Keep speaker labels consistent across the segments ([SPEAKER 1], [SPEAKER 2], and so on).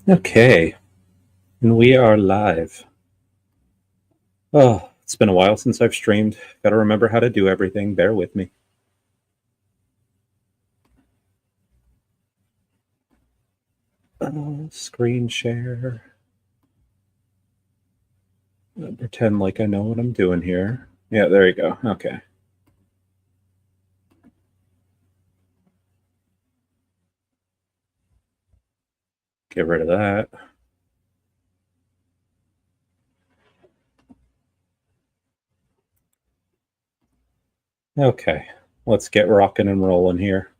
[SPEAKER 1] Okay, and we are live. Oh, it's been a while since I've streamed. Gotta remember how to do everything. Bear with me. Screen share. Pretend like I know what I'm doing here. Yeah, there you go. Okay. Get rid of that. Okay, let's get rocking and rolling here.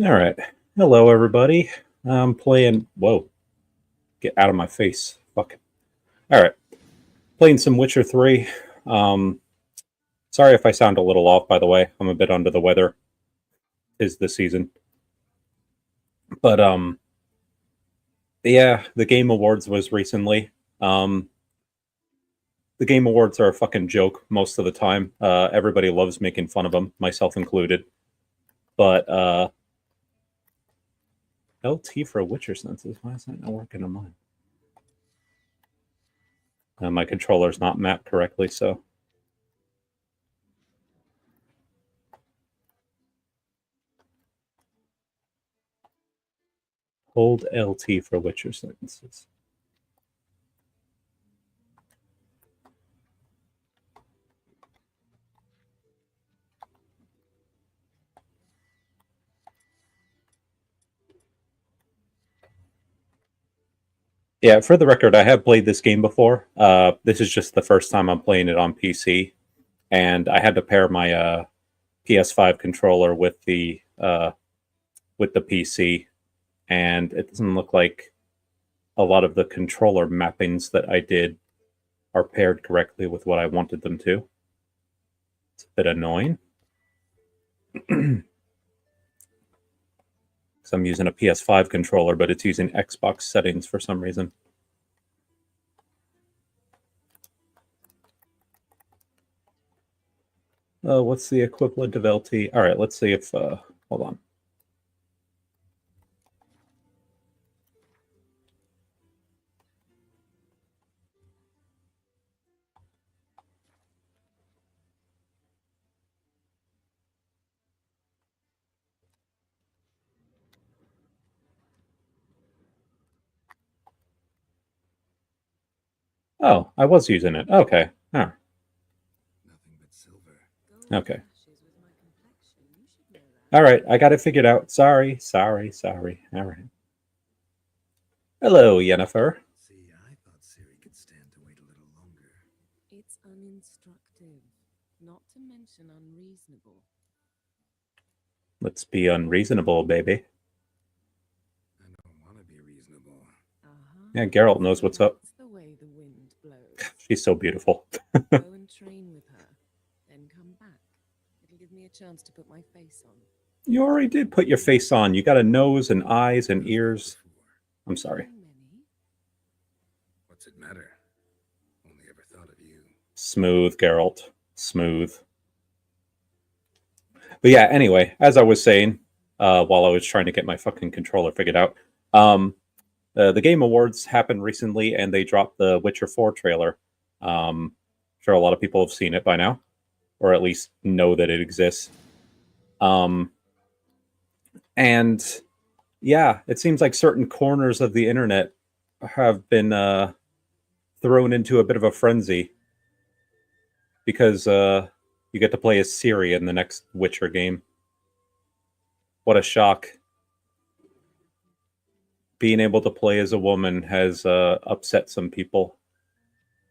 [SPEAKER 1] All right. Hello, everybody. I'm playing... Whoa. Get out of my face. Fuck it. All right. Playing some Witcher 3. Sorry if I sound a little off, by the way. I'm a bit under the weather. Is the season. But, yeah, the Game Awards was recently. The Game Awards are a fucking joke most of the time. Everybody loves making fun of them, myself included. But LT for Witcher senses. Why is that not working on mine? My controller's not mapped correctly, so. Hold LT for Witcher sentences. Yeah, for the record, I have played this game before. This is just the first time I'm playing it on PC, and I had to pair my PS5 controller with the PC, and it doesn't look like a lot of the controller mappings that I did are paired correctly with what I wanted them to. It's a bit annoying. Because I'm using a PS5 controller, but it's using Xbox settings for some reason. What's the equivalent of LT? All right, let's see if... hold on. Oh, I was using it. Okay. Huh. Okay. All right, I got it figured out. Sorry. All right. Hello, Yennefer.
[SPEAKER 2] See, I thought Ciri could stand to wait a little longer.
[SPEAKER 3] It's uninstructive, not to mention unreasonable.
[SPEAKER 1] Let's be unreasonable, baby.
[SPEAKER 2] I don't want to be reasonable.
[SPEAKER 1] Yeah, Geralt knows what's up.
[SPEAKER 3] That's the way the wind blows.
[SPEAKER 1] She's so beautiful.
[SPEAKER 3] Go and train with her, then come back. It'll give me a chance to put my face on.
[SPEAKER 1] You already did put your face on. You got a nose and eyes and ears. I'm sorry.
[SPEAKER 2] What's it matter? Only ever thought of you.
[SPEAKER 1] Smooth, Geralt. Smooth. But yeah, anyway, as I was saying, while I was trying to get my fucking controller figured out, the Game Awards happened recently, and they dropped the Witcher 4 trailer. I'm sure a lot of people have seen it by now, or at least know that it exists. And yeah, it seems like certain corners of the internet have been thrown into a bit of a frenzy because you get to play as Ciri in the next Witcher game. What a shock. Being able to play as a woman has upset some people.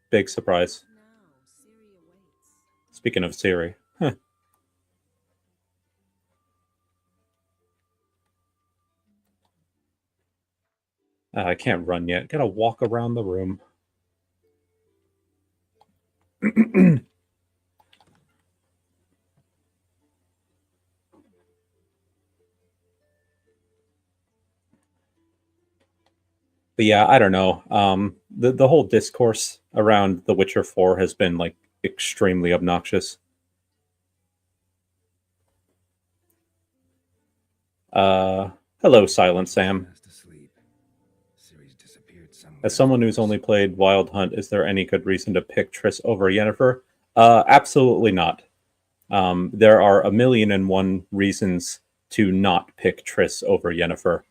[SPEAKER 1] Big surprise.
[SPEAKER 3] Now, Ciri awaits.
[SPEAKER 1] Speaking of Ciri. Huh. I can't run yet. Gotta walk around the room. But yeah, I don't know. The whole discourse around The Witcher 4 has been like extremely obnoxious. Hello, Silent Sam.
[SPEAKER 2] Fast asleep. Ciri's disappeared somewhere.
[SPEAKER 1] As someone who's only played Wild Hunt, is there any good reason to pick Triss over Yennefer? Absolutely not. There are 1,000,001 reasons to not pick Triss over Yennefer.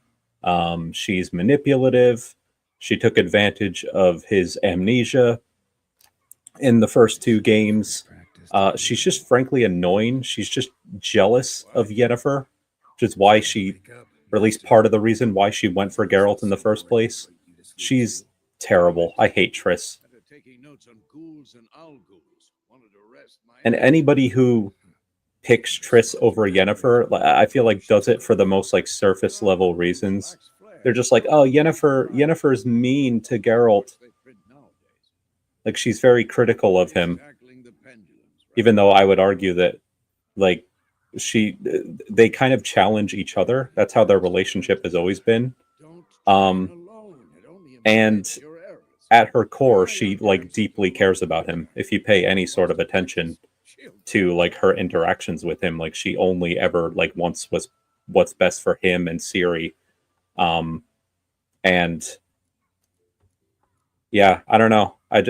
[SPEAKER 1] She's manipulative. She took advantage of his amnesia in the first 2 games. She's just frankly annoying. She's just jealous of Yennefer, which is why she, or at least part of the reason why she went for Geralt in the first place. She's terrible. I hate Triss. And anybody who picks Triss over Yennefer, I feel like does it for the most like surface level reasons. They're just like, oh, Yennefer's mean to Geralt. Like, she's very critical of him. Even though I would argue that, like, they kind of challenge each other. That's how their relationship has always been. And at her core, she, like, deeply cares about him. If you pay any sort of attention to, like, her interactions with him, like, she only ever, like, wants what's best for him and Ciri. And yeah, I don't know. I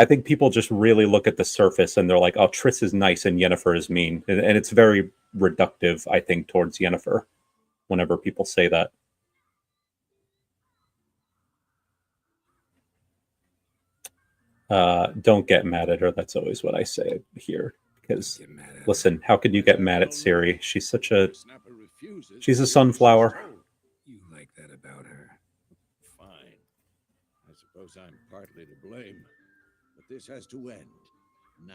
[SPEAKER 1] think people just really look at the surface and they're like, oh, Triss is nice and Yennefer is mean. And it's very reductive, I think, towards Yennefer whenever people say that. Don't get mad at her. That's always what I say here. Because, listen, how could you get mad at Ciri? She's a sunflower.
[SPEAKER 2] You like that about her?
[SPEAKER 4] Fine. I suppose I'm partly to blame. But this has to end. Now.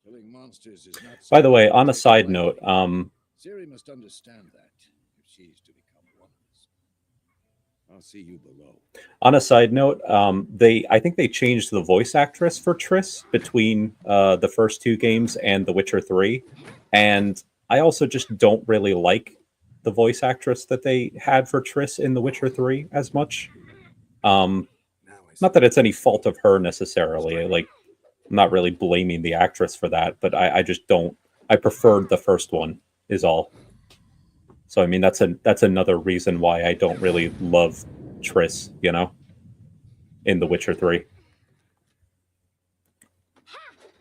[SPEAKER 4] Killing monsters is not...
[SPEAKER 1] By the way, on a side note,
[SPEAKER 4] Ciri must understand that if she's to become one of us. I'll see you below.
[SPEAKER 1] On a side note, I think they changed the voice actress for Triss between the first 2 games and The Witcher 3. And I also just don't really like the voice actress that they had for Triss in The Witcher 3 as much. Not that it's any fault of her necessarily. Like, I'm not really blaming the actress for that, but I just don't. I preferred the first one, is all. So I mean, that's another reason why I don't really love Triss, you know, in The Witcher 3.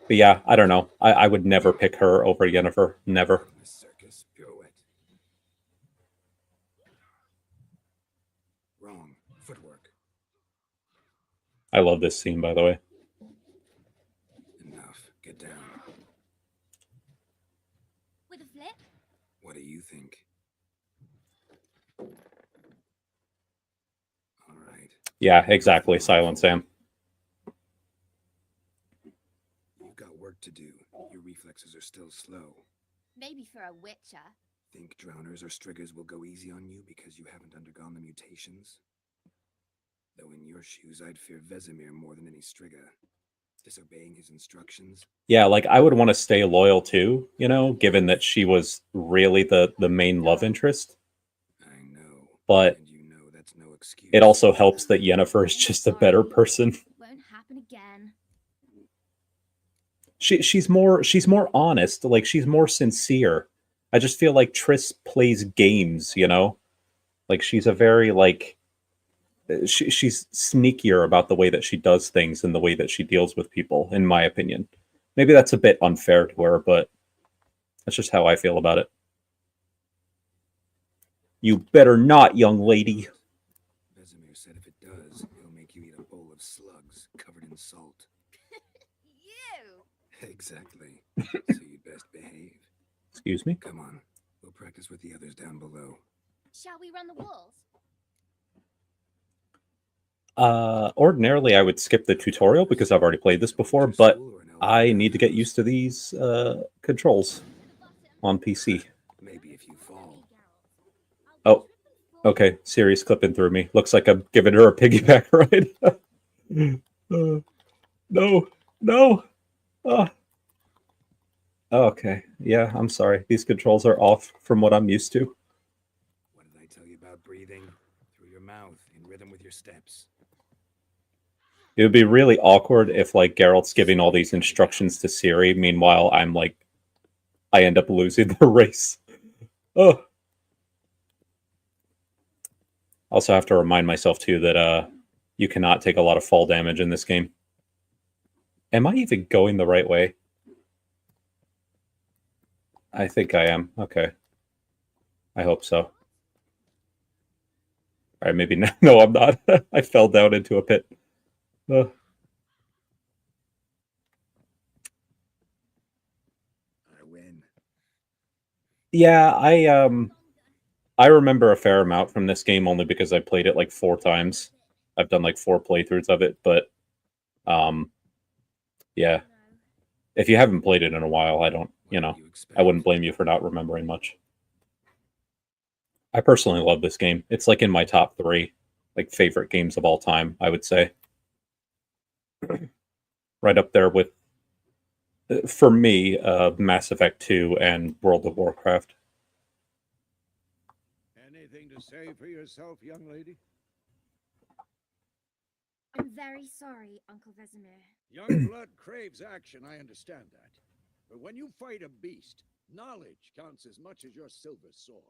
[SPEAKER 1] But yeah, I don't know. I would never pick her over Yennefer. Never.
[SPEAKER 2] Circus pirouette. Wrong. Footwork.
[SPEAKER 1] I love this scene, by the way.
[SPEAKER 2] Enough. Get down.
[SPEAKER 5] With a flip?
[SPEAKER 2] What do you think? All right.
[SPEAKER 1] Yeah, exactly. Silent Sam.
[SPEAKER 2] You've got work to do. Your reflexes are still slow.
[SPEAKER 5] Maybe for a witcher.
[SPEAKER 2] Think drowners or striggers will go easy on you because you haven't undergone the mutations? Though in your shoes, I'd fear Vesemir more than any strigger. Disobeying his instructions.
[SPEAKER 1] Yeah, like, I would want to stay loyal too, you know, given that she was really the main love interest.
[SPEAKER 2] I know.
[SPEAKER 1] But
[SPEAKER 2] and you know that's no excuse.
[SPEAKER 1] it also helps that Yennefer is just a better person.
[SPEAKER 5] It won't happen again.
[SPEAKER 1] She's more honest, like, she's more sincere. I just feel like Triss plays games, you know? Like, she's a very, like, she's sneakier about the way that she does things and the way that she deals with people, in my opinion. Maybe that's a bit unfair to her, but that's just how I feel about it. You better not, young lady.
[SPEAKER 2] Vesemir said if it does, he'll make you eat a bowl of slugs covered in salt.
[SPEAKER 5] You!
[SPEAKER 2] Exactly. So you'd best behave.
[SPEAKER 1] Excuse me?
[SPEAKER 2] Come on. We'll practice with the others down below.
[SPEAKER 5] Shall we run the walls?
[SPEAKER 1] Ordinarily I would skip the tutorial because I've already played this before, but I need to get used to these controls on PC.
[SPEAKER 2] Maybe if you fall.
[SPEAKER 1] Oh, okay. Ciri's clipping through me. Looks like I'm giving her a piggyback ride. No. Okay. Yeah, I'm sorry. These controls are off from what I'm used to.
[SPEAKER 2] What did I tell you about breathing? Through your mouth, in rhythm with your steps.
[SPEAKER 1] It would be really awkward if, like, Geralt's giving all these instructions to Ciri. Meanwhile, I'm, like, I end up losing the race. Oh. Also have to remind myself too that you cannot take a lot of fall damage in this game. Am I even going the right way? I think I am. Okay. I hope so. All right, maybe no, no I'm not. I fell down into a pit.
[SPEAKER 2] I win.
[SPEAKER 1] Yeah, I remember a fair amount from this game only because I played it like 4 times. I've done like 4 playthroughs of it, but yeah. If you haven't played it in a while, I don't, you know, I wouldn't blame you for not remembering much. I personally love this game. It's like in my top 3 like favorite games of all time, I would say. Right up there with, for me, Mass Effect 2 and World of Warcraft.
[SPEAKER 4] Anything to say for yourself, young lady?
[SPEAKER 5] I'm very sorry, Uncle Vesemir.
[SPEAKER 4] Young blood craves action, I understand that. But when you fight a beast, knowledge counts as much as your silver sword.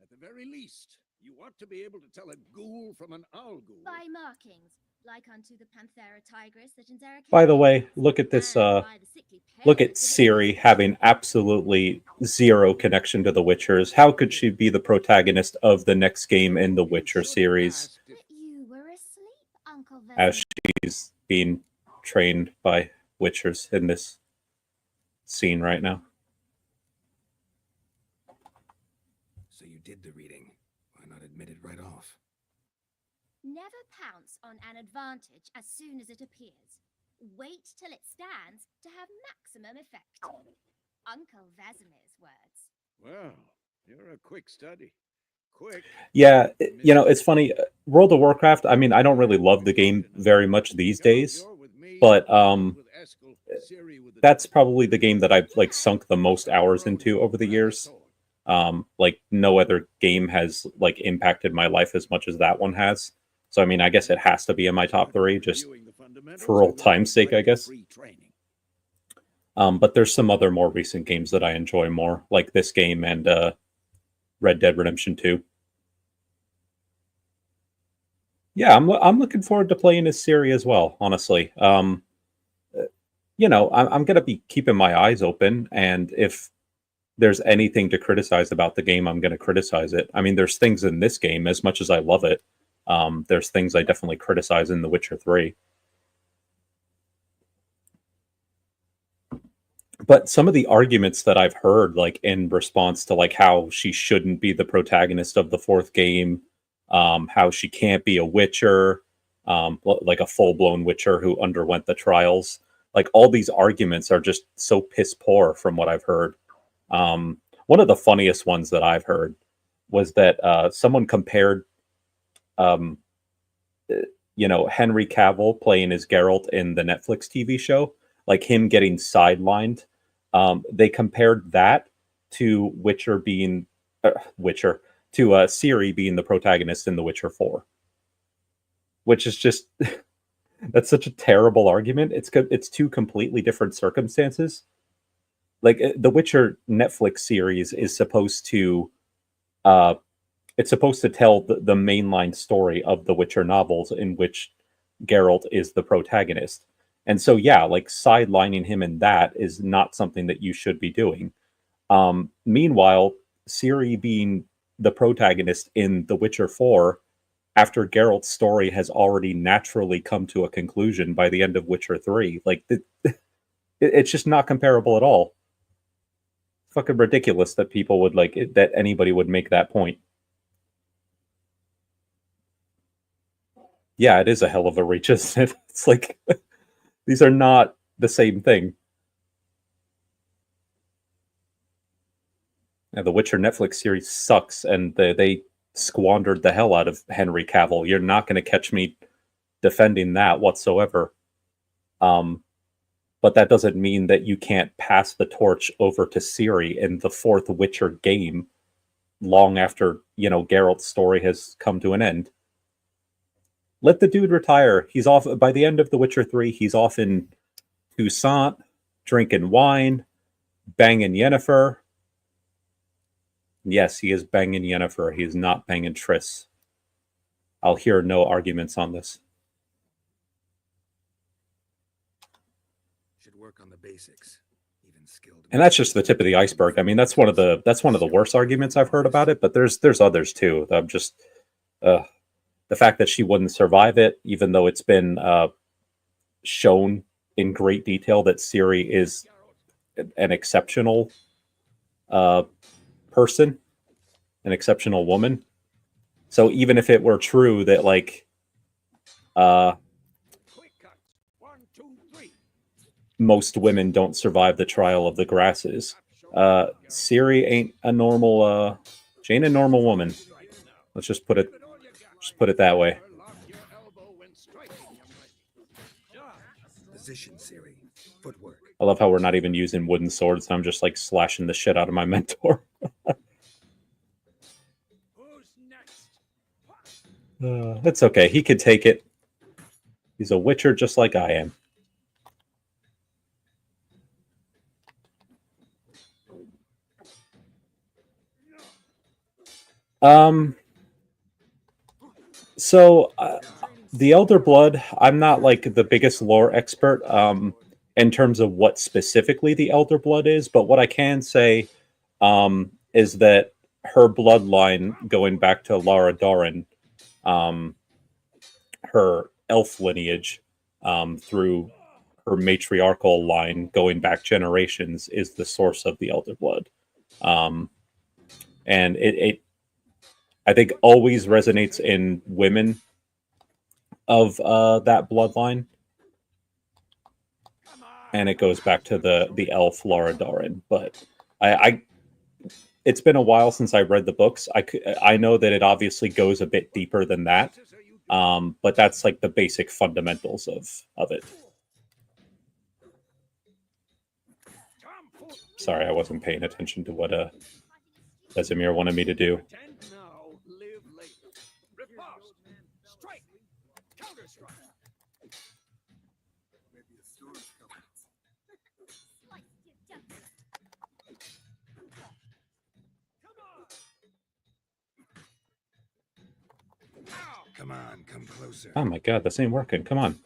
[SPEAKER 4] At the very least, you ought to be able to tell a ghoul from an owl ghoul.
[SPEAKER 5] By markings, like unto the Panthera tigris that in Zeraka.
[SPEAKER 1] By the way, look at this, look at Ciri having absolutely zero connection to the Witchers. How could she be the protagonist of the next game in the Witcher series?
[SPEAKER 5] But you were asleep, Uncle Vesemir.
[SPEAKER 1] As she's being trained by Witchers in this scene right now.
[SPEAKER 2] So you did the reading. Why not admit it right off?
[SPEAKER 5] Never pounce on an advantage as soon as it appears. Wait till it stands to have maximum effect. Uncle Vesemir's words.
[SPEAKER 4] Well, you're a quick study. Quick.
[SPEAKER 1] Yeah, you know, it's funny. World of Warcraft, I mean, I don't really love the game very much these days, but that's probably the game that I've like sunk the most hours into over the years. Like no other game has like impacted my life as much as that one has. So I mean, I guess it has to be in my top 3 just for old time's sake, I guess. But there's some other more recent games that I enjoy more, like this game and Red Dead Redemption 2. Yeah, I'm looking forward to playing as Ciri as well, honestly. You know, I'm going to be keeping my eyes open, and if there's anything to criticize about the game, I'm going to criticize it. I mean, there's things in this game, as much as I love it, there's things I definitely criticize in The Witcher 3. But some of the arguments that I've heard, like in response to like how she shouldn't be the protagonist of the 4th game, how she can't be a Witcher, like a full-blown Witcher who underwent the trials, like all these arguments are just so piss poor from what I've heard. One of the funniest ones that I've heard was that someone compared, you know, Henry Cavill playing as Geralt in the Netflix TV show, like him getting sidelined. They compared that to Witcher being Ciri being the protagonist in The Witcher 4, which is just that's such a terrible argument. It's 2 completely different circumstances. Like the Witcher Netflix series is supposed to, it's supposed to tell the mainline story of the Witcher novels in which Geralt is the protagonist. And so, yeah, like sidelining him in that is not something that you should be doing. Meanwhile, Ciri being the protagonist in The Witcher 4, after Geralt's story has already naturally come to a conclusion by the end of Witcher 3, like it's just not comparable at all. Fucking ridiculous that people would that anybody would make that point. Yeah, it is a hell of a reach, isn't it? It's like these are not the same thing. Yeah, the Witcher Netflix series sucks, and they squandered the hell out of Henry Cavill. You're not going to catch me defending that whatsoever. But that doesn't mean that you can't pass the torch over to Ciri in the 4th Witcher game long after, you know, Geralt's story has come to an end. Let the dude retire. He's off by the end of The Witcher 3. He's off in Toussaint, drinking wine, banging Yennefer. Yes, he is banging Yennefer. He is not banging Triss. I'll hear no arguments on this.
[SPEAKER 2] Should work on the basics. Even skilled.
[SPEAKER 1] And that's just the tip of the iceberg. I mean, that's one of the worst arguments I've heard about it. But there's others too. I'm just the fact that she wouldn't survive it, even though it's been shown in great detail that Ciri is an exceptional person, an exceptional woman. So even if it were true that like
[SPEAKER 4] Quick cuts. 1, 2, 3.
[SPEAKER 1] most women don't survive the trial of the grasses, Ciri ain't a normal she ain't a normal woman. Let's just put it that way.
[SPEAKER 4] Lock your elbow when striking, young lady.
[SPEAKER 2] Position, Ciri. Footwork.
[SPEAKER 1] I love how we're not even using wooden swords. I'm just like slashing the shit out of my mentor.
[SPEAKER 4] Who's next?
[SPEAKER 1] It's okay. He could take it. He's a witcher just like I am. So the Elder Blood, I'm not like the biggest lore expert in terms of what specifically the Elder Blood is, but what I can say is that her bloodline, going back to Lara Doran, her elf lineage through her matriarchal line going back generations, is the source of the Elder Blood. And it I think always resonates in women of that bloodline. And it goes back to the elf Lara Doran. But I it's been a while since I read the books. I know that it obviously goes a bit deeper than that. But that's like the basic fundamentals of it. Sorry, I wasn't paying attention to what Vesemir wanted me to do.
[SPEAKER 4] Pretend now, live later. Riposte. Strike. Counter strike.
[SPEAKER 2] Maybe a storm's coming. Come on, come closer.
[SPEAKER 1] Oh my god, this ain't working. Come on.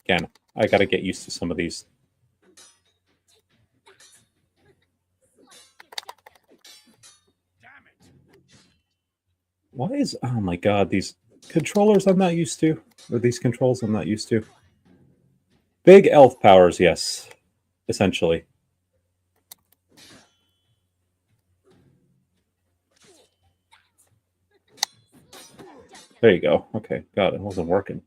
[SPEAKER 1] Again, I gotta get used to some of these.
[SPEAKER 4] Damn it.
[SPEAKER 1] Why is... Oh my god, these controllers I'm not used to. Or these controls I'm not used to. Big elf powers, yes. Essentially. There you go. Okay, God, it wasn't working.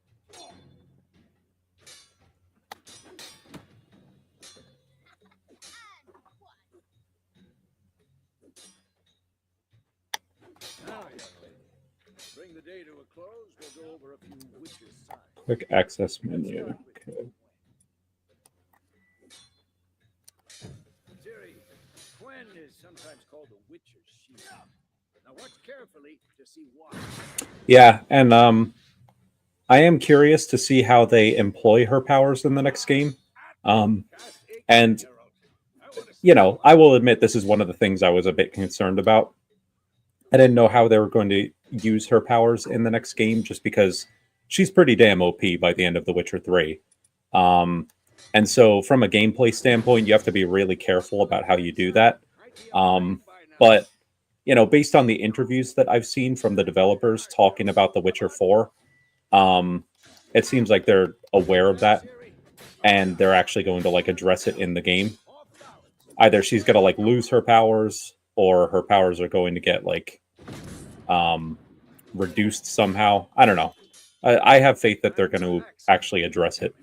[SPEAKER 4] Now, young lady, bring the day to a close. We'll go over a few witches' signs.
[SPEAKER 1] Quick access menu. Okay.
[SPEAKER 4] Ciri, Gwen is sometimes called the Witcher's Shield. Now watch carefully to see why.
[SPEAKER 1] Yeah, and I am curious to see how they employ her powers in the next game. And you know, I will admit this is one of the things I was a bit concerned about. I didn't know how they were going to use her powers in the next game, just because she's pretty damn OP by the end of The Witcher 3. And so from a gameplay standpoint, you have to be really careful about how you do that. But, you know, based on the interviews that I've seen from the developers talking about The Witcher 4, it seems like they're aware of that, and they're actually going to, like, address it in the game. Either she's going to, like, lose her powers, or her powers are going to get, like, reduced somehow. I don't know. I have faith that they're going to actually address it.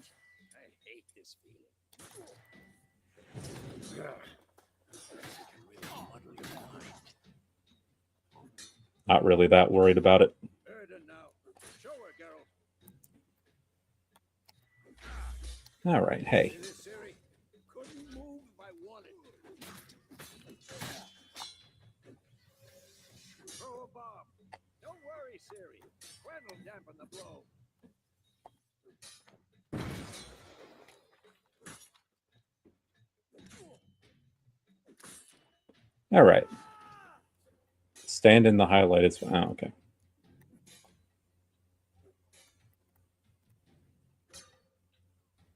[SPEAKER 4] I hate this feeling.
[SPEAKER 1] Not really that worried about it.
[SPEAKER 4] Erden now. Show her, Geralt.
[SPEAKER 1] All right, hey.
[SPEAKER 4] See this, Ciri? Couldn't move if I wanted to. Throw a bomb. Don't worry, Ciri. Gwen will dampen the blow.
[SPEAKER 1] All right. Stand in the highlighted. Oh, okay.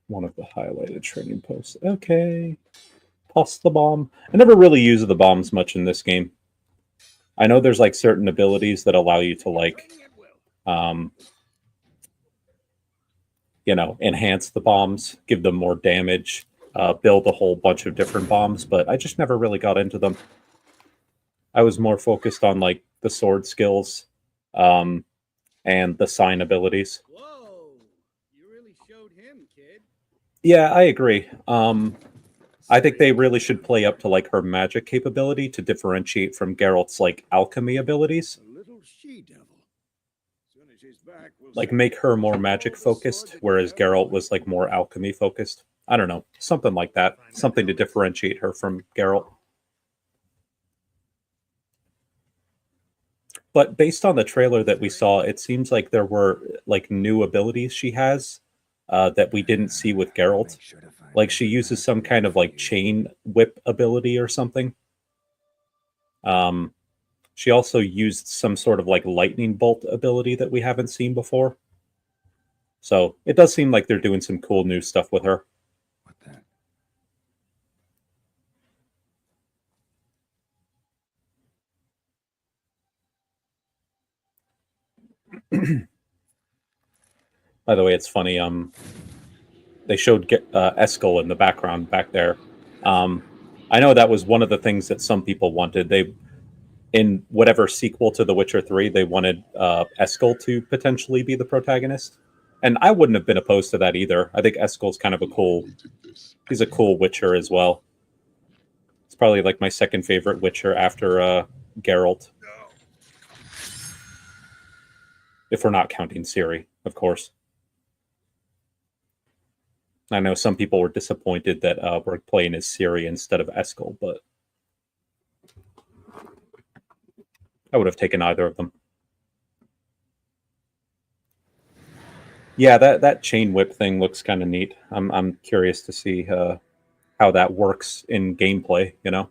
[SPEAKER 1] One of the highlighted training posts. Okay. Toss the bomb. I never really use the bombs much in this game. I know there's like certain abilities that allow you to like, you know, enhance the bombs, give them more damage, build a whole bunch of different bombs, but I just never really got into them. I was more focused on like the sword skills, and the sign abilities.
[SPEAKER 4] Whoa! You really showed him, kid.
[SPEAKER 1] Yeah, I agree. I think they really should play up to like her magic capability to differentiate from Geralt's like alchemy abilities.
[SPEAKER 4] A little she-devil. As soon as she's back, we'll
[SPEAKER 1] Like
[SPEAKER 4] see
[SPEAKER 1] make her more
[SPEAKER 4] all
[SPEAKER 1] magic
[SPEAKER 4] the sword
[SPEAKER 1] focused,
[SPEAKER 4] that
[SPEAKER 1] whereas
[SPEAKER 4] you ever
[SPEAKER 1] Geralt was like more alchemy focused. I don't know, something like that. Something to differentiate her from Geralt. But based on the trailer that we saw, it seems like there were like new abilities she has that we didn't see with Geralt. Like she uses some kind of like chain whip ability or something. She also used some sort of like lightning bolt ability that we haven't seen before. So it does seem like they're doing some cool new stuff with her.
[SPEAKER 2] What that?
[SPEAKER 1] By the way, it's funny. They showed Eskel in the background back there. I know that was one of the things that some people wanted. They, in whatever sequel to The Witcher 3, they wanted Eskel to potentially be the protagonist. And I wouldn't have been opposed to that either. I think Eskel's kind of a cool... He's a cool Witcher as well. It's probably like my second favorite Witcher after Geralt. If we're not counting Ciri, of course. I know some people were disappointed that we're playing as Ciri instead of Eskel, but I would have taken either of them. Yeah, that chain whip thing looks kind of neat. I'm curious to see how that works in gameplay, you know?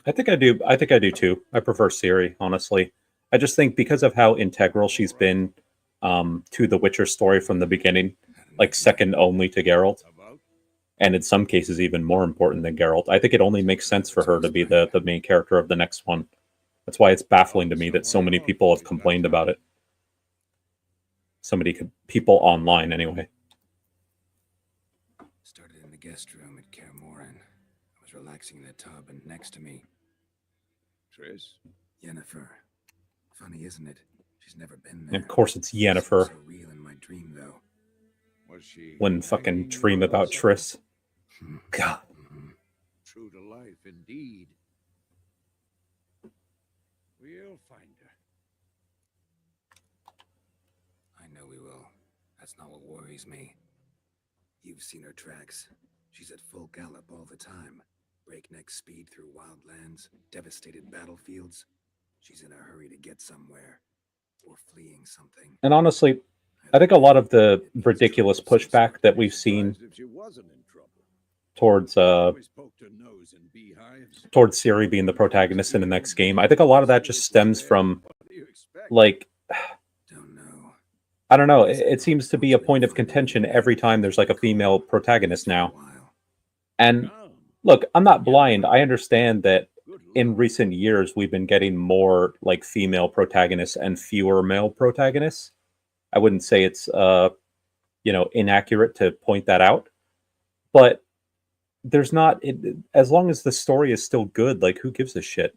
[SPEAKER 1] I think I do. I think I do too. I prefer Ciri, honestly. I just think because of how integral she's been to the Witcher story from the beginning, like second only to Geralt,
[SPEAKER 4] About?
[SPEAKER 1] and in some cases even more important than Geralt, I think it only makes sense for her to be the main character of the next one. That's why it's baffling to me that so many people have complained about it. So many people online, anyway.
[SPEAKER 2] Started in the guest room at Kaer Morhen. I was relaxing in the tub, and next to me,
[SPEAKER 4] Triss?
[SPEAKER 2] Yennefer. Funny, isn't it? She's never been
[SPEAKER 1] And
[SPEAKER 2] there.
[SPEAKER 1] of course, it's Yennefer.
[SPEAKER 2] So real in my dream, though.
[SPEAKER 4] Was she
[SPEAKER 1] Wouldn't fucking
[SPEAKER 4] hanging
[SPEAKER 1] dream
[SPEAKER 4] or
[SPEAKER 1] about
[SPEAKER 4] something?
[SPEAKER 1] Triss. God.
[SPEAKER 2] Mhm.
[SPEAKER 4] True to life, indeed. We'll find her.
[SPEAKER 2] I know we will. That's not what worries me. You've seen her tracks. She's at full gallop all the time. Breakneck speed through wildlands, devastated battlefields. She's in a hurry to get somewhere. Or fleeing something.
[SPEAKER 1] And honestly, I think a lot of the ridiculous pushback that we've seen
[SPEAKER 4] Surprised if she wasn't in trouble.
[SPEAKER 1] towards
[SPEAKER 4] Always poked her nose in beehives.
[SPEAKER 1] towards Ciri being the protagonist in the next game, I think a lot of that just stems from
[SPEAKER 4] What do you expect?
[SPEAKER 1] like,
[SPEAKER 2] Don't know.
[SPEAKER 1] I don't know, it seems to be a point of contention every time there's like a female protagonist now. And
[SPEAKER 4] Come.
[SPEAKER 1] look, I'm not blind. I understand that
[SPEAKER 4] Good
[SPEAKER 1] in
[SPEAKER 4] Lord.
[SPEAKER 1] recent years we've been getting more like female protagonists and fewer male protagonists. I wouldn't say it's inaccurate to point that out, but there's not as long as the story is still good, like who gives a shit?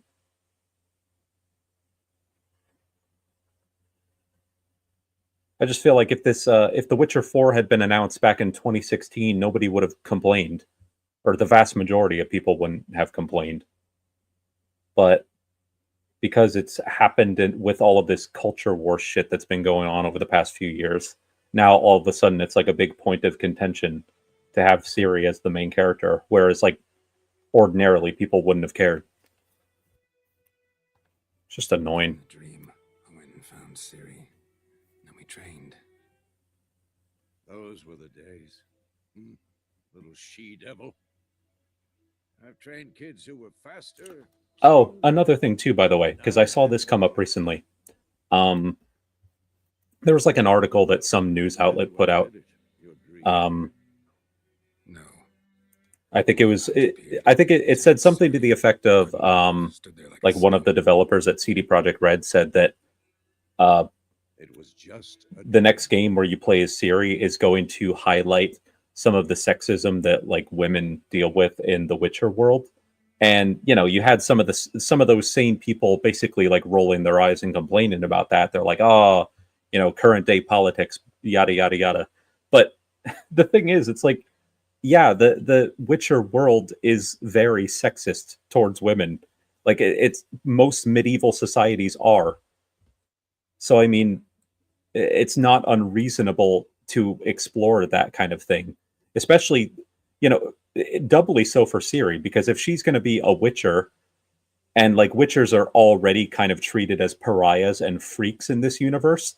[SPEAKER 1] I just feel like if if The Witcher 4 had been announced back in 2016, nobody would have complained, or the vast majority of people wouldn't have complained. But because it's happened with all of this culture war shit that's been going on over the past few years, now all of a sudden it's like a big point of contention to have Ciri as the main character, whereas like ordinarily people wouldn't have cared. It's just
[SPEAKER 2] In
[SPEAKER 1] annoying.
[SPEAKER 2] the dream, I went and found Ciri. Then we trained.
[SPEAKER 4] Those were the days. Little she-devil. I've trained kids who were faster.
[SPEAKER 1] Oh, another thing too, by the way, because I saw this come up recently. There was like an article that some news outlet put out.
[SPEAKER 2] No.
[SPEAKER 1] I think it said something to the effect of
[SPEAKER 2] Stood there
[SPEAKER 1] like
[SPEAKER 2] a
[SPEAKER 1] one of the
[SPEAKER 2] statue.
[SPEAKER 1] developers at CD Projekt Red said that
[SPEAKER 4] It was just
[SPEAKER 1] the next game where you play as Ciri is going to highlight some of the sexism that like women deal with in the Witcher world. And you know, you had some of those same people basically like rolling their eyes and complaining about that. They're like, "Oh, you know, current day politics, yada yada yada." But the thing is, it's like, yeah, the Witcher world is very sexist towards women. Like it's most medieval societies are. So I mean, it's not unreasonable to explore that kind of thing, especially, you know, doubly so for Ciri, because if she's going to be a Witcher, and like Witchers are already kind of treated as pariahs and freaks in this universe,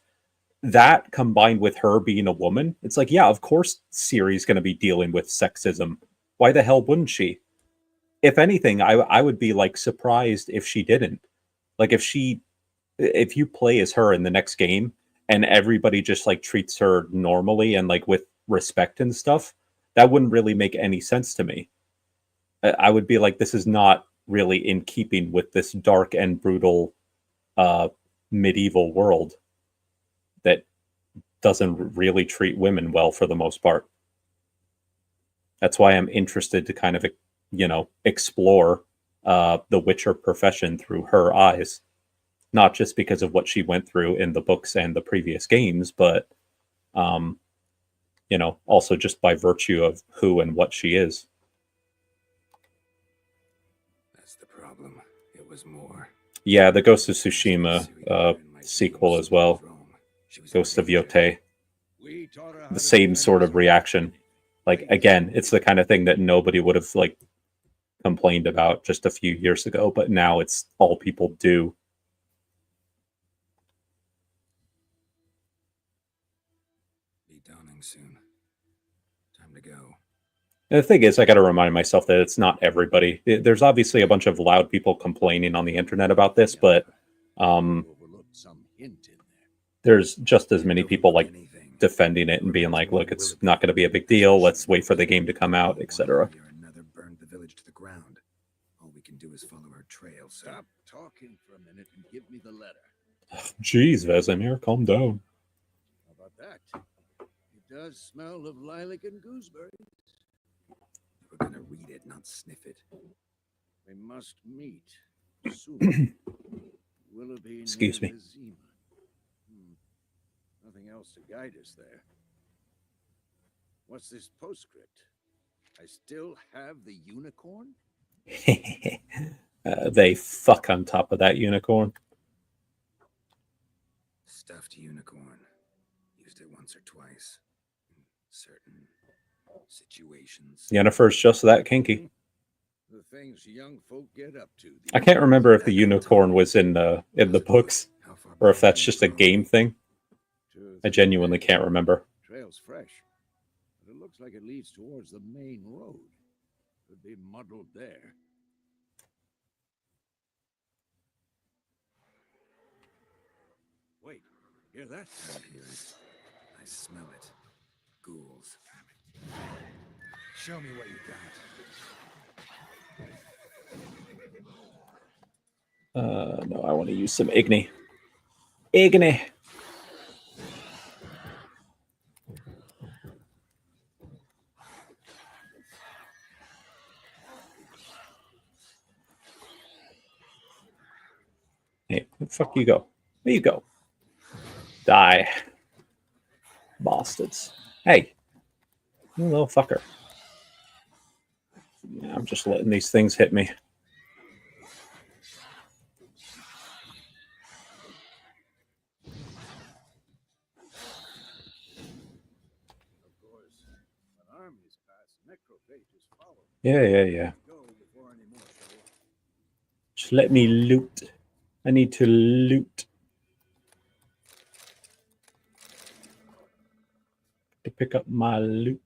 [SPEAKER 1] that combined with her being a woman, it's like, yeah, of course Ciri's going to be dealing with sexism. Why the hell wouldn't she? If anything, I would be like surprised if she didn't. Like if you play as her in the next game and everybody just like treats her normally and like with respect and stuff, that wouldn't really make any sense to me. I would be like, this is not really in keeping with this dark and brutal medieval world that doesn't really treat women well for the most part. That's why I'm interested to kind of, you know, explore the Witcher profession through her eyes. Not just because of what she went through in the books and the previous games, but, you know, also just by virtue of who and what she is.
[SPEAKER 2] That's the problem. It was more.
[SPEAKER 1] Yeah, the Ghost of Tsushima sequel as well. Ghost of Yotei. The same sort of reaction. Like, again, it's the kind of thing that nobody would have, like, complained about just a few years ago, but now it's all people do.
[SPEAKER 2] Dawning soon. Time to go.
[SPEAKER 1] And the thing is, I got to remind myself that it's not everybody. There's obviously a bunch of loud people complaining on the internet about this, but there's just as many people like defending it and being like, "Look, it's not going to be a big deal. Let's wait for the game to come out, etc."
[SPEAKER 2] Another burned the village to the ground. All we can do is follow her trail. So
[SPEAKER 4] Stop talking for a minute and give me the letter.
[SPEAKER 1] Jeez, Vesemir, calm down.
[SPEAKER 4] How about that? It does smell of lilac and gooseberry.
[SPEAKER 2] we're gonna read it, not sniff it.
[SPEAKER 4] We must meet soon. Willoughby
[SPEAKER 1] Excuse
[SPEAKER 4] near
[SPEAKER 1] me.
[SPEAKER 4] Vizima. Nothing else to guide us there. What's this postscript? I still have the unicorn?
[SPEAKER 1] They fuck on top of that unicorn.
[SPEAKER 2] Stuffed unicorn. Used it once or twice. In certain situations.
[SPEAKER 1] Yennefer's just that kinky.
[SPEAKER 4] The things young folk get up to.
[SPEAKER 1] I can't remember if the unicorn was in the books or if that's just a game thing. I genuinely can't remember.
[SPEAKER 4] Trail's fresh, but it looks like it leads towards the main road. Could be muddled there. Wait, hear that?
[SPEAKER 2] I hear it. I smell it. Ghouls. Show me what you got.
[SPEAKER 1] No, I want to use some Igni. Igni. Hey, where the fuck you go? Where you go? Die. Bastards. Hey. You little fucker. Yeah, I'm just letting these things hit me.
[SPEAKER 4] Of course, an army's past, necrophages follow.
[SPEAKER 1] Yeah.
[SPEAKER 4] Go before any more show up.
[SPEAKER 1] Just let me loot. I need to loot. to pick up my loot.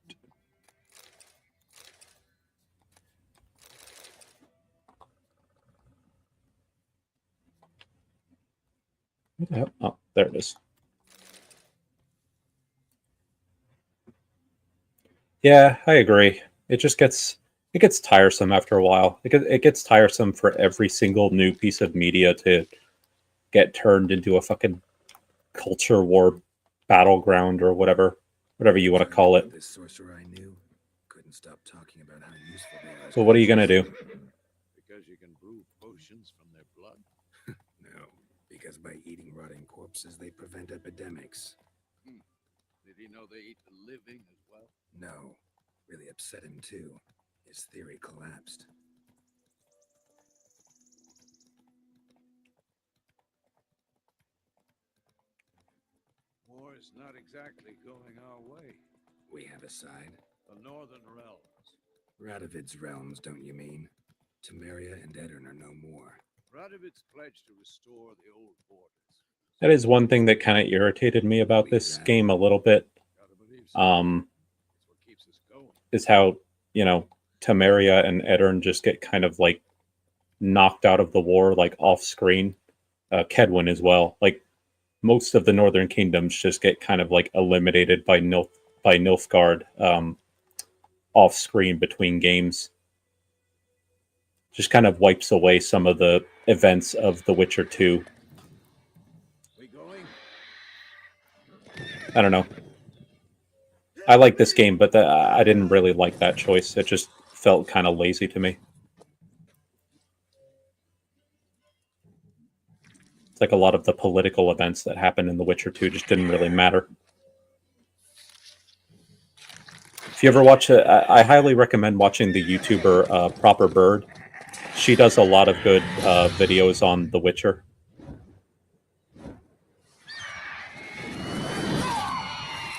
[SPEAKER 1] What the hell? Oh, there it is. Yeah, I agree. It gets tiresome after a while. It gets tiresome for every single new piece of media to get turned into a fucking culture war battleground or whatever you want to
[SPEAKER 2] Turned
[SPEAKER 1] call
[SPEAKER 2] out
[SPEAKER 1] it.
[SPEAKER 2] This sorcerer I knew couldn't stop talking about how useful they are.
[SPEAKER 1] So what are you gonna do?
[SPEAKER 4] Because you can brew potions from their blood.
[SPEAKER 2] No, because by eating rotting corpses, they prevent epidemics.
[SPEAKER 4] Did he know they eat the living as well?
[SPEAKER 2] No, really upset him too. His theory collapsed.
[SPEAKER 4] War is not exactly going our way.
[SPEAKER 2] We have a side.
[SPEAKER 4] The Northern Realms.
[SPEAKER 2] Radovid's realms, don't you mean? Temeria and Odrin are no more.
[SPEAKER 4] Radovid's pledged to restore the old borders.
[SPEAKER 1] That is one thing that kind of irritated me about this game a little bit.
[SPEAKER 4] Gotta believe so. It's what keeps us going.
[SPEAKER 1] Is how, Temeria and Odrin just get kind of like knocked out of the war, like off screen. Kedwin as well. Like most of the Northern Kingdoms just get kind of like eliminated by Nilfgaard off screen between games. Just kind of wipes away some of the events of The Witcher 2.
[SPEAKER 4] We going?
[SPEAKER 1] I don't know. I like this game, but I didn't really like that choice. It just felt kind of lazy to me. It's like a lot of the political events that happened in The Witcher 2 just didn't really matter. If you ever watch it, I highly recommend watching the YouTuber Proper Bird. She does a lot of good videos on The Witcher.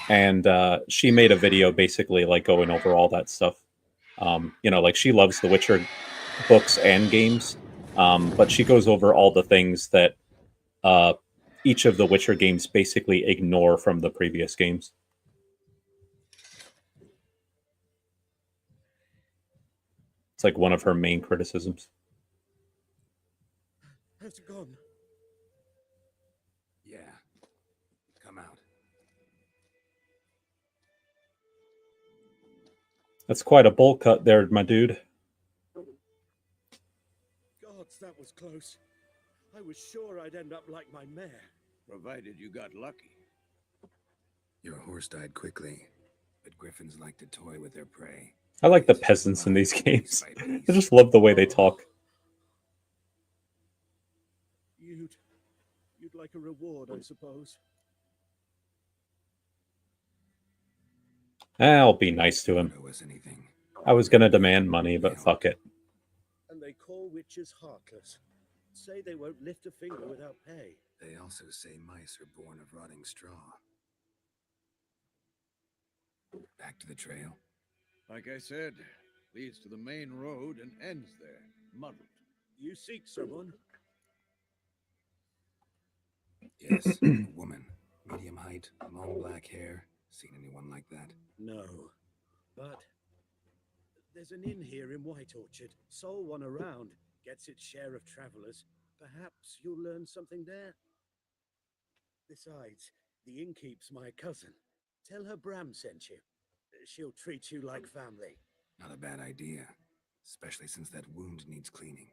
[SPEAKER 1] And she made a video basically like going over all that stuff. Like she loves The Witcher books and games, but she goes over all the things that each of the Witcher games basically ignore from the previous games. It's like one of her main criticisms.
[SPEAKER 4] It's gone.
[SPEAKER 2] Yeah. Come out.
[SPEAKER 1] That's quite a bowl cut there, my dude.
[SPEAKER 4] Gods, that was close. I was sure I'd end up like my mare. Provided you got lucky.
[SPEAKER 2] Your horse died quickly, but griffins like to toy with their prey.
[SPEAKER 1] I like the peasants in these games. I just love the way they talk.
[SPEAKER 4] You'd like a reward, I suppose.
[SPEAKER 1] I'll be nice to him.
[SPEAKER 2] Owe us anything.
[SPEAKER 1] I was gonna demand money, but fuck it.
[SPEAKER 4] And they call witches heartless. Say they won't lift a finger without pay.
[SPEAKER 2] They also say mice are born of rotting straw. Back to the trail.
[SPEAKER 4] Like I said, leads to the main road and ends there, muddled. You seek someone?
[SPEAKER 2] Yes, a woman. Medium height, long black hair. Seen anyone like that?
[SPEAKER 4] No. But there's an inn here in White Orchard. Sole one around. Gets its share of travelers. Perhaps you'll learn something there. Besides, the innkeep's my cousin. Tell her Bram sent you. She'll treat you like family.
[SPEAKER 2] Not a bad idea. Especially since that wound needs cleaning.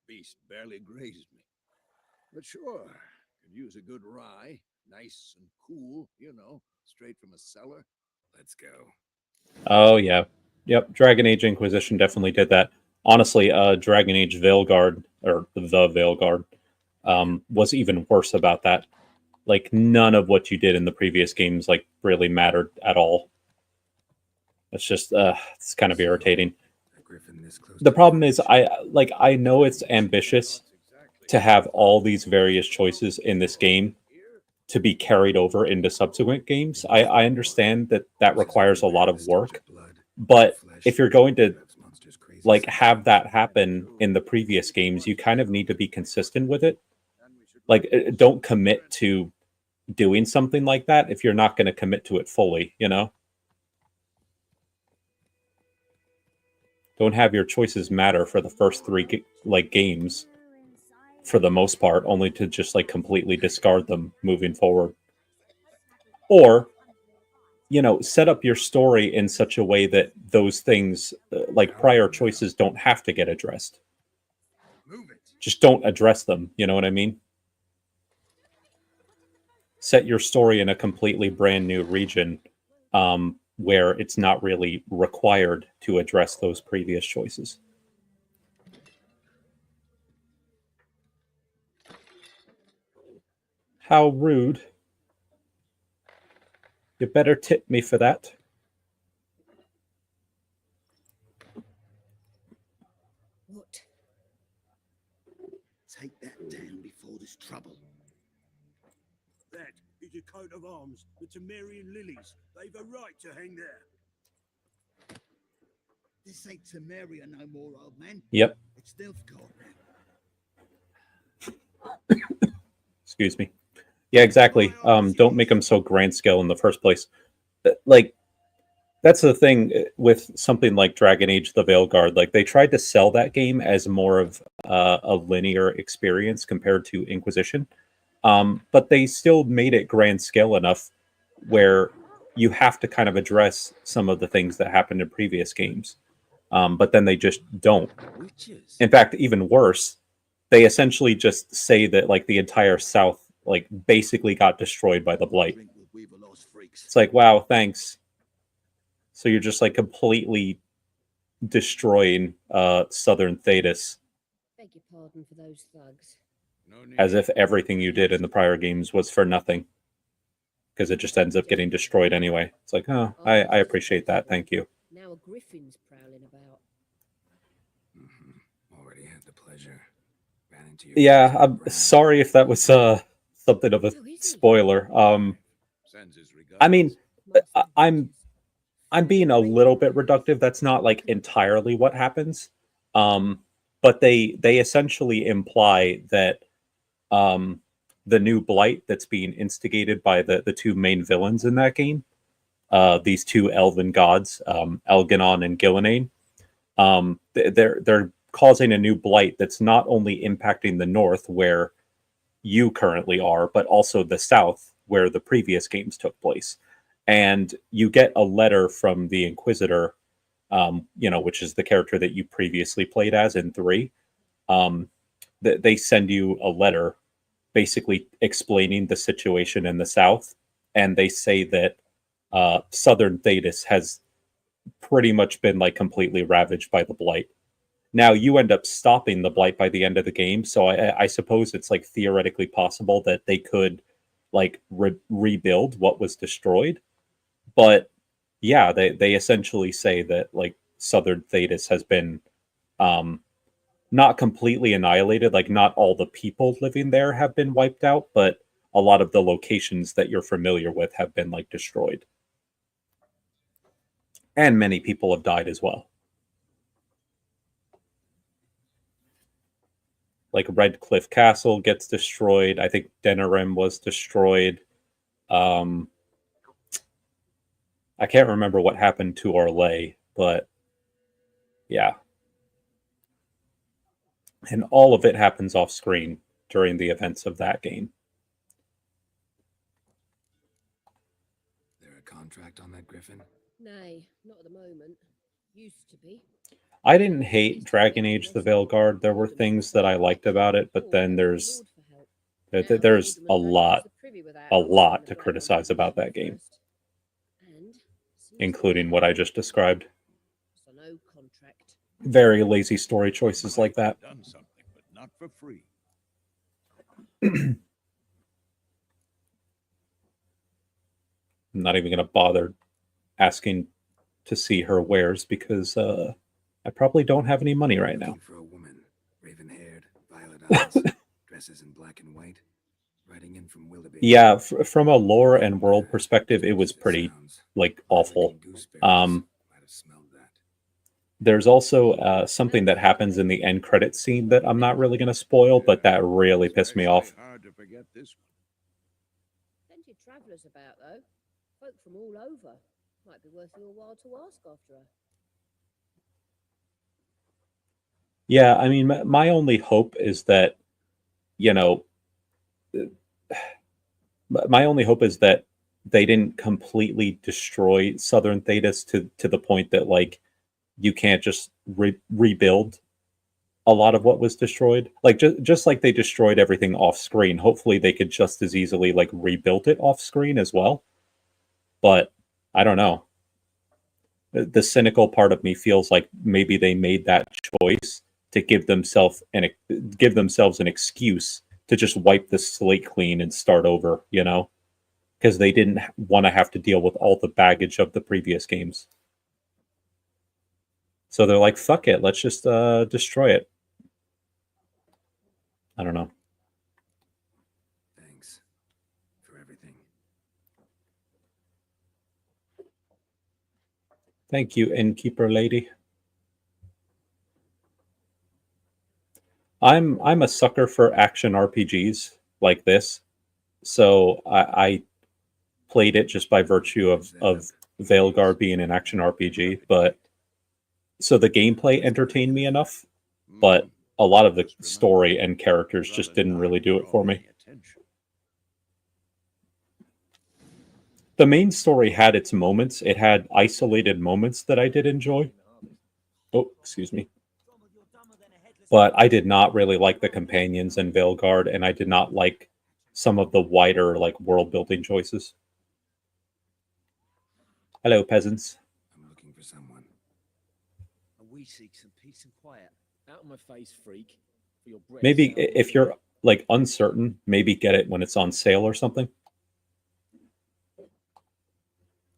[SPEAKER 4] Beast barely grazed me. But sure, could use a good rye. Nice and cool, straight from a cellar.
[SPEAKER 2] Let's go.
[SPEAKER 1] Oh yeah, yep. Dragon Age Inquisition definitely did that. Honestly, Dragon Age Veilguard or the Veilguard was even worse about that. Like none of what you did in the previous games like really mattered at all. It's just it's kind of irritating. The problem is I know it's ambitious to have all these various choices in this game to be carried over into subsequent games. I understand that requires a lot of work, but if you're going to like have that happen in the previous games, you kind of need to be consistent with it. Like don't commit to doing something like that if you're not going to commit to it fully, you know? Don't have your choices matter for the first three games for the most part, only to just like completely discard them moving forward. Or, you know, set up your story in such a way that those things, like prior choices, don't have to get addressed.
[SPEAKER 2] Move it.
[SPEAKER 1] Just don't address them, you know what I mean? Set your story in a completely brand new region where it's not really required to address those previous choices. How rude. You better tip me for that.
[SPEAKER 3] What?
[SPEAKER 4] Take that down before there's trouble.
[SPEAKER 6] That is a coat of arms, the Temerian lilies. They've a right to hang there.
[SPEAKER 4] This ain't Temeria no more, old man.
[SPEAKER 1] Yep.
[SPEAKER 4] It's Nilfgaard now.
[SPEAKER 1] Excuse me. Yeah, exactly. Don't make them so grand scale in the first place. Like, that's the thing with something like Dragon Age the Veilguard. Like, they tried to sell that game as more of a linear experience compared to Inquisition. But they still made it grand scale enough where you have to kind of address some of the things that happened in previous games. But then they just don't.
[SPEAKER 2] Witches.
[SPEAKER 1] In fact, even worse, they essentially just say that like the entire South like basically got destroyed by the Blight.
[SPEAKER 4] Drink with Weaver Lost Freaks.
[SPEAKER 1] It's like, wow, thanks. So you're just like completely destroying Southern Thetis
[SPEAKER 3] Beg your pardon for those thugs.
[SPEAKER 4] No need.
[SPEAKER 1] as if everything you did in the prior games was for nothing. Because it just ends up getting destroyed anyway. It's like, oh, I appreciate that. Thank you.
[SPEAKER 3] Now a griffin's prowling about.
[SPEAKER 2] Already had the pleasure. Ran into your
[SPEAKER 1] Yeah,
[SPEAKER 2] face
[SPEAKER 1] I'm
[SPEAKER 2] with brown.
[SPEAKER 1] sorry if that was something of a
[SPEAKER 3] Who is he?
[SPEAKER 1] spoiler.
[SPEAKER 4] Sends his regards.
[SPEAKER 1] I mean,
[SPEAKER 3] Master of
[SPEAKER 1] I'm
[SPEAKER 3] witches.
[SPEAKER 1] being a little bit reductive. That's not like entirely what happens. But they essentially imply that the new Blight that's being instigated by the two main villains in that game, these two elven gods, Elganon and Gillenane, they're causing a new Blight that's not only impacting the north where you currently are, but also the south where the previous games took place. And you get a letter from the Inquisitor, you know, which is the character that you previously played as in 3. They send you a letter basically explaining the situation in the south, and they say that Southern Thetis has pretty much been like completely ravaged by the Blight. Now you end up stopping the Blight by the end of the game, so I suppose it's like theoretically possible that they could like rebuild what was destroyed. But yeah, they essentially say that like Southern Thetis has been not completely annihilated. Like not all the people living there have been wiped out, but a lot of the locations that you're familiar with have been like destroyed. And many people have died as well. Like Redcliffe Castle gets destroyed. I think Denerim was destroyed. I can't remember what happened to Orlais, but yeah. And all of it happens off screen during the events of that game.
[SPEAKER 2] There a contract on that griffin?
[SPEAKER 3] Nay, not at the moment. Used to be.
[SPEAKER 1] I didn't hate Dragon Age the Veilguard. There were things that I liked about it, but then there's a lot to criticize about that game, including what I just described.
[SPEAKER 3] So no contract.
[SPEAKER 1] Very lazy story choices like that.
[SPEAKER 4] Done something, but not for free.
[SPEAKER 1] I'm not even going to bother asking to see her wares because I probably don't have any money right now.
[SPEAKER 2] Looking for a woman, raven-haired, violet eyes, dresses in black and white, riding in from Willoughby.
[SPEAKER 1] Yeah, from a lore and world perspective, it was pretty like awful.
[SPEAKER 2] Might have smelled that.
[SPEAKER 1] There's also something that happens in the end credit scene that I'm not really going to spoil, but that really pissed me off.
[SPEAKER 4] Hard to forget this
[SPEAKER 7] Plenty of travellers about, though. Folk from all over. Might be worth your while to ask after her.
[SPEAKER 1] Yeah, I mean, my only hope is that, you know, my only hope is that they didn't completely destroy Southern Thetis to the point that like you can't just rebuild a lot of what was destroyed. Like just like they destroyed everything off screen. Hopefully they could just as easily like rebuild it off screen as well. But I don't know. The cynical part of me feels like maybe they made that choice to give themselves an excuse to just wipe the slate clean and start over, you know, because they didn't want to have to deal with all the baggage of the previous games. So they're like, fuck it, let's just destroy it. I don't know.
[SPEAKER 2] Thanks for everything.
[SPEAKER 1] Thank you, innkeeper lady. I'm a sucker for action RPGs like this, so I played it just by virtue of Veilguard being an action RPG. But so the gameplay entertained me enough, but a lot of the story and characters just didn't really do it for me. The main story had its moments. It had isolated moments that I did enjoy. Oh, excuse me. But I did not really like the companions in Veilguard, and I did not like some of the wider like world building choices. Hello, peasants.
[SPEAKER 2] I'm looking for someone.
[SPEAKER 8] And we seek some peace and quiet. Out of my face, freak. For your breath.
[SPEAKER 1] Maybe if you're like uncertain, maybe get it when it's on sale or something.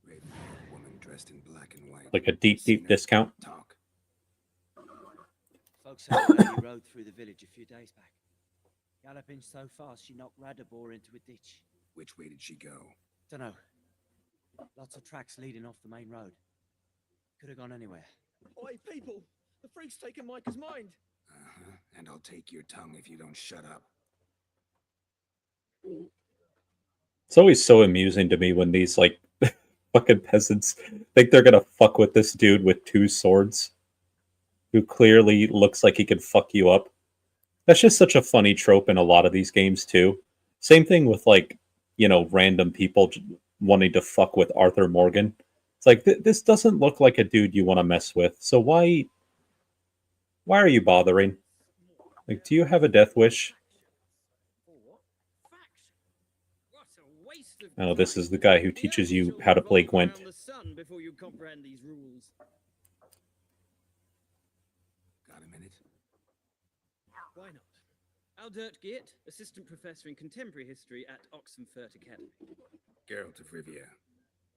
[SPEAKER 2] Raven-haired woman dressed in black and white.
[SPEAKER 1] Like a deep discount.
[SPEAKER 2] Talk.
[SPEAKER 8] Folks said a lady rode through the village a few days back. Galloping so fast she knocked Radabor into a ditch.
[SPEAKER 2] Which way did she go?
[SPEAKER 8] Dunno. Lots of tracks leading off the main road. Could have gone anywhere.
[SPEAKER 9] Oi, people! The freak's taken Micah's mind!
[SPEAKER 2] Uh-huh. And I'll take your tongue if you don't shut up.
[SPEAKER 1] It's always so amusing to me when these like fucking peasants think they're gonna fuck with this dude with two swords, who clearly looks like he could fuck you up. That's just such a funny trope in a lot of these games too. Same thing with like, you know, random people wanting to fuck with Arthur Morgan. It's like this doesn't look like a dude you want to mess with. So why are you bothering? Like, do you have a death wish? Oh, this is the guy who teaches you how to play Gwent.
[SPEAKER 9] Before you comprehend these rules.
[SPEAKER 2] Got a minute?
[SPEAKER 9] Why not? Aldert Geert, assistant professor in contemporary history at Oxenfurt Academy.
[SPEAKER 2] Geralt of Rivia,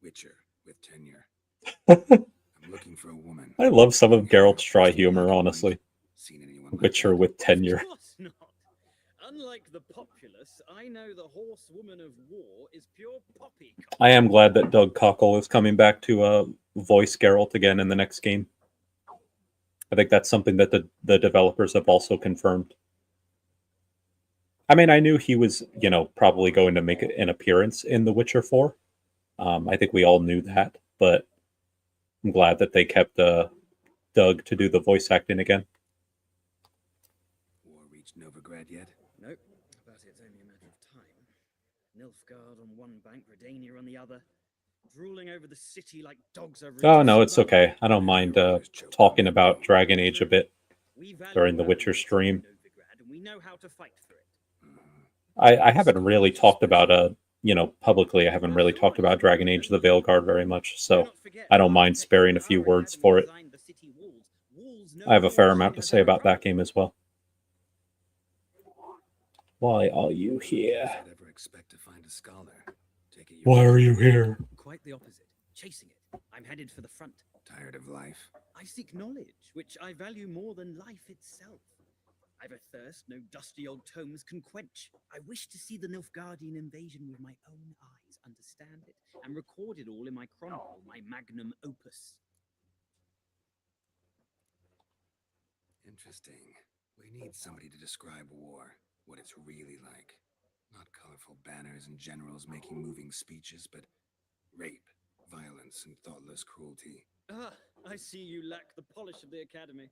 [SPEAKER 2] Witcher with tenure. I'm looking for a woman.
[SPEAKER 1] I love some of Geralt's dry humor, honestly.
[SPEAKER 2] Seen anyone like
[SPEAKER 1] Witcher
[SPEAKER 2] that?
[SPEAKER 1] with tenure.
[SPEAKER 9] Of course not. Unlike the populace, I know the horsewoman of war is pure poppy.
[SPEAKER 1] I am glad that Doug Cockle is coming back to voice Geralt again in the next game. I think that's something that the developers have also confirmed. I mean, I knew he was, you know, probably going to make an appearance in The Witcher 4. I think we all knew that, but I'm glad that they kept Doug to do the voice acting again.
[SPEAKER 2] War reached Novigrad yet?
[SPEAKER 9] Nope, but it's only a matter of time. Nilfgaard on one bank, Redania on the other, drooling over the city like dogs over.
[SPEAKER 1] Oh, no, it's okay. I don't mind talking about Dragon Age a bit during the Witcher stream.
[SPEAKER 9] We know how to fight for it.
[SPEAKER 1] I haven't really talked about you know, publicly, I haven't really talked about Dragon Age the Veilguard very much, so I don't mind sparing a few words for it. I have a fair amount to say about that game as well. Why are you here?
[SPEAKER 2] Ever expect to find a scholar? Take it
[SPEAKER 1] Why are you here?
[SPEAKER 9] Quite the opposite. Chasing it. I'm headed for the front.
[SPEAKER 2] Tired of life?
[SPEAKER 9] I seek knowledge, which I value more than life itself. I've a thirst no dusty old tomes can quench. I wish to see the Nilfgaardian invasion with my own eyes, understand it, and record it all in my chronicle, my magnum opus.
[SPEAKER 2] Interesting. We need somebody to describe war, what it's really like. Not colorful banners and generals making moving speeches, but rape, violence, and thoughtless cruelty.
[SPEAKER 9] Ah, I see you lack the polish of the Academy.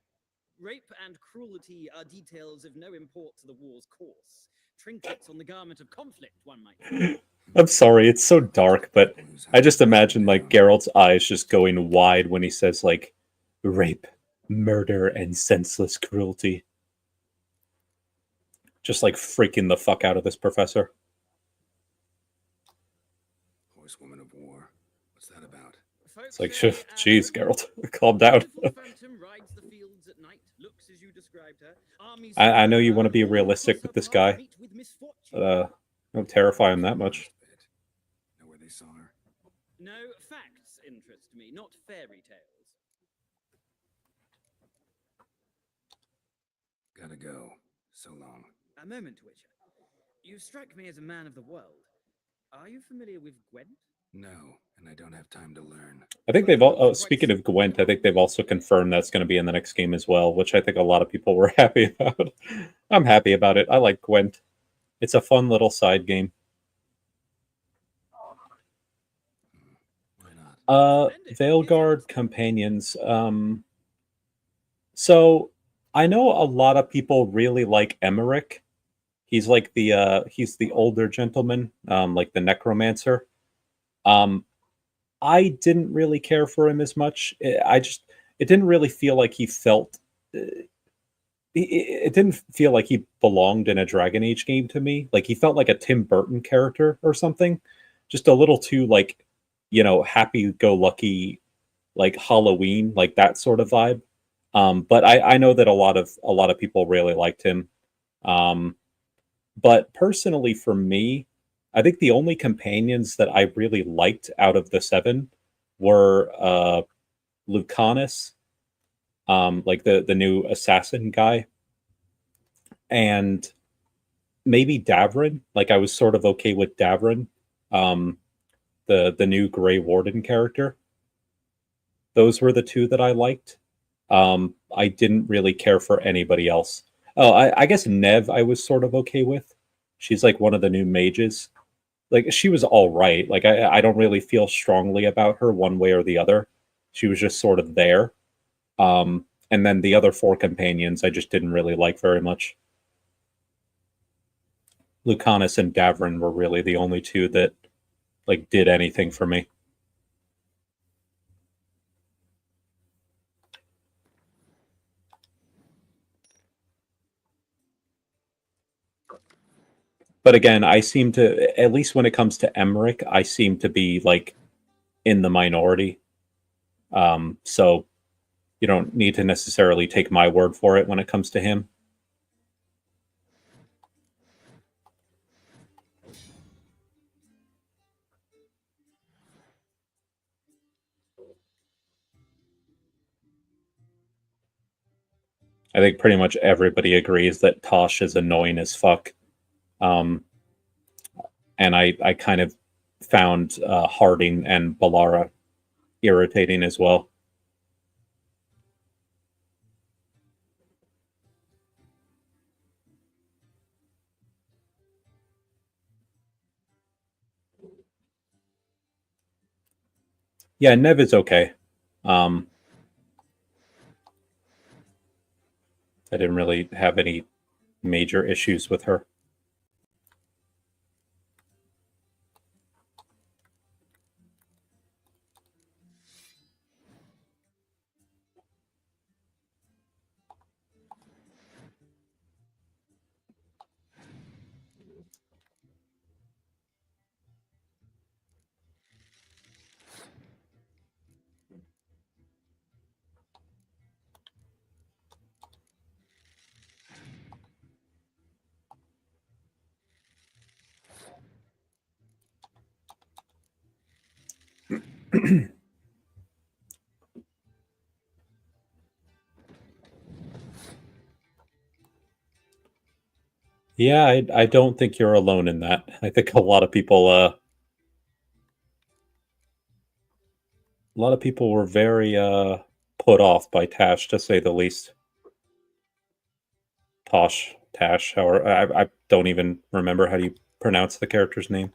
[SPEAKER 9] Rape and cruelty are details of no import to the war's course. Trinkets on the garment of conflict, one might say.
[SPEAKER 1] I'm sorry, it's so dark, but I just imagine like Geralt's eyes just going wide when he says like rape, murder, and senseless cruelty. Just like freaking the fuck out of this professor.
[SPEAKER 2] Horsewoman of War. What's that about?
[SPEAKER 1] It's like, jeez, Geralt, calm down. I know you want to be realistic with this guy, but don't terrify him that much.
[SPEAKER 2] Know where they saw her?
[SPEAKER 9] No, facts interest me, not fairy tales.
[SPEAKER 2] Gotta go. So long.
[SPEAKER 9] A moment, Witcher. You struck me as a man of the world. Are you familiar with Gwent?
[SPEAKER 2] No, and I don't have time to learn.
[SPEAKER 1] I think they've all, speaking of Gwent, I think they've also confirmed that's going to be in the next game as well, which I think a lot of people were happy about. I'm happy about it. I like Gwent. It's a fun little side game. Veilguard Companions. So I know a lot of people really like Emmerich. He's like he's the older gentleman, like the necromancer. I didn't really care for him as much. It didn't really feel like he felt. It didn't feel like he belonged in a Dragon Age game to me. Like he felt like a Tim Burton character or something, just a little too like, happy-go-lucky, like Halloween, like that sort of vibe. But I know that a lot of people really liked him. But personally, for me, I think the only companions that I really liked out of the 7 were Lucanus, like the new assassin guy, and maybe Davrin. Like I was sort of okay with Davrin, the new Grey Warden character. Those were the 2 that I liked. I didn't really care for anybody else. Oh, I guess Nev I was sort of okay with. She's like one of the new mages. Like she was all right. Like I don't really feel strongly about her one way or the other. She was just sort of there. And then the other 4 companions I just didn't really like very much. Lucanus and Davrin were really the only 2 that like did anything for me. But again, I seem to, at least when it comes to Emmerich, I seem to be like in the minority. So you don't need to necessarily take my word for it when it comes to him. I think pretty much everybody agrees that Tosh is annoying as fuck. And I kind of found Harding and Ballara irritating as well. Yeah, Nev is okay. I didn't really have any major issues with her. Yeah, I don't think you're alone in that. I think a lot of people were very put off by Tash, to say the least. Tash, or I don't even remember how do you pronounce the character's name.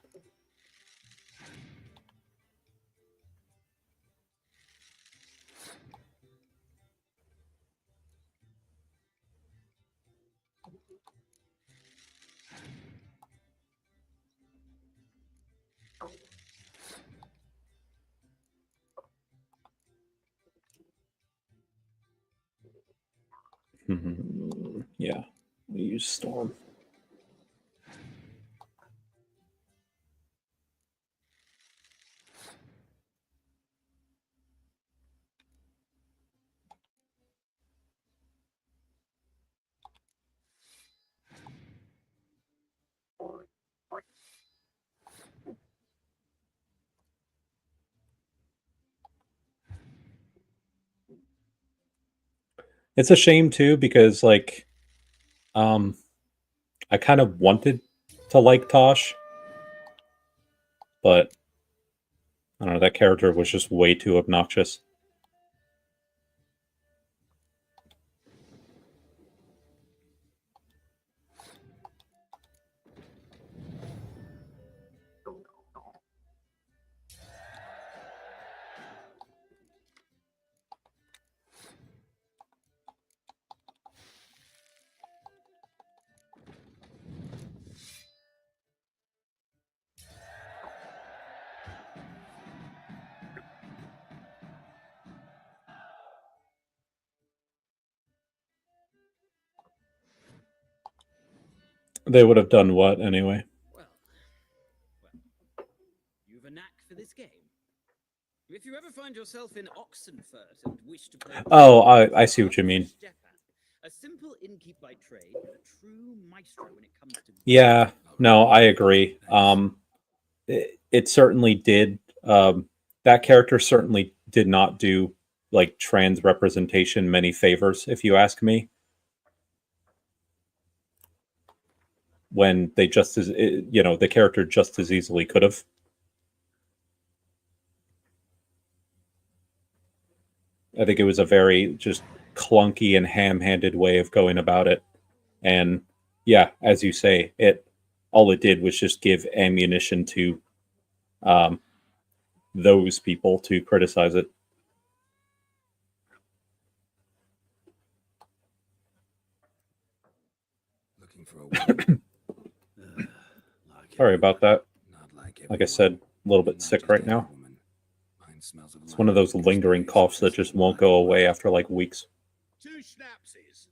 [SPEAKER 1] Yeah, we use Storm. It's a shame too because like I kind of wanted to like Tosh, but I don't know, that character was just way too obnoxious. They would have done what anyway?
[SPEAKER 9] Well, you've a knack for this game. If you ever find yourself in Oxenfurt and wish to play...
[SPEAKER 1] Oh, I see what you mean.
[SPEAKER 9] A simple innkeep by trade, a true maestro when it comes to...
[SPEAKER 1] Yeah, no, I agree. It certainly did. That character certainly did not do like trans representation many favors, if you ask me. When they just as the character just as easily could have. I think it was a very just clunky and ham-handed way of going about it. And yeah, as you say, all it did was just give ammunition to those people to criticize it.
[SPEAKER 2] Looking for a woman.
[SPEAKER 1] Sorry about that. Like I said, a little bit
[SPEAKER 2] Not
[SPEAKER 1] sick
[SPEAKER 2] just
[SPEAKER 1] right
[SPEAKER 2] every
[SPEAKER 1] now.
[SPEAKER 2] woman. Mine smells of
[SPEAKER 1] It's one of those
[SPEAKER 2] life,
[SPEAKER 1] lingering
[SPEAKER 2] experience,
[SPEAKER 1] coughs that just won't go away after like weeks.
[SPEAKER 6] 2 schnapsies.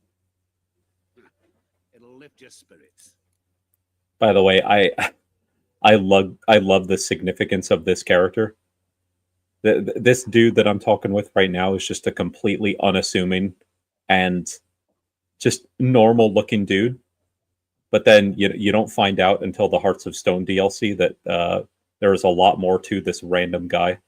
[SPEAKER 6] It'll lift your spirits.
[SPEAKER 1] By the way, I love the significance of this character. This dude that I'm talking with right now is just a completely unassuming and just normal looking dude. But then you don't find out until the Hearts of Stone DLC that there is a lot more to this random guy.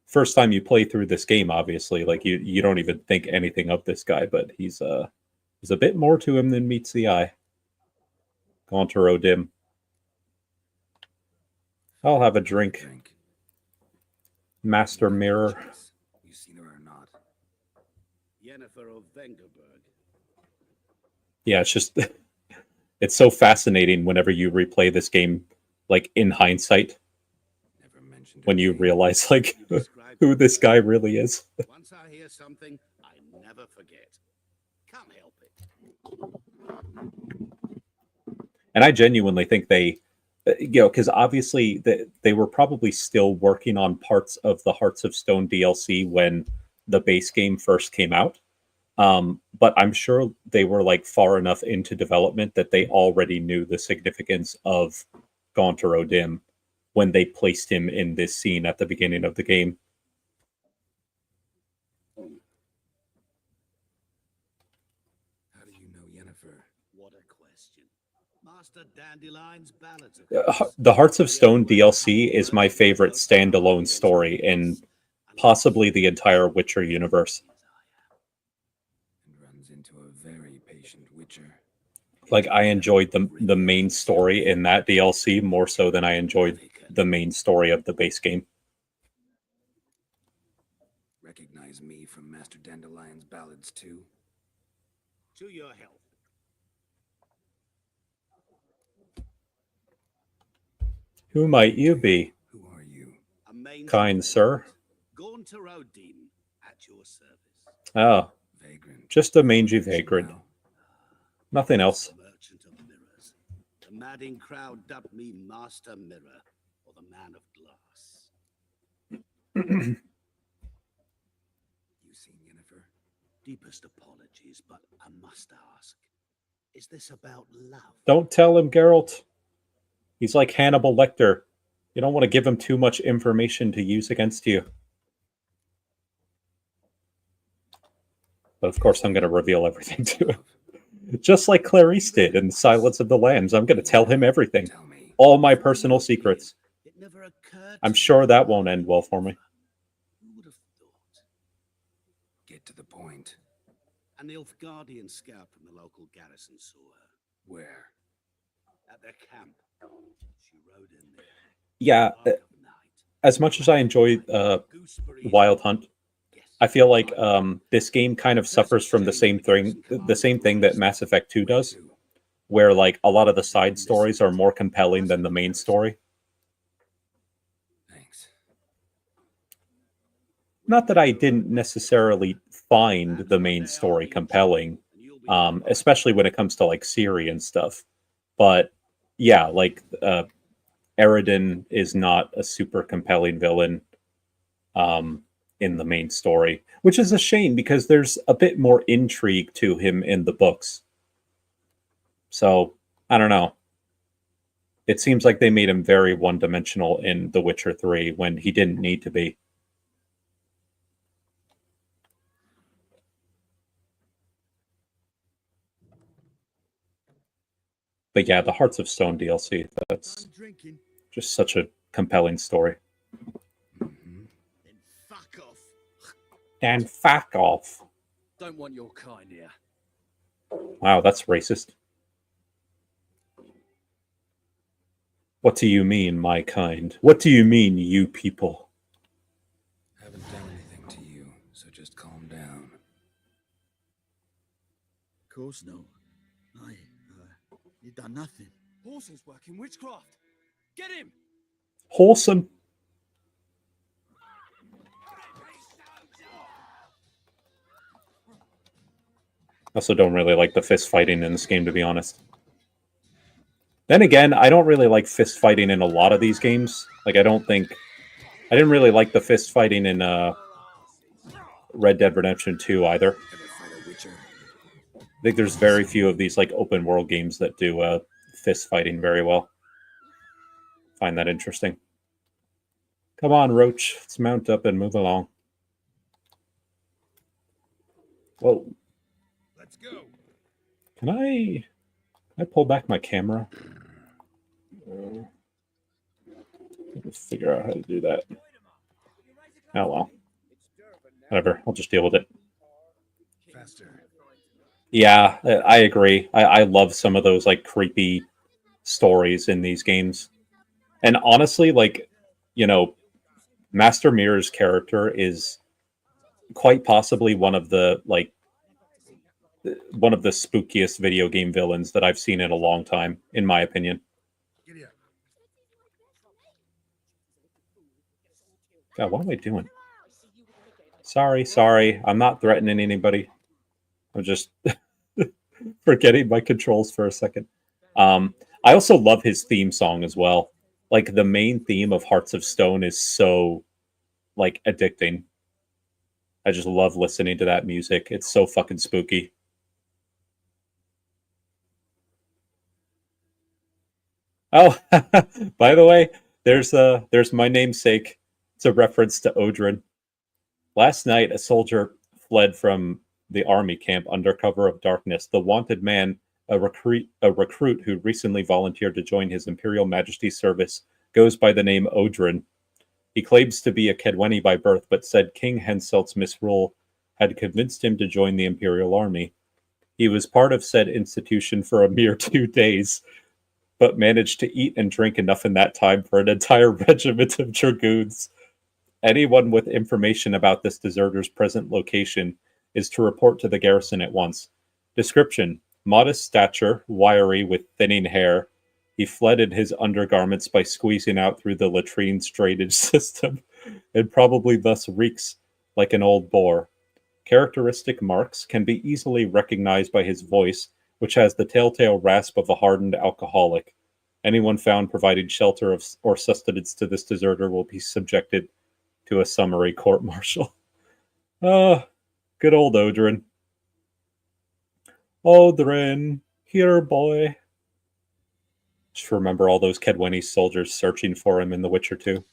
[SPEAKER 1] First time you play through this game, obviously, like you don't even think anything of this guy, but he's a bit more to him than meets the eye. Gaunter O'Dim. I'll have a drink. Master Mirror.
[SPEAKER 2] You seen her or not?
[SPEAKER 6] Yennefer of Vengerberg.
[SPEAKER 1] Yeah, it's just it's so fascinating whenever you replay this game, like in hindsight,
[SPEAKER 2] Never mentioned her
[SPEAKER 1] when you
[SPEAKER 2] name.
[SPEAKER 1] realize like who this guy really is.
[SPEAKER 6] Once I hear something, I never forget. Can't help it.
[SPEAKER 1] And I genuinely think they, because obviously they were probably still working on parts of the Hearts of Stone DLC when the base game first came out. But I'm sure they were like far enough into development that they already knew the significance of Gaunter O'Dim when they placed him in this scene at the beginning of the game.
[SPEAKER 2] How do you know Yennefer?
[SPEAKER 6] What a question. Master Dandelion's ballads. of course.
[SPEAKER 1] The Hearts of Stone DLC is my favorite standalone story in possibly the entire Witcher universe.
[SPEAKER 2] And runs into a very patient Witcher.
[SPEAKER 1] Like I enjoyed the main story in that DLC more so than I enjoyed the main story of the base game.
[SPEAKER 2] Recognize me from Master Dandelion's ballads too?
[SPEAKER 6] To your health.
[SPEAKER 1] Who might you be,
[SPEAKER 2] Who are you?
[SPEAKER 6] A mangy
[SPEAKER 1] kind sir?
[SPEAKER 6] Gaunter Odin, at your service.
[SPEAKER 1] Oh,
[SPEAKER 2] Vagrant.
[SPEAKER 1] just a mangy
[SPEAKER 2] Information
[SPEAKER 1] vagrant.
[SPEAKER 2] now?
[SPEAKER 1] Nothing else.
[SPEAKER 6] The merchant of mirrors. The madding crowd dubbed me Master Mirror, or the Man of Glass.
[SPEAKER 2] You seen Yennefer?
[SPEAKER 6] Deepest apologies, but I must ask, is this about love?
[SPEAKER 1] Don't tell him, Geralt. He's like Hannibal Lecter. You don't want to give him too much information to use against you. But of course, I'm going to reveal everything to him. Just like Clarice did in Silence of the Lambs. I'm going to tell him everything.
[SPEAKER 2] Tell me.
[SPEAKER 1] All my personal secrets.
[SPEAKER 6] It never occurred
[SPEAKER 1] I'm
[SPEAKER 6] to
[SPEAKER 1] sure
[SPEAKER 6] me
[SPEAKER 1] that won't end well for me.
[SPEAKER 6] Who would have thought?
[SPEAKER 2] Get to the point.
[SPEAKER 6] An Nilfgaardian scout from the local garrison saw her
[SPEAKER 2] Where?
[SPEAKER 6] at their camp. She rode in there.
[SPEAKER 1] Yeah,
[SPEAKER 6] dark of night.
[SPEAKER 1] as much as I enjoy
[SPEAKER 6] Gooseberries
[SPEAKER 1] Wild Hunt,
[SPEAKER 6] Yes.
[SPEAKER 1] I feel like this game kind of suffers from the same thing that Mass Effect 2 does, where like a lot of the side stories are more compelling than the main story.
[SPEAKER 2] Thanks.
[SPEAKER 1] Not that I didn't necessarily find the main story compelling, especially when it comes to like Ciri and stuff. But yeah, like Eredin is not a super compelling villain in the main story, which is a shame because there's a bit more intrigue to him in the books. So I don't know. It seems like they made him very one-dimensional in The Witcher 3 when he didn't need to be. But yeah, the Hearts of Stone DLC, that's
[SPEAKER 6] I'm drinking.
[SPEAKER 1] just such a compelling story.
[SPEAKER 2] Mhm.
[SPEAKER 4] Then fuck off.
[SPEAKER 1] And fuck off.
[SPEAKER 4] Don't want your kind here.
[SPEAKER 1] Wow, that's racist. What do you mean, my kind? What do you mean, you people?
[SPEAKER 2] Haven't done anything to you, so just calm down.
[SPEAKER 4] Of course no. You done nothing.
[SPEAKER 9] Horses working witchcraft. Get him!
[SPEAKER 1] Wholesome. I also don't really like the fist fighting in this game, to be honest. Then again, I don't really like fist fighting in a lot of these games. Like, I didn't really like the fist fighting in Red Dead Redemption 2 either.
[SPEAKER 2] Ever fight a witcher?
[SPEAKER 1] I think there's very few of these like open world games that do fist fighting very well. Find that interesting. Come on, Roach. Let's mount up and move along. Well,
[SPEAKER 4] Let's go.
[SPEAKER 1] can I pull back my camera? Let's figure out how to do that. Oh well. Whatever. I'll just deal with it.
[SPEAKER 2] Faster.
[SPEAKER 1] Yeah, I agree. I love some of those like creepy stories in these games. And honestly, like, you know, Master Mirror's character is quite possibly one of the spookiest video game villains that I've seen in a long time, in my opinion.
[SPEAKER 2] Giddy up.
[SPEAKER 1] God, what am I doing? Sorry. I'm not threatening anybody. I'm just forgetting my controls for a second. I also love his theme song as well. Like, the main theme of Hearts of Stone is so, like, addicting. I just love listening to that music. It's so fucking spooky. Oh, by the way, there's my namesake. It's a reference to Odrin. Last night, a soldier fled from the army camp under cover of darkness. The wanted man, a recruit who recently volunteered to join His Imperial Majesty's service, goes by the name Odrin. He claims to be a Kedweni by birth, but said King Henselt's misrule had convinced him to join the Imperial Army. He was part of said institution for a mere 2 days, but managed to eat and drink enough in that time for an entire regiment of dragoons. Anyone with information about this deserter's present location is to report to the garrison at once. Description: modest stature, wiry with thinning hair, He fled in his undergarments by squeezing out through the latrine's drainage system, and probably thus reeks like an old boar. Characteristic marks can be easily recognized by his voice, which has the telltale rasp of a hardened alcoholic. Anyone found providing shelter or sustenance to this deserter will be subjected to a summary court-martial. Ah, good old Odrin. Odrin, here, boy. Just remember all those Kedwenny soldiers searching for him in The Witcher 2.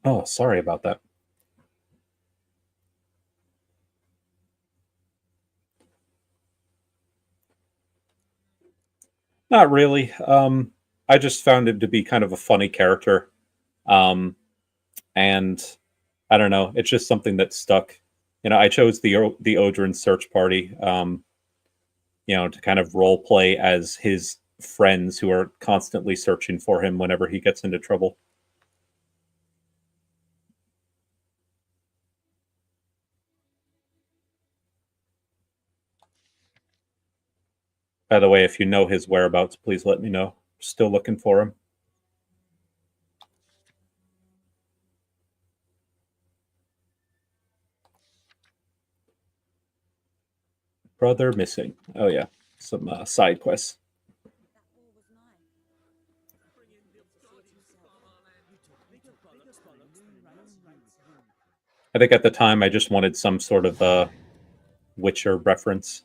[SPEAKER 1] Oh, sorry about that. Not really. I just found him to be kind of a funny character. And I don't know, it's just something that stuck. I chose the Odrin search party, to kind of role play as his friends who are constantly searching for him whenever he gets into trouble. By the way, if you know his whereabouts, please let me know. Still looking for him. Brother missing. Oh yeah, some side quests. I think at the time I just wanted some sort of Witcher reference.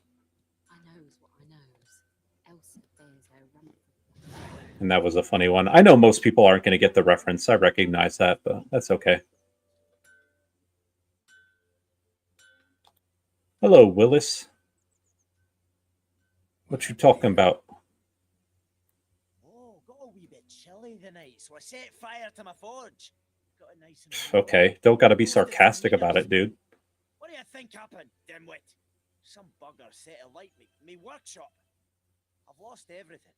[SPEAKER 1] And that was a funny one. I know most people aren't going to get the reference. I recognize that, but that's okay. Hello, Willis. What you talking about?
[SPEAKER 8] Oh, got a wee bit chilly tonight, so I set fire to my forge. Got it nice and
[SPEAKER 1] Okay, don't gotta be sarcastic about it, dude.
[SPEAKER 8] What do you think happened, dimwit? Some bugger set alight me workshop. I've lost everything.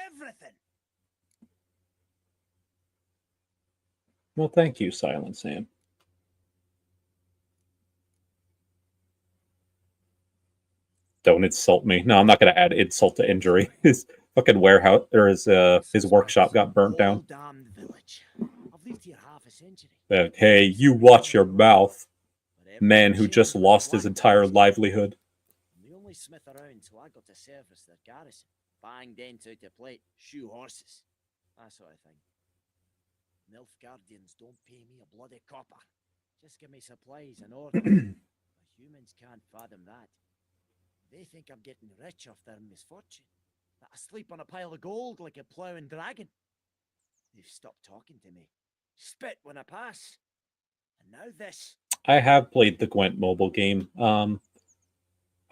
[SPEAKER 8] Everything!
[SPEAKER 1] Well, thank you, Silent Sam. Don't insult me. No, I'm not going to add insult to injury. His fucking warehouse, or his workshop got burnt down.
[SPEAKER 8] Damned village. I've lived here half a century.
[SPEAKER 1] Hey, you watch your mouth. Man who just lost his entire livelihood.
[SPEAKER 8] I'm the only smith around, so I got to service their garrison. Bang dents out of plate, shoe horses. That sort of thing. Nilfgaardians don't pay me a bloody copper. Just give me supplies and order. The humans can't fathom that. They think I'm getting rich off their misfortune. That I sleep on a pile of gold like a ploughing dragon. They've stopped talking to me. Spit when I pass. And now this.
[SPEAKER 1] I have played the Gwent mobile game.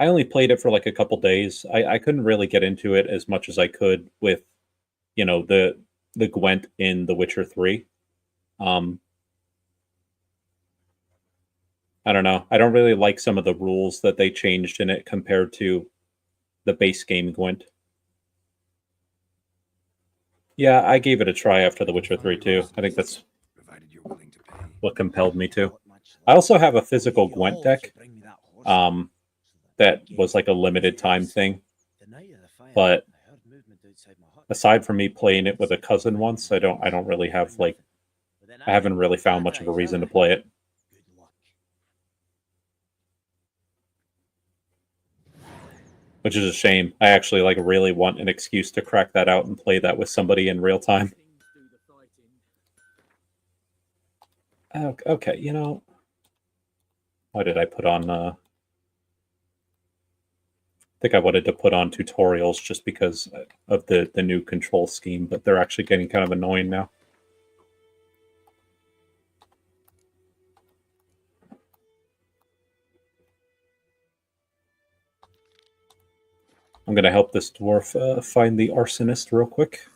[SPEAKER 1] I only played it for like a couple days. I couldn't really get into it as much as I could with, the Gwent in The Witcher 3. I don't know. I don't really like some of the rules that they changed in it compared to the base game Gwent. Yeah, I gave it a try after The Witcher 3 too. I think that's what compelled me to. I also have a physical Gwent deck that was like a limited time thing. But aside from me playing it with a cousin once, I don't really have I haven't really found much of a reason to play it. Which is a shame. I actually really want an excuse to crack that out and play that with somebody in real time. Okay, why did I put on I think I wanted to put on tutorials just because of the new control scheme, but they're actually getting kind of annoying now. I'm going to help this dwarf find the arsonist real quick.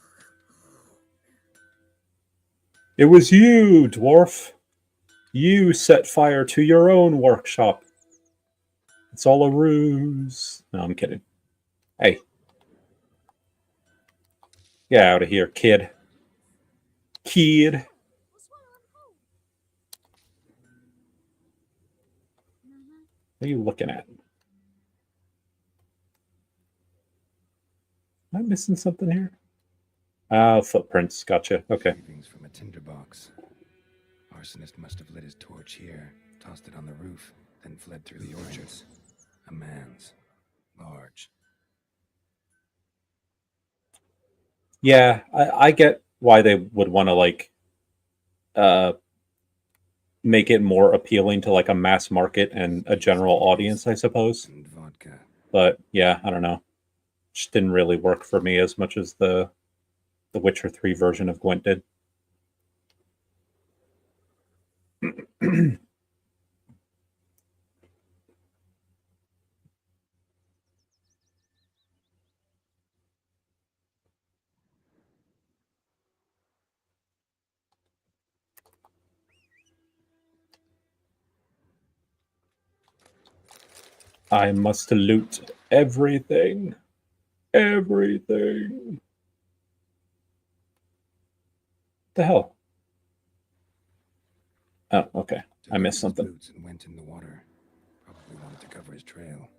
[SPEAKER 1] It was you, dwarf. You set fire to your own workshop. It's all a ruse. No, I'm kidding. Hey. Get out of here, kid. Kid. What are you looking at? Am I missing something here? Footprints. Gotcha. Okay.
[SPEAKER 2] Shavings from a tinderbox. Arsonist must have lit his torch here, tossed it on the roof, then fled through the orchards. A man's. Large.
[SPEAKER 1] Yeah, I get why they would want to like make it more appealing to like a mass market and a general audience, I suppose.
[SPEAKER 2] And vodka.
[SPEAKER 1] But yeah, I don't know. Just didn't really work for me as much as the Witcher 3 version of Gwent did. I must loot everything. Everything. The hell? Oh, okay. I missed
[SPEAKER 2] Took off his
[SPEAKER 1] something.
[SPEAKER 2] boots and went in the water. Probably wanted to cover his trail.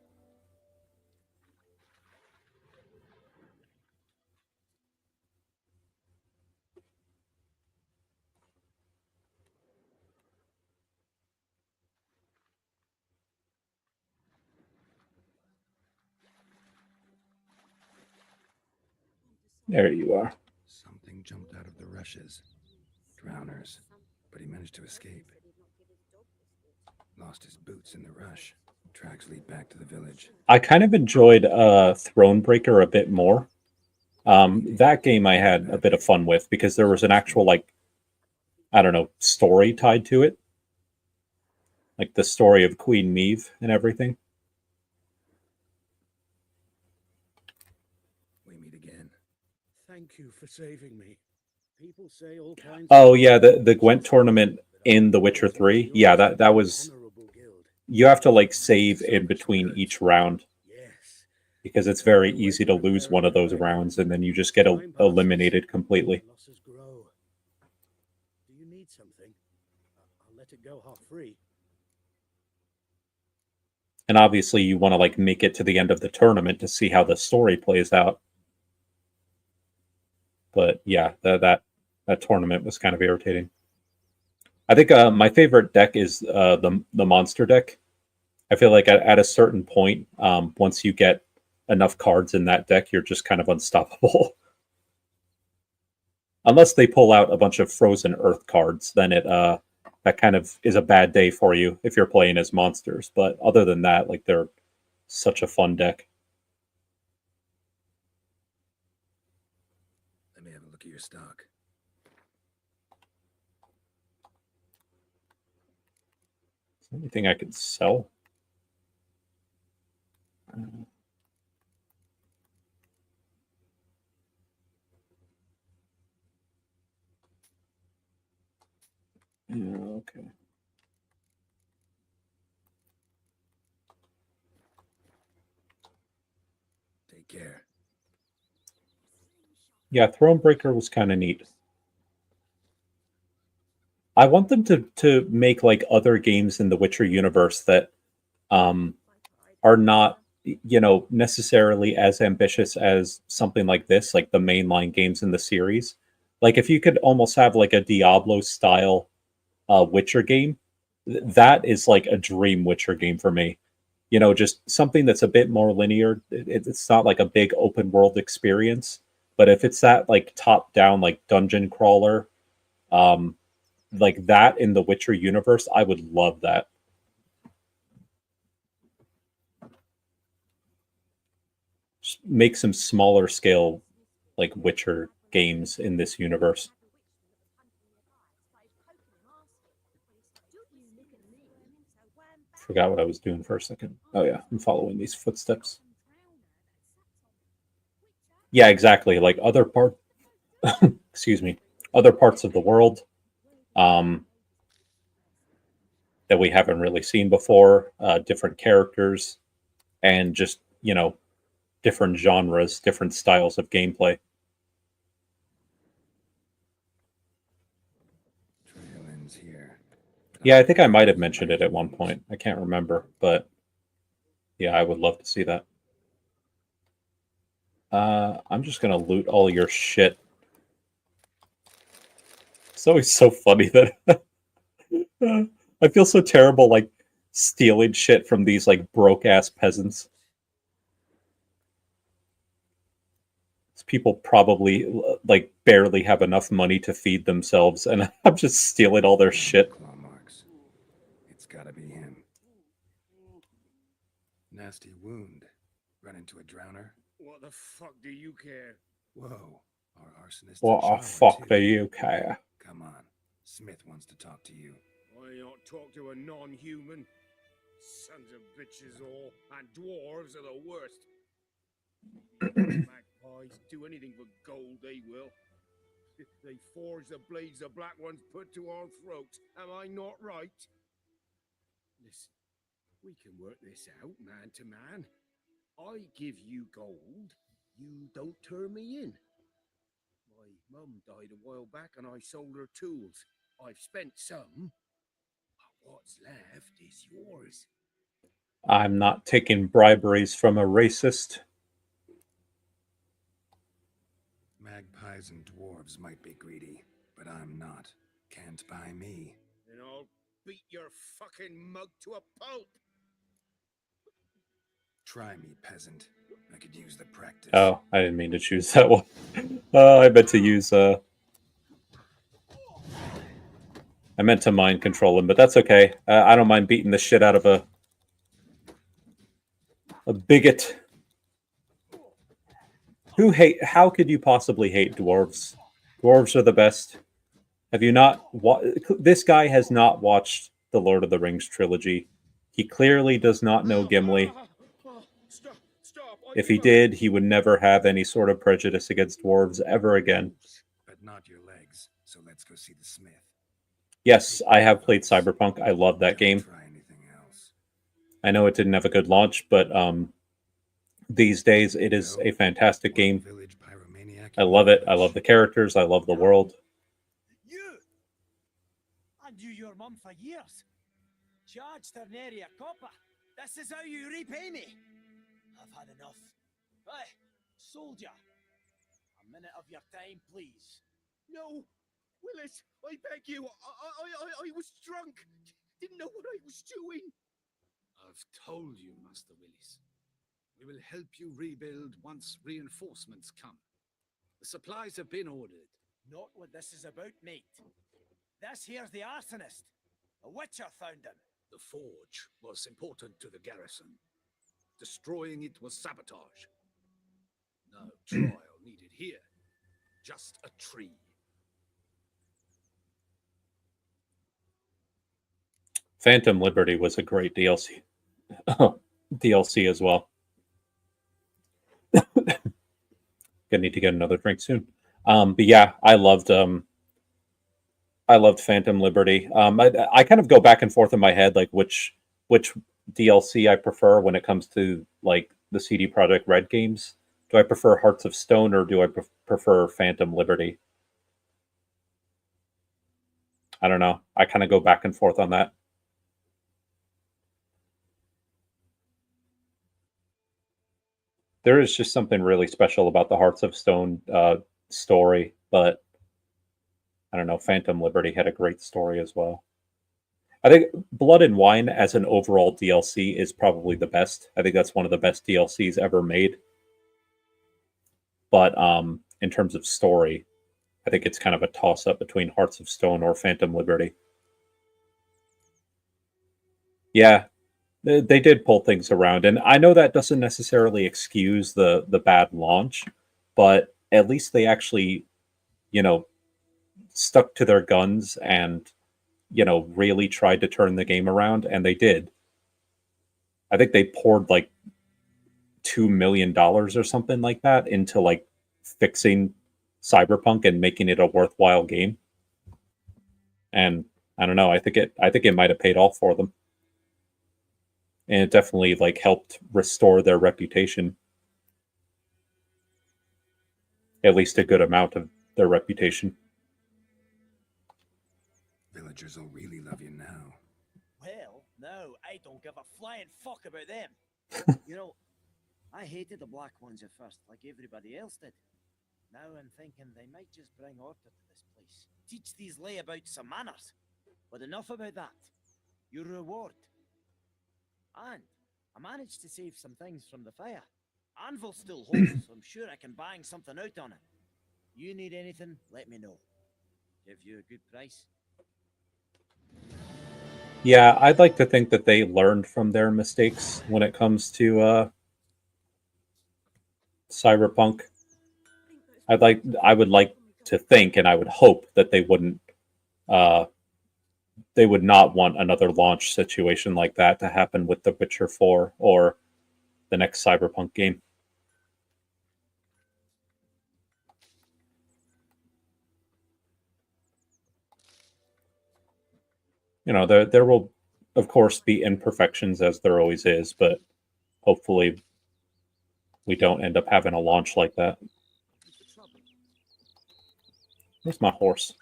[SPEAKER 1] There you are.
[SPEAKER 2] Something jumped out of the rushes. Drowners. But he managed to escape. Lost his boots in the rush. Tracks lead back to the village.
[SPEAKER 1] I kind of enjoyed Thronebreaker a bit more. That game I had a bit of fun with because there was an actual, like, I don't know, story tied to it. Like the story of Queen Meve and everything.
[SPEAKER 2] We meet again.
[SPEAKER 6] Thank you for saving me. People say all kinds
[SPEAKER 1] Oh yeah, the Gwent tournament in The Witcher 3. Yeah, that was, you have to like save in between each round because it's very easy to lose one of those rounds and then you just get eliminated completely.
[SPEAKER 6] Losses grow. Do you need something? I'll let it go half free.
[SPEAKER 1] And obviously you want to like make it to the end of the tournament to see how the story plays out. But yeah, that tournament was kind of irritating. I think my favorite deck is the monster deck. I feel like at a certain point, once you get enough cards in that deck, you're just kind of unstoppable. Unless they pull out a bunch of Frozen Earth cards, then that kind of is a bad day for you if you're playing as monsters. But other than that, like they're such a fun deck.
[SPEAKER 2] Let me have a look at your stock.
[SPEAKER 1] Is there anything I could sell? Yeah, okay.
[SPEAKER 2] Take care.
[SPEAKER 1] Yeah, Thronebreaker was kind of neat. I want them to make like other games in the Witcher universe that are not, you know, necessarily as ambitious as something like this, like the mainline games in the series. Like if you could almost have like a Diablo style Witcher game, that is like a dream Witcher game for me. You know, just something that's a bit more linear. It's not like a big open world experience, but if it's that like top down like dungeon crawler, like that in the Witcher universe, I would love that. Just make some smaller scale like Witcher games in this universe. Forgot what I was doing for a second. Oh yeah, I'm following these footsteps. Yeah, exactly. Like other part excuse me, other parts of the world that we haven't really seen before, different characters, and just, you know, different genres, different styles of gameplay.
[SPEAKER 2] Trail ends here.
[SPEAKER 1] Yeah, I think I might have mentioned it at one point. I can't remember, but yeah, I would love to see that. I'm just gonna loot all your shit. It's always so funny that I feel so terrible, like stealing shit from these like broke ass peasants. These people probably like barely have enough money to feed themselves, and I'm just stealing all their shit.
[SPEAKER 2] Claw marks. It's gotta be him. Nasty wound. Run into a drowner.
[SPEAKER 6] What the fuck do you care?
[SPEAKER 2] Whoa. Our arsonist.
[SPEAKER 1] What
[SPEAKER 2] and
[SPEAKER 1] the
[SPEAKER 2] charmer,
[SPEAKER 1] fuck
[SPEAKER 2] too.
[SPEAKER 1] do you care?
[SPEAKER 2] Come on. Smith wants to talk to you.
[SPEAKER 6] I ain't not talk to a non-human. Sons of bitches all, and dwarves are the worst. Magpies do anything for gold, they will. They forge the blades the black ones put to our throats. Am I not right? Listen, we can work this out man to man. I give you gold, you don't turn me in. My mum died a while back and I sold her tools. I've spent some, but what's left is yours.
[SPEAKER 1] I'm not taking briberies from a racist.
[SPEAKER 2] Magpies and dwarves might be greedy, but I'm not. Can't buy me.
[SPEAKER 6] And I'll beat your fucking mug to a pulp.
[SPEAKER 2] Try me, peasant. I could use the practice.
[SPEAKER 1] Oh, I didn't mean to choose that one. I meant to use I meant to mind control him, but that's okay. I don't mind beating the shit out of a bigot. How could you possibly hate dwarves? Dwarves are the best. Have you not this guy has not watched the Lord of the Rings trilogy. He clearly does not know Gimli.
[SPEAKER 6] Stop, stop.
[SPEAKER 1] If he did, he would never have any sort of prejudice against dwarves ever again.
[SPEAKER 2] But not your legs, so let's go see the smith.
[SPEAKER 1] Yes, I have played Cyberpunk. I love that game.
[SPEAKER 2] Try anything else.
[SPEAKER 1] I know it didn't have a good launch, but these days it is a fantastic game.
[SPEAKER 2] Village pyromaniac.
[SPEAKER 1] I love it. I love the characters. I love the world.
[SPEAKER 8] You! I knew your mum for years. Charged her nary a copper. This is how you repay me. I've had enough. Hey, soldier. A minute of your time, please.
[SPEAKER 6] No, Willis, I beg you. I was drunk. Didn't know what I was doing.
[SPEAKER 10] I've told you, Master Willis. We will help you rebuild once reinforcements come. The supplies have been ordered.
[SPEAKER 8] Not what this is about, mate. This here's the arsonist. A witcher found him.
[SPEAKER 10] The forge was important to the garrison. Destroying it was sabotage. No trial needed here. Just a tree.
[SPEAKER 1] Phantom Liberty was a great DLC. DLC as well. Gonna need to get another drink soon. But yeah, I loved Phantom Liberty. I kind of go back and forth in my head, like which DLC I prefer when it comes to like the CD Projekt Red games. Do I prefer Hearts of Stone or do I prefer Phantom Liberty? I don't know. I kind of go back and forth on that. There is just something really special about the Hearts of Stone story, but I don't know. Phantom Liberty had a great story as well. I think Blood and Wine as an overall DLC is probably the best. I think that's one of the best DLCs ever made. But in terms of story, I think it's kind of a toss-up between Hearts of Stone or Phantom Liberty. Yeah, they did pull things around, and I know that doesn't necessarily excuse the bad launch, but at least they actually, stuck to their guns and, really tried to turn the game around, and they did. I think they poured like $2 million or something like that into like fixing Cyberpunk and making it a worthwhile game. And I don't know, I think it might have paid off for them. And it definitely like helped restore their reputation. At least a good amount of their reputation.
[SPEAKER 2] Villagers will really love you now.
[SPEAKER 8] Well, no, I don't give a flying fuck about them. I hated the black ones at first, like everybody else did. Now I'm thinking they might just bring order to this place. Teach these layabouts some manners. But enough about that. Your reward. And I managed to save some things from the fire. Anvil still holds, so I'm sure I can bang something out on it. You need anything, let me know. Give you a good price.
[SPEAKER 1] Yeah, I'd like to think that they learned from their mistakes when it comes to Cyberpunk. I would like to think, and I would hope that they wouldn't. They would not want another launch situation like that to happen with The Witcher 4 or the next Cyberpunk game. You know, there will, of course, be imperfections as there always is, but hopefully we don't end up having a launch like that. Where's my horse?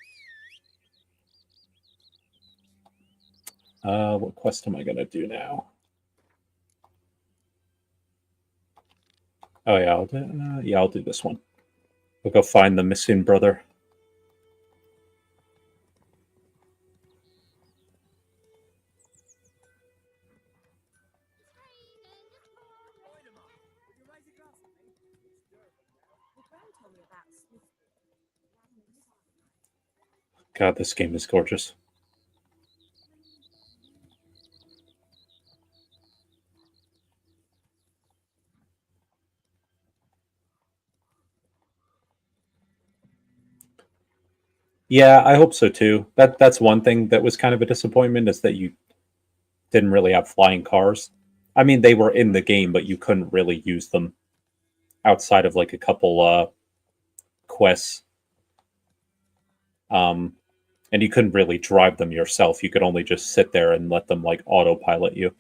[SPEAKER 1] What quest am I going to do now? Oh, yeah, I'll do this one. We'll go find the missing brother. God, this game is gorgeous. Yeah, I hope so too. That's one thing that was kind of a disappointment, is that you didn't really have flying cars. I mean, they were in the game, but you couldn't really use them outside of like a couple quests. And you couldn't really drive them yourself. You could only just sit there and let them like autopilot you.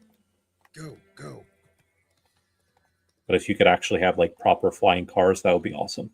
[SPEAKER 6] Go.
[SPEAKER 1] But if you could actually have like proper flying cars, that would be awesome.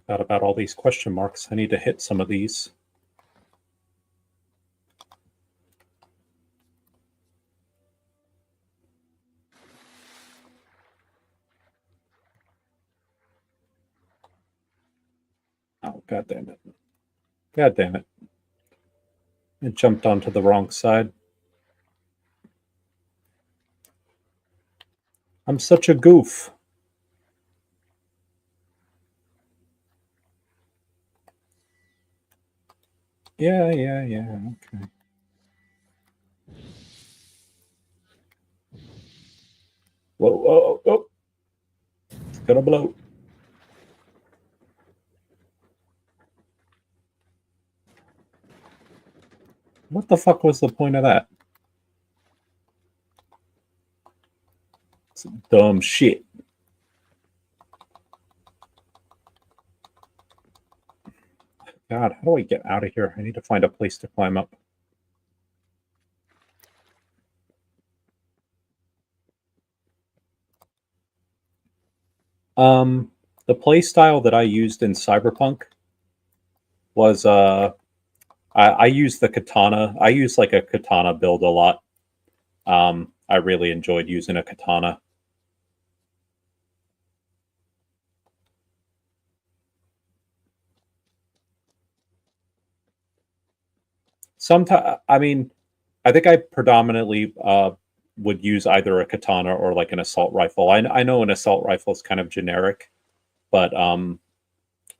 [SPEAKER 1] Forgot about all these question marks. I need to hit some of these. Oh, god damn it. God damn it. It jumped onto the wrong side. I'm such a goof. Yeah, okay. Whoa. It's gonna blow. What the fuck was the point of that? It's dumb shit. God, how do I get out of here? I need to find a place to climb up. The play style that I used in Cyberpunk was I used the katana. I used like a katana build a lot. I really enjoyed using a katana. Sometimes, I mean, I think I predominantly would use either a katana or like an assault rifle. I know an assault rifle is kind of generic, but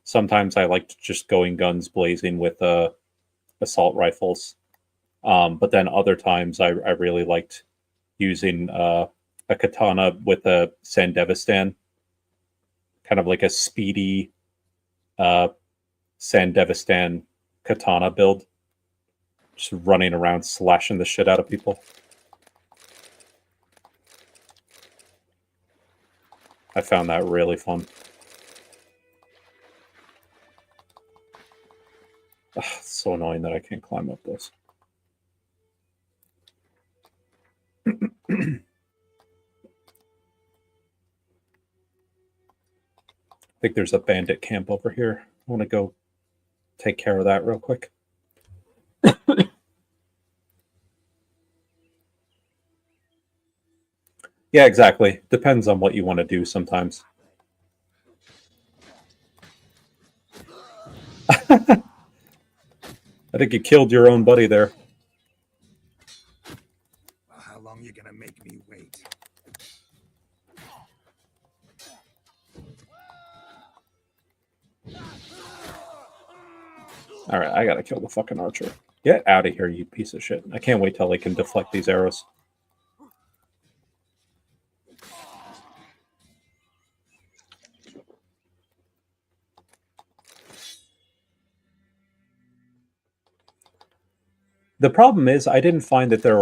[SPEAKER 1] sometimes I liked just going guns blazing with assault rifles. But then other times I really liked using a katana with a Sandevistan, kind of like a speedy Sandevistan katana build. Just running around slashing the shit out of people. I found that really fun. Ugh, it's so annoying that I can't climb up this. I think there's a bandit camp over here. I want to go take care of that real quick. Yeah, exactly. Depends on what you want to do sometimes. I think you killed your own buddy there.
[SPEAKER 2] Well, how long you gonna make me wait?
[SPEAKER 1] All right, I gotta kill the fucking archer. Get out of here, you piece of shit. I can't wait till they can deflect these arrows. The problem is I didn't find that there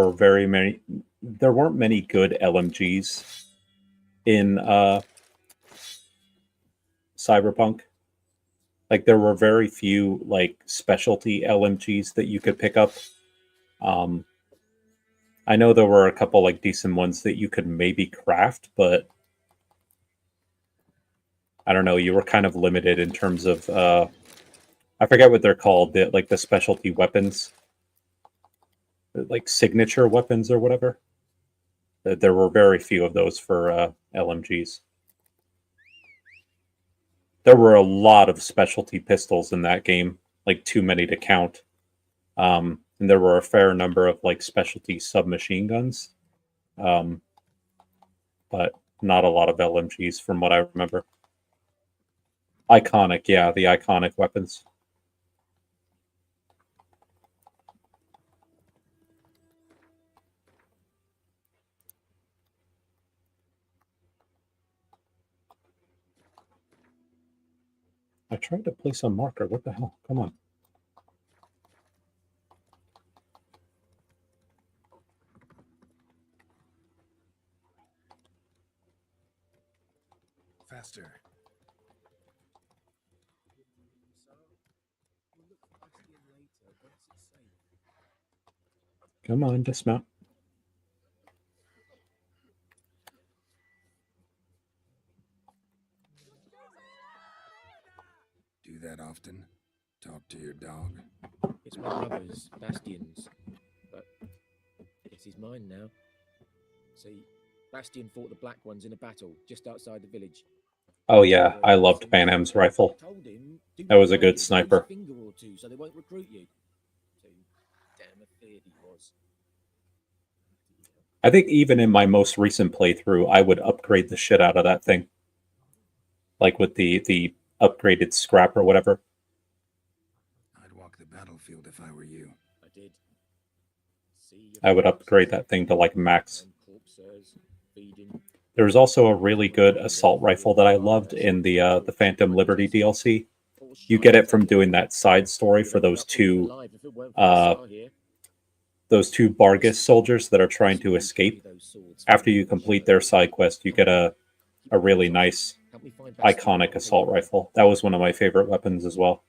[SPEAKER 1] weren't many good LMGs in Cyberpunk. Like there were very few like specialty LMGs that you could pick up. I know there were a couple like decent ones that you could maybe craft, but I don't know, you were kind of limited in terms of I forget what they're called, like the specialty weapons. Like signature weapons or whatever. There were very few of those for LMGs. There were a lot of specialty pistols in that game, like too many to count. And there were a fair number of like specialty submachine guns, but not a lot of LMGs from what I remember. Iconic, yeah, the iconic weapons. I tried to place a marker. What the hell? Come on.
[SPEAKER 2] Faster.
[SPEAKER 1] Come on, dismount.
[SPEAKER 2] Do that often? Talk to your dog?
[SPEAKER 11] It's my brother's, Bastian's, but I guess he's mine now. See, Bastian fought the Black Ones in a battle just outside the village.
[SPEAKER 1] Oh yeah, I loved Banham's rifle. That was a good sniper.
[SPEAKER 11] Finger or two, so they won't recruit you. So damn afraid he was.
[SPEAKER 1] I think even in my most recent playthrough, I would upgrade the shit out of that thing. Like with the upgraded scrap or whatever.
[SPEAKER 2] I'd walk the battlefield if I were you.
[SPEAKER 11] I did.
[SPEAKER 1] I would upgrade that thing to like max. There was also a really good assault rifle that I loved in the Phantom Liberty DLC. You get it from doing that side story for those two Bargus soldiers that are trying to escape. After you complete their side quest, you get a really nice, iconic assault rifle. That was one of my favorite weapons as well.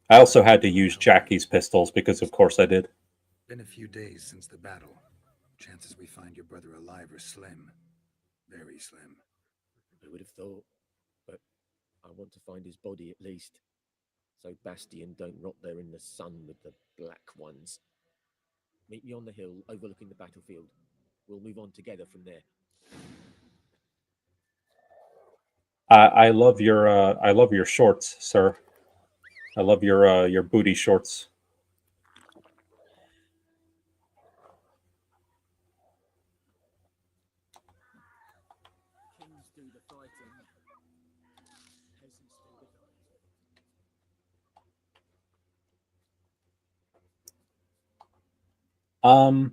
[SPEAKER 1] I also had to use Jackie's pistols because, of course, I did.
[SPEAKER 2] Been a few days since the battle. Chances we find your brother alive are slim. Very slim.
[SPEAKER 11] I would have thought, but I want to find his body at least, so Bastian don't rot there in the sun with the Black Ones. Meet me on the hill overlooking the battlefield. We'll move on together from there.
[SPEAKER 1] I love your shorts, sir. I love your booty shorts.
[SPEAKER 11] Kings do the fighting. Peasants do the dying.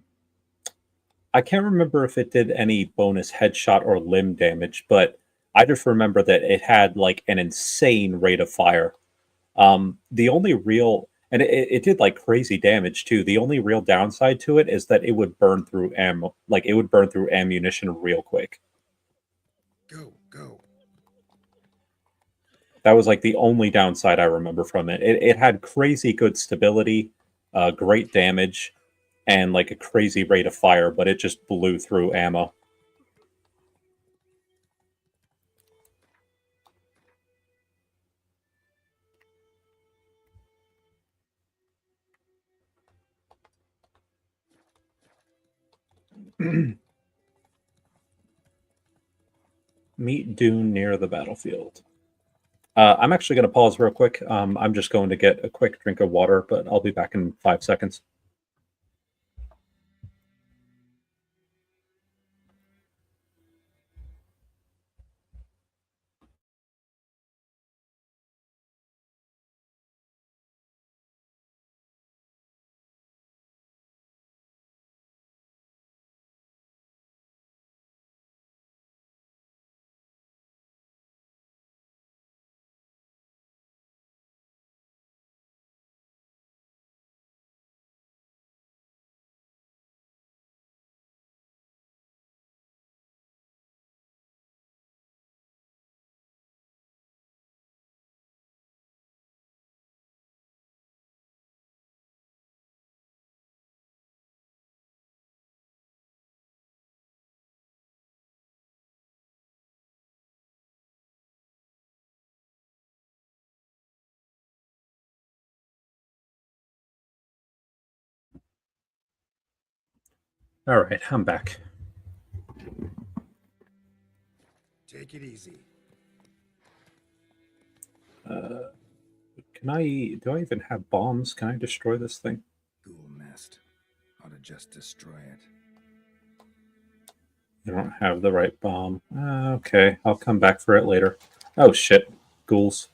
[SPEAKER 1] I can't remember if it did any bonus headshot or limb damage, but I just remember that it had like an insane rate of fire. The only real, and it did like crazy damage too. The only real downside to it is that it would burn through ammo, like it would burn through ammunition real quick.
[SPEAKER 2] Go, go.
[SPEAKER 1] That was like the only downside I remember from it. It had crazy good stability, great damage, and like a crazy rate of fire, but it just blew through ammo. Meet Dune near the battlefield. I'm actually going to pause real quick. I'm just going to get a quick drink of water, but I'll be back in 5 seconds. All right, I'm back.
[SPEAKER 2] Take it easy.
[SPEAKER 1] Do I even have bombs? Can I destroy this thing?
[SPEAKER 2] Ghoul nest. Ought to just destroy it.
[SPEAKER 1] I don't have the right bomb. Okay, I'll come back for it later. Oh shit, ghouls.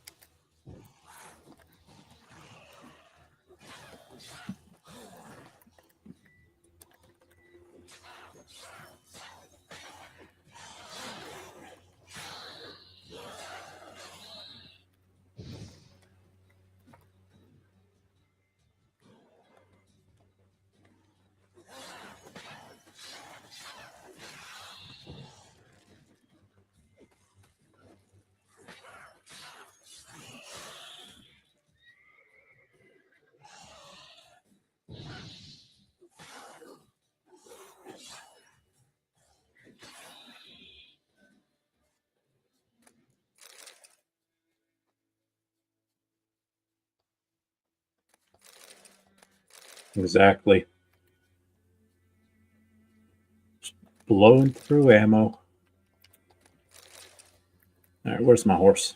[SPEAKER 1] Exactly. Just blowing through ammo. All right, where's my horse?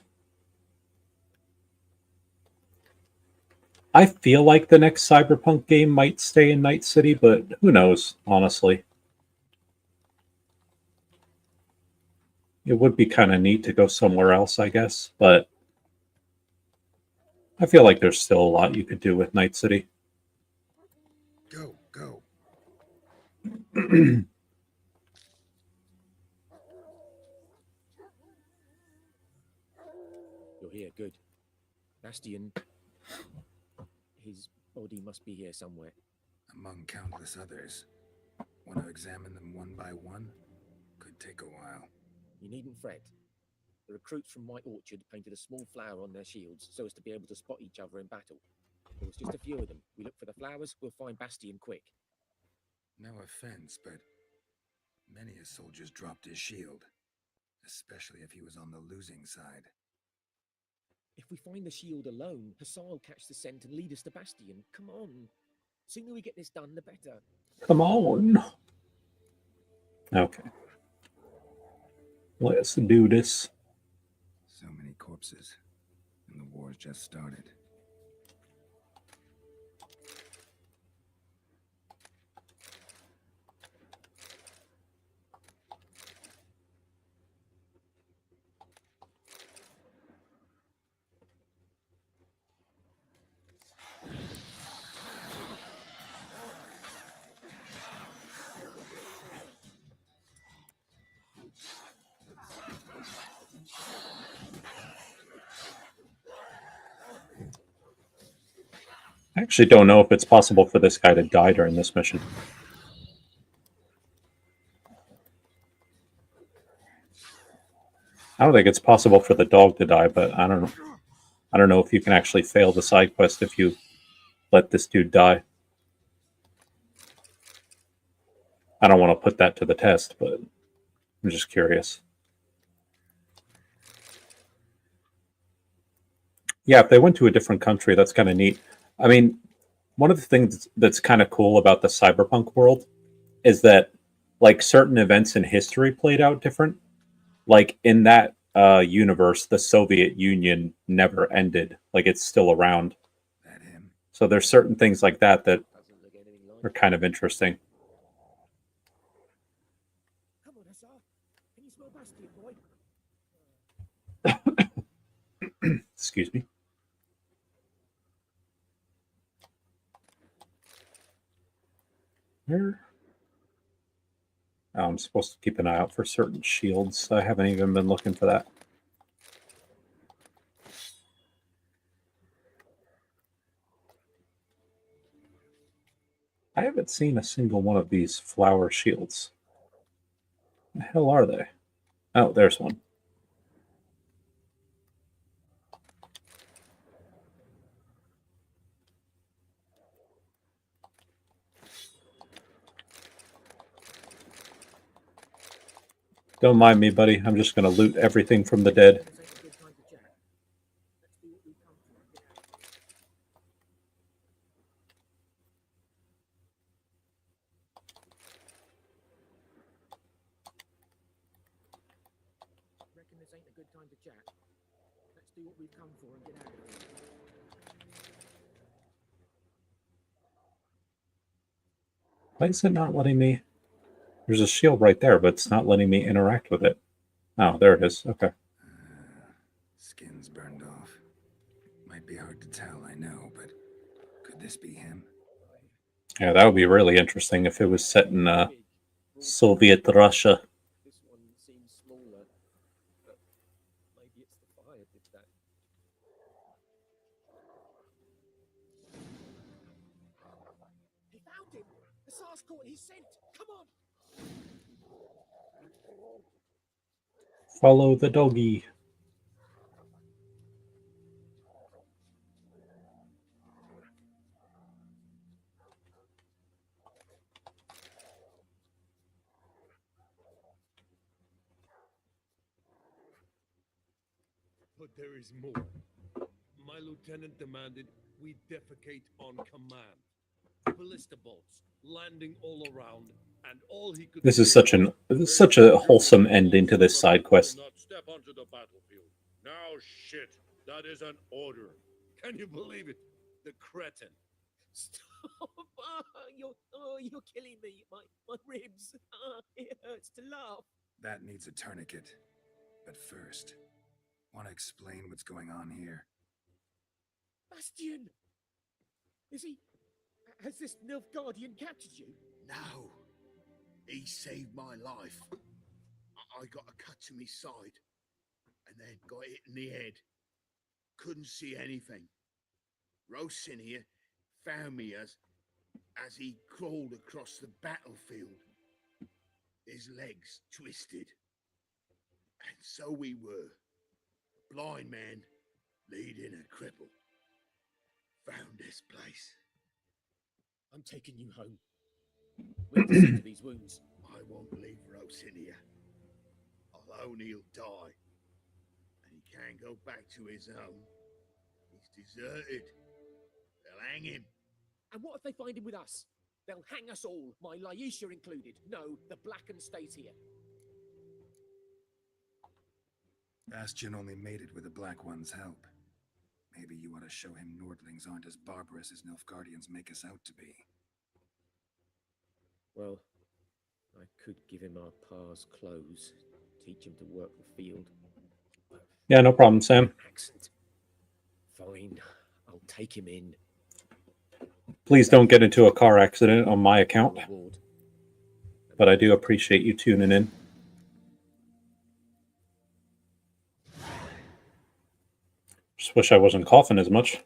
[SPEAKER 1] I feel like the next Cyberpunk game might stay in Night City, but who knows, honestly. It would be kind of neat to go somewhere else, I guess, but I feel like there's still a lot you could do with Night City.
[SPEAKER 2] Go, go.
[SPEAKER 11] You're here, good. Bastion. His body must be here somewhere.
[SPEAKER 2] Among countless others. Want to examine them one by one? Could take a while.
[SPEAKER 11] You needn't fret. The recruits from White Orchard painted a small flower on their shields so as to be able to spot each other in battle. There was just a few of them. We look for the flowers, we'll find Bastion quick.
[SPEAKER 2] No offense, but many a soldier's dropped his shield. Especially if he was on the losing side.
[SPEAKER 11] If we find the shield alone, Hassan will catch the scent and lead us to Bastion. Come on. Sooner we get this done, the better.
[SPEAKER 1] Come on. Okay. Let's do this.
[SPEAKER 2] So many corpses. And the war's just started.
[SPEAKER 1] I actually don't know if it's possible for this guy to die during this mission. I don't think it's possible for the dog to die, but I don't know. I don't know if you can actually fail the side quest if you let this dude die. I don't want to put that to the test, but I'm just curious. Yeah, if they went to a different country, that's kind of neat. I mean, one of the things that's kind of cool about the cyberpunk world is that, like, certain events in history played out different. Like, in that universe, the Soviet Union never ended. Like, it's still around.
[SPEAKER 2] That him?
[SPEAKER 1] So there's certain things like that that are kind of interesting.
[SPEAKER 6] Come on, Hussar. Can you smell Bastion, boy?
[SPEAKER 1] Excuse me. Where? Oh, I'm supposed to keep an eye out for certain shields. I haven't even been looking for that. I haven't seen a single one of these flower shields. The hell are they? Oh, there's one. Don't mind me, buddy. I'm just going to loot everything from the dead.
[SPEAKER 11] Reckon this ain't a good time to chat. Let's do what we've come for and get out of here.
[SPEAKER 1] Why is it not letting me? There's a shield right there, but it's not letting me interact with it. Oh, there it is. Okay.
[SPEAKER 2] Skin's burned off. Might be hard to tell, I know, but could this be him?
[SPEAKER 1] Yeah, that would be really interesting if it was set in Soviet Russia.
[SPEAKER 11] This one seems smaller, but maybe it's the fire did that.
[SPEAKER 6] He found him! Hussar's caught his scent! Come on!
[SPEAKER 1] Follow the doggy.
[SPEAKER 6] But there is more. My lieutenant demanded we defecate on command. Ballista bolts landing all around, and all he could.
[SPEAKER 1] This is such a wholesome ending to this side quest.
[SPEAKER 6] Not step onto the battlefield. Now shit, that is an order. Can you believe it? The cretin.
[SPEAKER 11] Stop! You're killing me. My ribs. It hurts to laugh.
[SPEAKER 2] That needs a tourniquet. But first, want to explain what's going on here?
[SPEAKER 6] Bastion! Has this Nilfgaardian captured you? No. He saved my life. I got a cut to my side, and then got hit in the head. Couldn't see anything. Rosin here found me as he crawled across the battlefield. His legs twisted. And so we were. Blind man leading a cripple. Found this place.
[SPEAKER 11] I'm taking you home. We'll see to these wounds.
[SPEAKER 6] I won't leave Rosin here. Alone he'll die. And he can't go back to his own. He's deserted. They'll hang him.
[SPEAKER 11] And what if they find him with us? They'll hang us all, my Laisha included. No, the Blacken stays here.
[SPEAKER 2] Bastion only made it with the Black One's help. Maybe you ought to show him Nordlings aren't as barbarous as Nilfgaardians make us out to be.
[SPEAKER 11] Well, I could give him our pa's clothes, teach him to work the field.
[SPEAKER 1] Yeah, no problem, Sam.
[SPEAKER 11] Accent. Fine, I'll take him in.
[SPEAKER 1] Please don't get into a car accident on my account.
[SPEAKER 11] Reward.
[SPEAKER 1] But I do appreciate you tuning in. Just wish I wasn't coughing as much.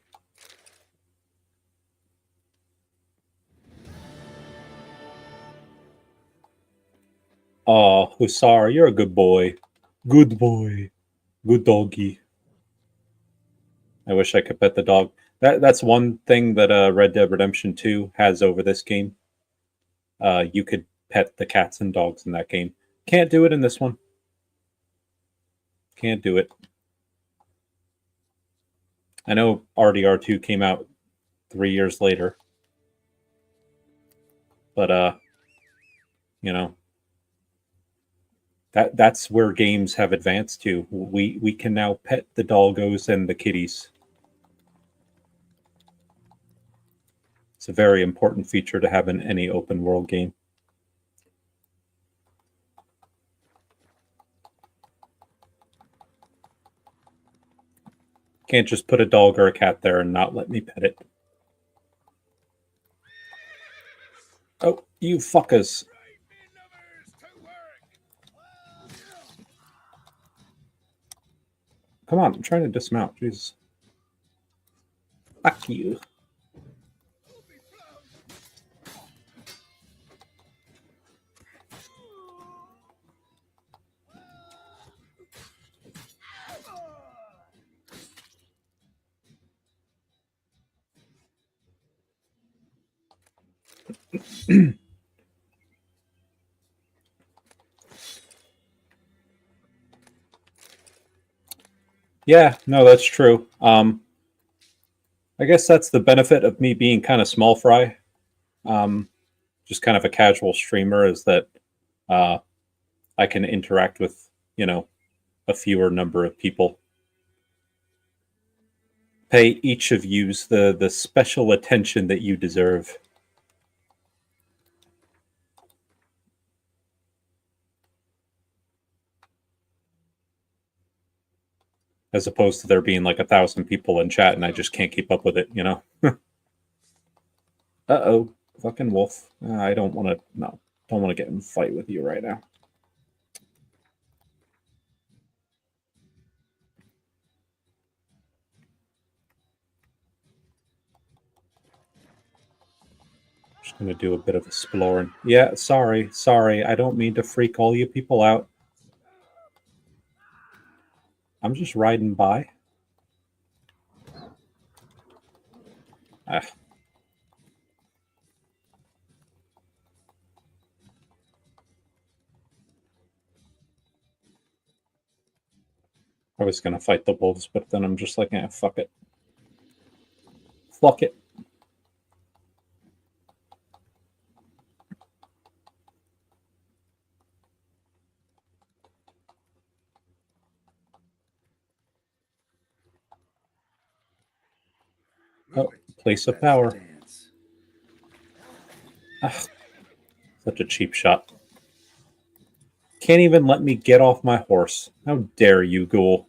[SPEAKER 1] Oh, Hussar, you're a good boy. Good boy. Good doggy. I wish I could pet the dog. That's one thing that Red Dead Redemption 2 has over this game. You could pet the cats and dogs in that game. Can't do it in this one. Can't do it. I know RDR2 came out 3 years later. But you know, that's where games have advanced to. We can now pet the doggos and the kitties. It's a very important feature to have in any open world game. Can't just put a dog or a cat there and not let me pet it. Oh, you fuckers. Come on, I'm trying to dismount. Jesus. Fuck you. Yeah, no, that's true. I guess that's the benefit of me being kind of small fry. Just kind of a casual streamer, is that I can interact with, a fewer number of people. Pay each of you the special attention that you deserve. As opposed to there being like 1,000 people in chat and I just can't keep up with it, Uh-oh, fucking wolf. I don't want to get in a fight with you right now. Just gonna do a bit of exploring. Yeah, sorry. I don't mean to freak all you people out. I'm just riding by. Ah. I was gonna fight the wolves, but then I'm just like, fuck it. Fuck it. Oh, place of power. Ah, such a cheap shot. Can't even let me get off my horse. How dare you, ghoul.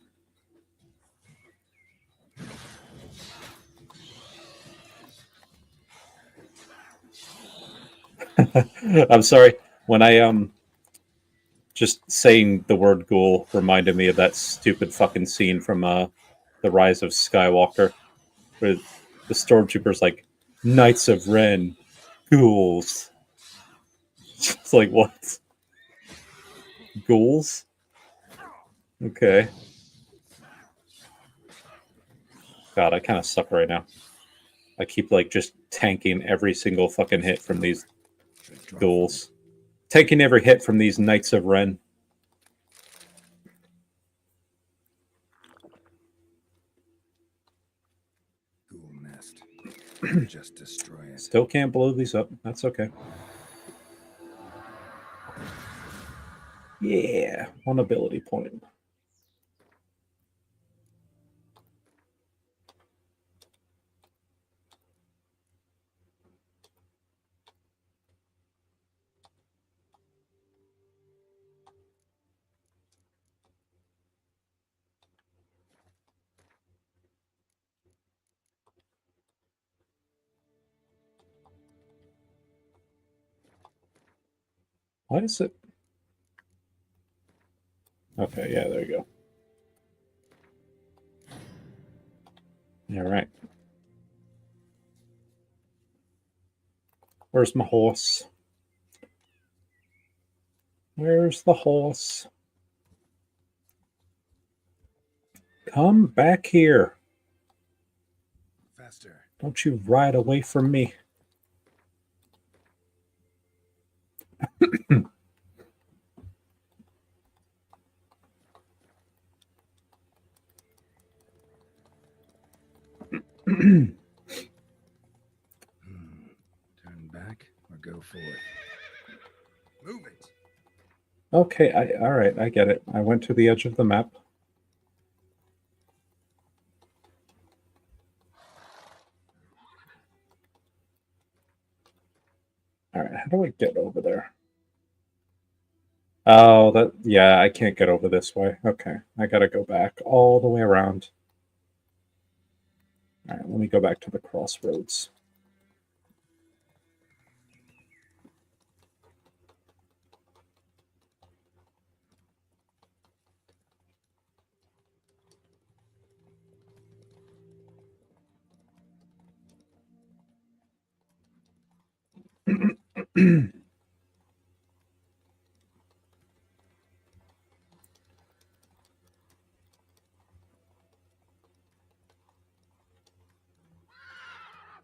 [SPEAKER 1] I'm sorry. When I just saying the word ghoul reminded me of that stupid fucking scene from The Rise of Skywalker, where the stormtroopers like, Knights of Ren, ghouls. It's like, what? Ghouls? Okay. God, I kind of suck right now. I keep like just tanking every single fucking hit from these ghouls. Taking every hit from these Knights of Ren.
[SPEAKER 2] Ghoul nest. Just destroy it.
[SPEAKER 1] Still can't blow these up. That's okay. Yeah, 1 ability point. Why is it? Okay, yeah, there you go. All right. Where's my horse? Where's the horse? Come back here.
[SPEAKER 2] Faster.
[SPEAKER 1] Don't you ride away from me.
[SPEAKER 2] Turn back or go for it. Move it.
[SPEAKER 1] Okay, all right, I get it. I went to the edge of the map. All right, how do I get over there? Oh, yeah, I can't get over this way. Okay, I gotta go back all the way around. All right, let me go back to the crossroads.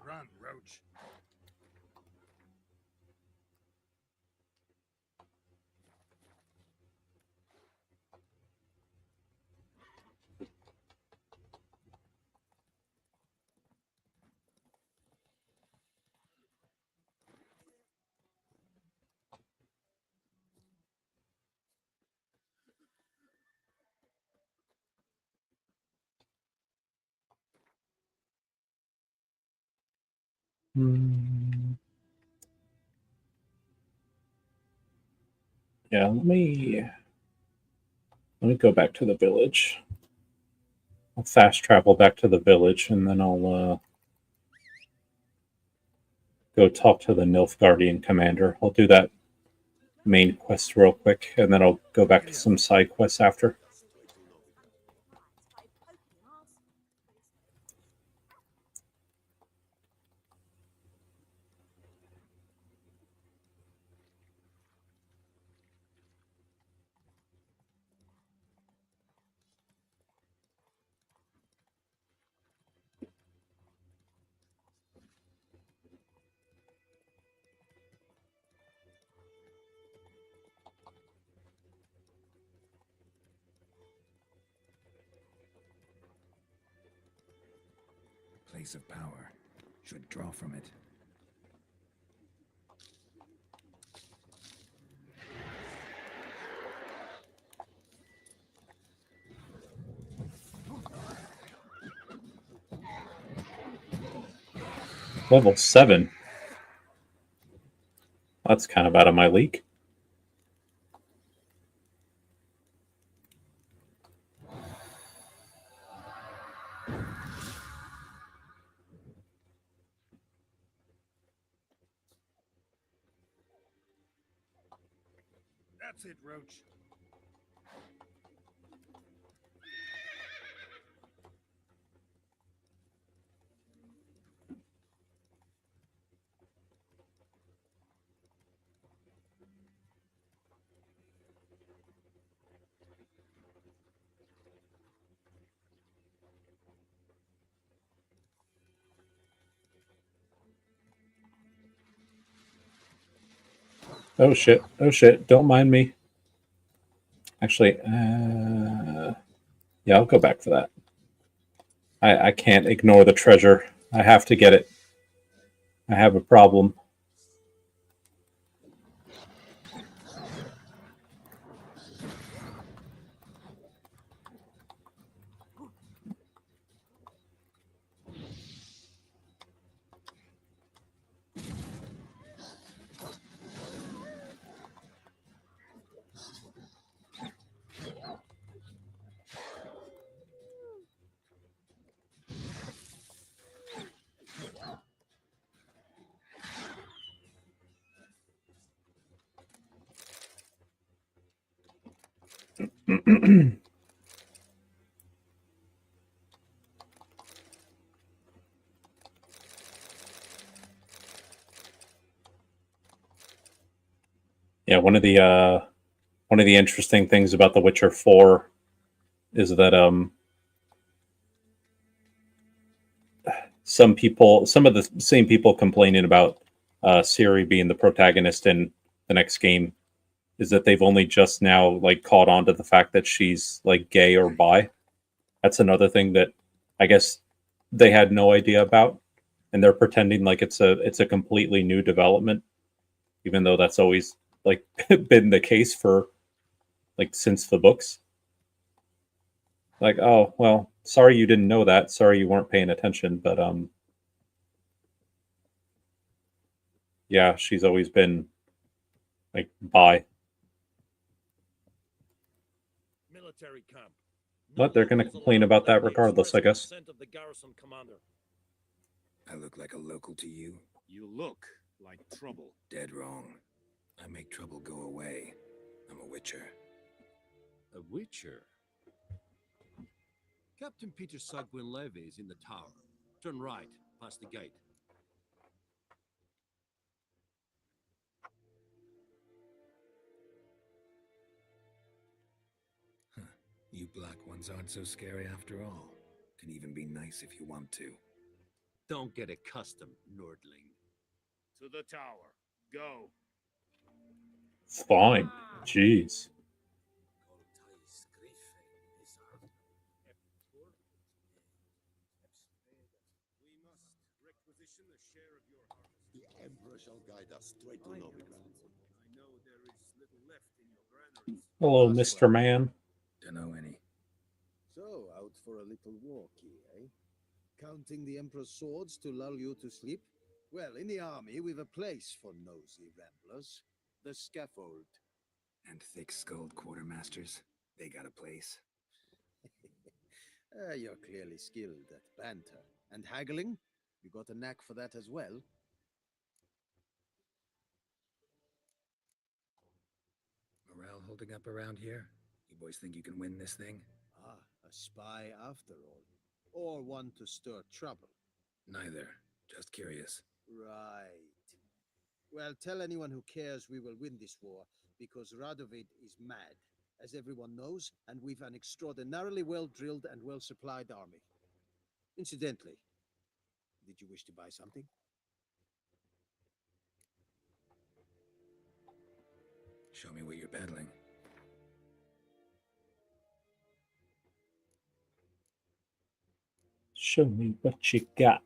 [SPEAKER 2] Run, Roach.
[SPEAKER 1] Yeah, let me go back to the village. I'll fast travel back to the village, and then I'll go talk to the Nilfgaardian commander. I'll do that main quest real quick, and then I'll go back to some side quests after.
[SPEAKER 2] Place of power. Should draw from it.
[SPEAKER 1] Level 7. That's kind of out of my league.
[SPEAKER 2] That's it, Roach.
[SPEAKER 1] Oh shit, don't mind me. Actually, yeah, I'll go back for that. I can't ignore the treasure. I have to get it. I have a problem. Yeah, one of the one of the interesting things about The Witcher 4 is that some of the same people complaining about Ciri being the protagonist in the next game is that they've only just now like caught on to the fact that she's like gay or bi. That's another thing that I guess they had no idea about, and they're pretending like it's a completely new development, even though that's always like been the case for like since the books. Like, oh well, sorry you didn't know that. Sorry you weren't paying attention, but yeah, she's always been like bi.
[SPEAKER 6] Military camp.
[SPEAKER 1] But they're going to complain about that regardless, I guess.
[SPEAKER 6] Of the garrison commander.
[SPEAKER 2] I look like a local to you?
[SPEAKER 6] You look like trouble.
[SPEAKER 2] Dead wrong. I make trouble go away. I'm a witcher.
[SPEAKER 10] A witcher? Captain Peter Sagwin Levy is in the tower. Turn right, past the gate.
[SPEAKER 2] You black ones aren't so scary after all. Can even be nice if you want to.
[SPEAKER 10] Don't get accustomed, Nordling.
[SPEAKER 6] To the tower. Go.
[SPEAKER 1] Fine. Jeez.
[SPEAKER 6] We must requisition a share of your harvest.
[SPEAKER 12] The Emperor shall guide us straight to Novigrad.
[SPEAKER 6] I know there is little left in your granaries.
[SPEAKER 1] Hello, Mr. Man.
[SPEAKER 2] Don't know any.
[SPEAKER 4] So, out for a little walkie, eh? Counting the Emperor's swords to lull you to sleep? Well, in the army, we've a place for nosy ramblers. The scaffold.
[SPEAKER 2] And thick-skulled quartermasters. They got a place.
[SPEAKER 4] You're clearly skilled at banter. And haggling? You got a knack for that as well?
[SPEAKER 2] Morale holding up around here? You boys think you can win this thing?
[SPEAKER 4] Ah, a spy after all. Or one to stir trouble.
[SPEAKER 2] Neither. Just curious.
[SPEAKER 4] Right. Well, tell anyone who cares we will win this war, because Radovid is mad, as everyone knows, and we've an extraordinarily well-drilled and well-supplied army. Incidentally, did you wish to buy something?
[SPEAKER 2] Show me what you're battling.
[SPEAKER 1] Show me what you got.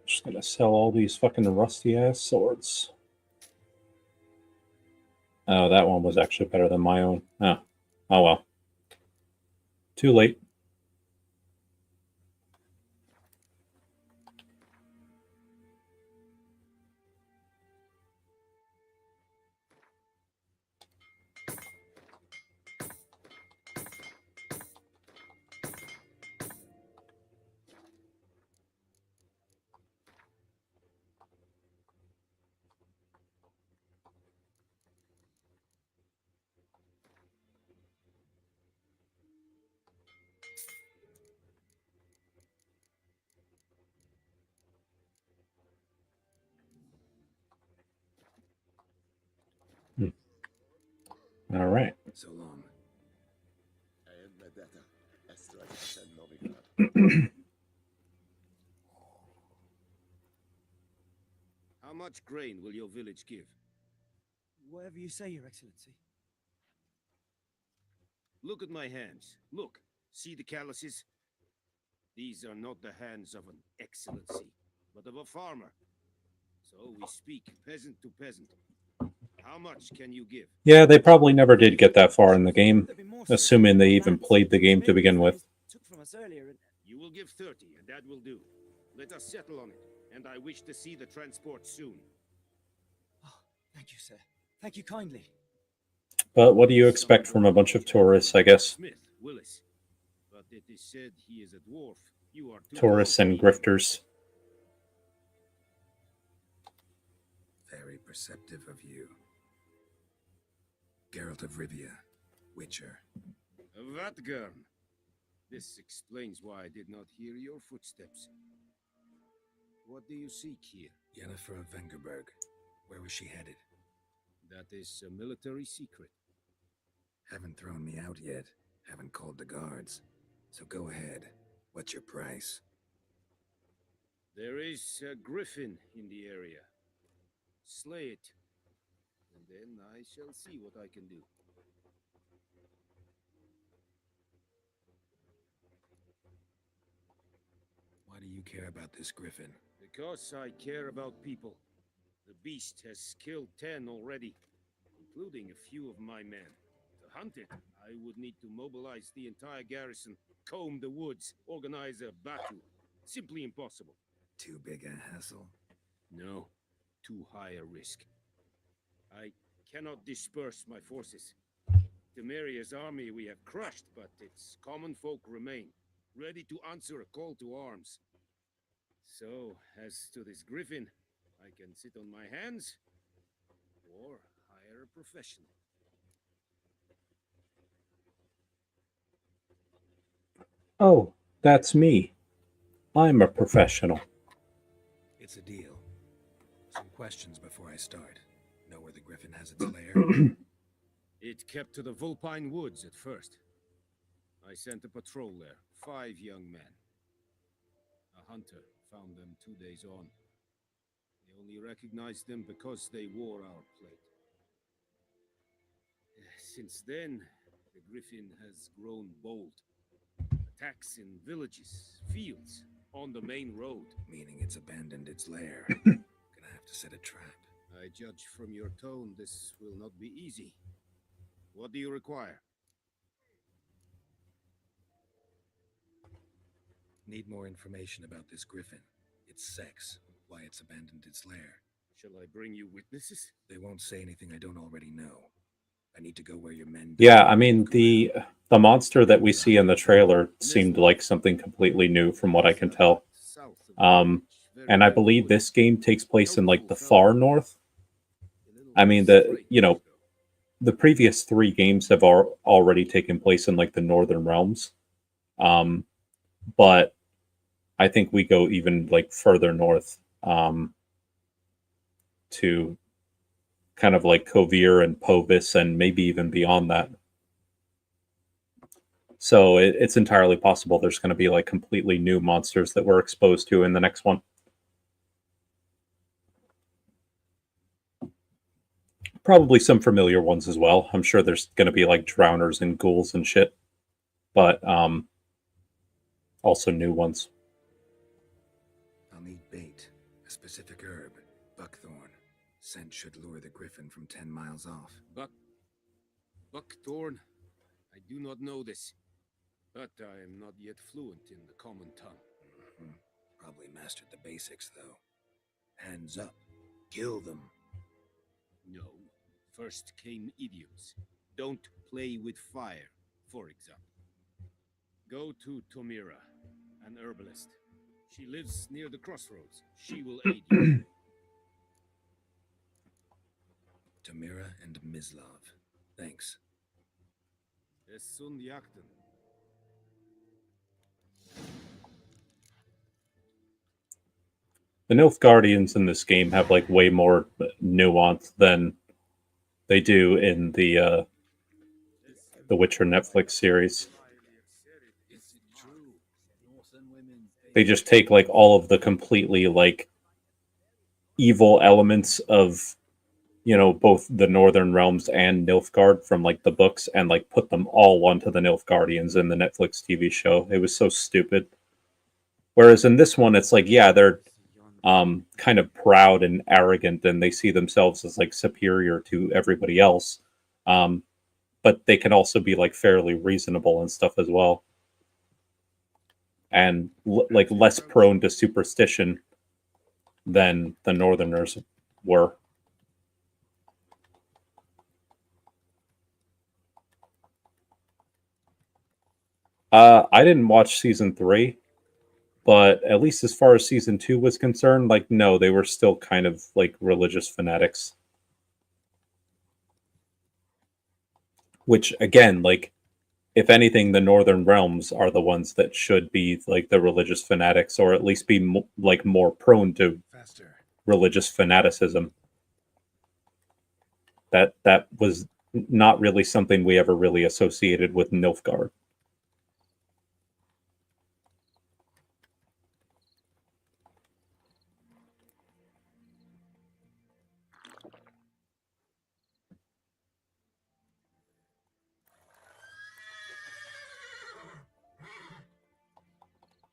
[SPEAKER 1] Just gonna sell all these fucking rusty ass swords. Oh, that one was actually better than my own. Oh, oh well. Too late. All right.
[SPEAKER 2] So long.
[SPEAKER 6] How much grain will your village give?
[SPEAKER 9] Whatever you say, Your Excellency.
[SPEAKER 6] Look at my hands. Look. See the calluses? These are not the hands of an excellency, but of a farmer. So we speak peasant to peasant. How much can you give?
[SPEAKER 1] Yeah, they probably never did get that far in the game, assuming they even played the game to begin with.
[SPEAKER 6] You will give 30, and that will do. Let us settle on it, and I wish to see the transport soon.
[SPEAKER 9] Oh, thank you, sir. Thank you kindly.
[SPEAKER 1] But what do you expect from a bunch of tourists, I guess?
[SPEAKER 6] Smith, Willis. But it is said he is a dwarf. You are too
[SPEAKER 1] Tourists and grifters.
[SPEAKER 2] Very perceptive of you. Geralt of Rivia, Witcher.
[SPEAKER 6] Vatgern. This explains why I did not hear your footsteps. What do you seek here?
[SPEAKER 2] Yennefer of Vengerberg. Where was she headed?
[SPEAKER 6] That is a military secret.
[SPEAKER 2] Haven't thrown me out yet. Haven't called the guards. So go ahead. What's your price?
[SPEAKER 6] There is a griffin in the area. Slay it, and then I shall see what I can do.
[SPEAKER 2] Why do you care about this griffin?
[SPEAKER 6] Because I care about people. The beast has killed 10 already, including a few of my men. To hunt it, I would need to mobilize the entire garrison, comb the woods, organize a battle. Simply impossible.
[SPEAKER 2] Too big a hassle?
[SPEAKER 6] No, too high a risk. I cannot disperse my forces. Temeria's army we have crushed, but its common folk remain, ready to answer a call to arms. So, as to this griffin, I can sit on my hands, or hire a professional.
[SPEAKER 1] Oh, that's me. I'm a professional.
[SPEAKER 2] It's a deal. Some questions before I start. Know where the griffin has its lair?
[SPEAKER 6] It kept to the Vulpine Woods at first. I sent a patrol there, 5 young men. A hunter found them 2 days on. They only recognized them because they wore our plate. Since then, the griffin has grown bold. Attacks in villages, fields, on the main road.
[SPEAKER 2] Meaning it's abandoned its lair. Gonna have to set a trap.
[SPEAKER 6] I judge from your tone this will not be easy. What do you require?
[SPEAKER 2] Need more information about this griffin. Its sex, why it's abandoned its lair.
[SPEAKER 6] Shall I bring you witnesses?
[SPEAKER 2] They won't say anything I don't already know. I need to go where your men...
[SPEAKER 1] Yeah, I mean, the monster that we see in the trailer seemed like something completely new from what I can tell. And I believe this game takes place in like the far north. I mean, the previous 3 games have already taken place in like the northern realms. But I think we go even like further north to kind of like Kovir and Povis and maybe even beyond that. So it's entirely possible there's going to be like completely new monsters that we're exposed to in the next one. Probably some familiar ones as well. I'm sure there's going to be like drowners and ghouls and shit. But also new ones.
[SPEAKER 2] I'll need bait, a specific herb, buckthorn. Scent should lure the griffin from 10 miles off.
[SPEAKER 6] Buckthorn? I do not know this, but I am not yet fluent in the common tongue.
[SPEAKER 2] Probably mastered the basics, though. Hands up. Kill them.
[SPEAKER 6] No. First came idioms. Don't play with fire, for example. Go to Tomira, an herbalist. She lives near the crossroads. She will aid you.
[SPEAKER 2] Tomira and Mislav. Thanks.
[SPEAKER 6] Es sunt jakten.
[SPEAKER 1] The Nilfgaardians in this game have like way more nuance than they do in the Witcher Netflix series. They just take like all of the completely like evil elements of, you know, both the Northern Realms and Nilfgaard from like the books and like put them all onto the Nilfgaardians in the Netflix TV show. It was so stupid. Whereas in this one, it's like, yeah, they're kind of proud and arrogant and they see themselves as like superior to everybody else. But they can also be like fairly reasonable and stuff as well. And like less prone to superstition than the Northerners were. I didn't watch season 3, but at least as far as season 2 was concerned, like, no, they were still kind of like religious fanatics. Which, again, like, if anything, the Northern Realms are the ones that should be like the religious fanatics, or at least be like more prone to religious fanaticism. That was not really something we ever really associated with Nilfgaard.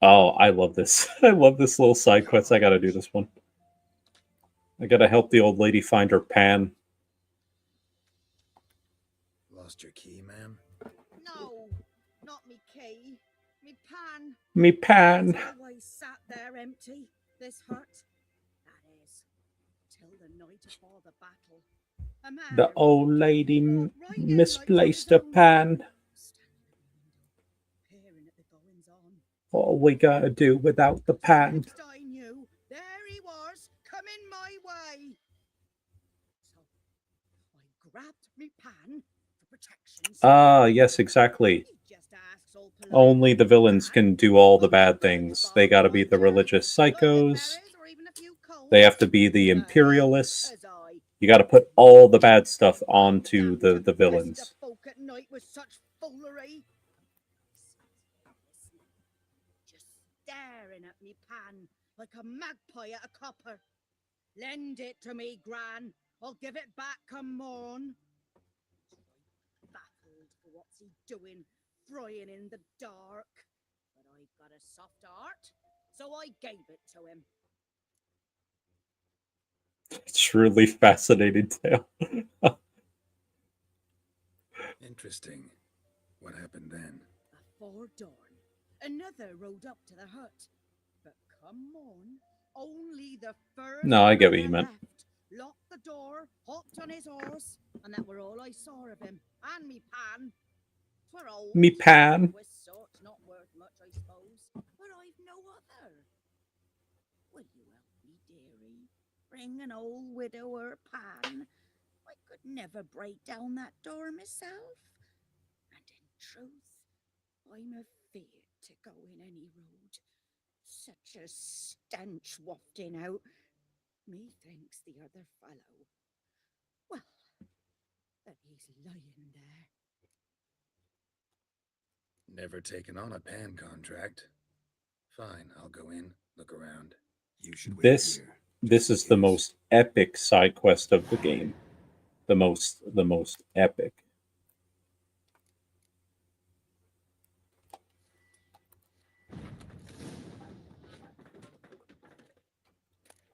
[SPEAKER 1] Oh, I love this. I love this little side quest. I gotta do this one. I gotta help the old lady find her pan.
[SPEAKER 2] Lost your key, ma'am?
[SPEAKER 13] No, not me key. Me pan.
[SPEAKER 1] Me pan.
[SPEAKER 13] It's always sat there empty, this hut. That is, till the night before the battle. A man
[SPEAKER 1] The old lady
[SPEAKER 13] walked right in like
[SPEAKER 1] misplaced
[SPEAKER 13] on
[SPEAKER 1] a
[SPEAKER 13] his own,
[SPEAKER 1] pan.
[SPEAKER 13] standing at the window, peering at the goings on.
[SPEAKER 1] What we gotta do without the pan?
[SPEAKER 13] Next I knew, there he was, coming my way. So I grabbed me pan for protection.
[SPEAKER 1] Ah, yes, exactly.
[SPEAKER 13] He just asks all polite,
[SPEAKER 1] Only the villains can do all the bad things. They gotta be the religious psychos.
[SPEAKER 13] or even a few coals.
[SPEAKER 1] They have to be the imperialists.
[SPEAKER 13] As I
[SPEAKER 1] You gotta put all the bad stuff onto the
[SPEAKER 13] rest
[SPEAKER 1] villains.
[SPEAKER 13] the folk at night with such foolery. Just staring at me pan like a magpie at a copper. Lend it to me, Gran. I'll give it back come morn. Baffled for what's he doing, frying in the dark. But I got a soft heart, so I gave it to him.
[SPEAKER 1] Truly fascinating tale.
[SPEAKER 2] Interesting. What happened then?
[SPEAKER 13] Afore dawn, another rode up to the hut. But come on, only the first
[SPEAKER 1] No, I get what you
[SPEAKER 13] brother
[SPEAKER 1] meant.
[SPEAKER 13] left, locked the door, hopped on his horse, and that were all I saw of him. And me pan. 'Twere old.
[SPEAKER 1] Me pan.
[SPEAKER 13] Was sort's not worth much, I suppose. But I've no other. Will you help me, dearie? Bring an old widower pan. I could never break down that door myself. And in truth, I'm afeard to go in any road. Such a stench wafting out. Methinks the other fellow. Well, that he's lying there.
[SPEAKER 2] Never taken on a pan contract. Fine, I'll go in, look around. You should wait
[SPEAKER 1] This
[SPEAKER 2] here.
[SPEAKER 1] this is the most epic side quest of the game. The most epic.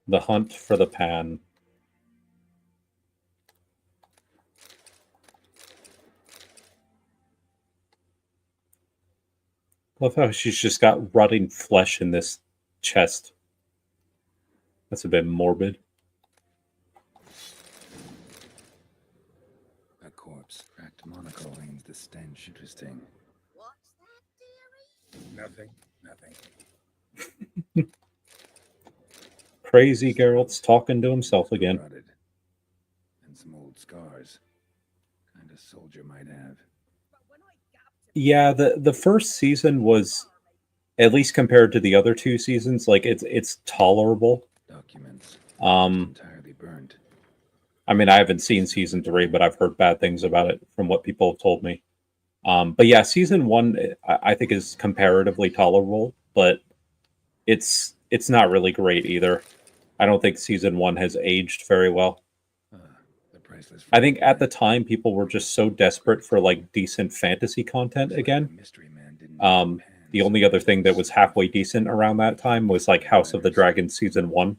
[SPEAKER 1] The hunt for the pan. Love how she's just got rotting flesh in this chest. That's a bit morbid.
[SPEAKER 2] A corpse. Cracked monocle lanes the stench. Interesting.
[SPEAKER 13] What's that, dearie?
[SPEAKER 2] Nothing.
[SPEAKER 1] Crazy Geralt's talking to himself again.
[SPEAKER 2] Rotted. And some old scars. Kind of soldier might have.
[SPEAKER 1] Yeah, the first season was, at least compared to the other two seasons, like it's tolerable.
[SPEAKER 2] Documents.
[SPEAKER 1] Entirely
[SPEAKER 2] burned.
[SPEAKER 1] I mean, I haven't seen season 3, but I've heard bad things about it from what people have told me. But yeah, season 1 I think is comparatively tolerable, but it's not really great either. I don't think season 1 has aged very well. I think at the time people were just so desperate for like decent fantasy content again. The only other thing that was halfway decent around that time was like House of the Dragon season 1.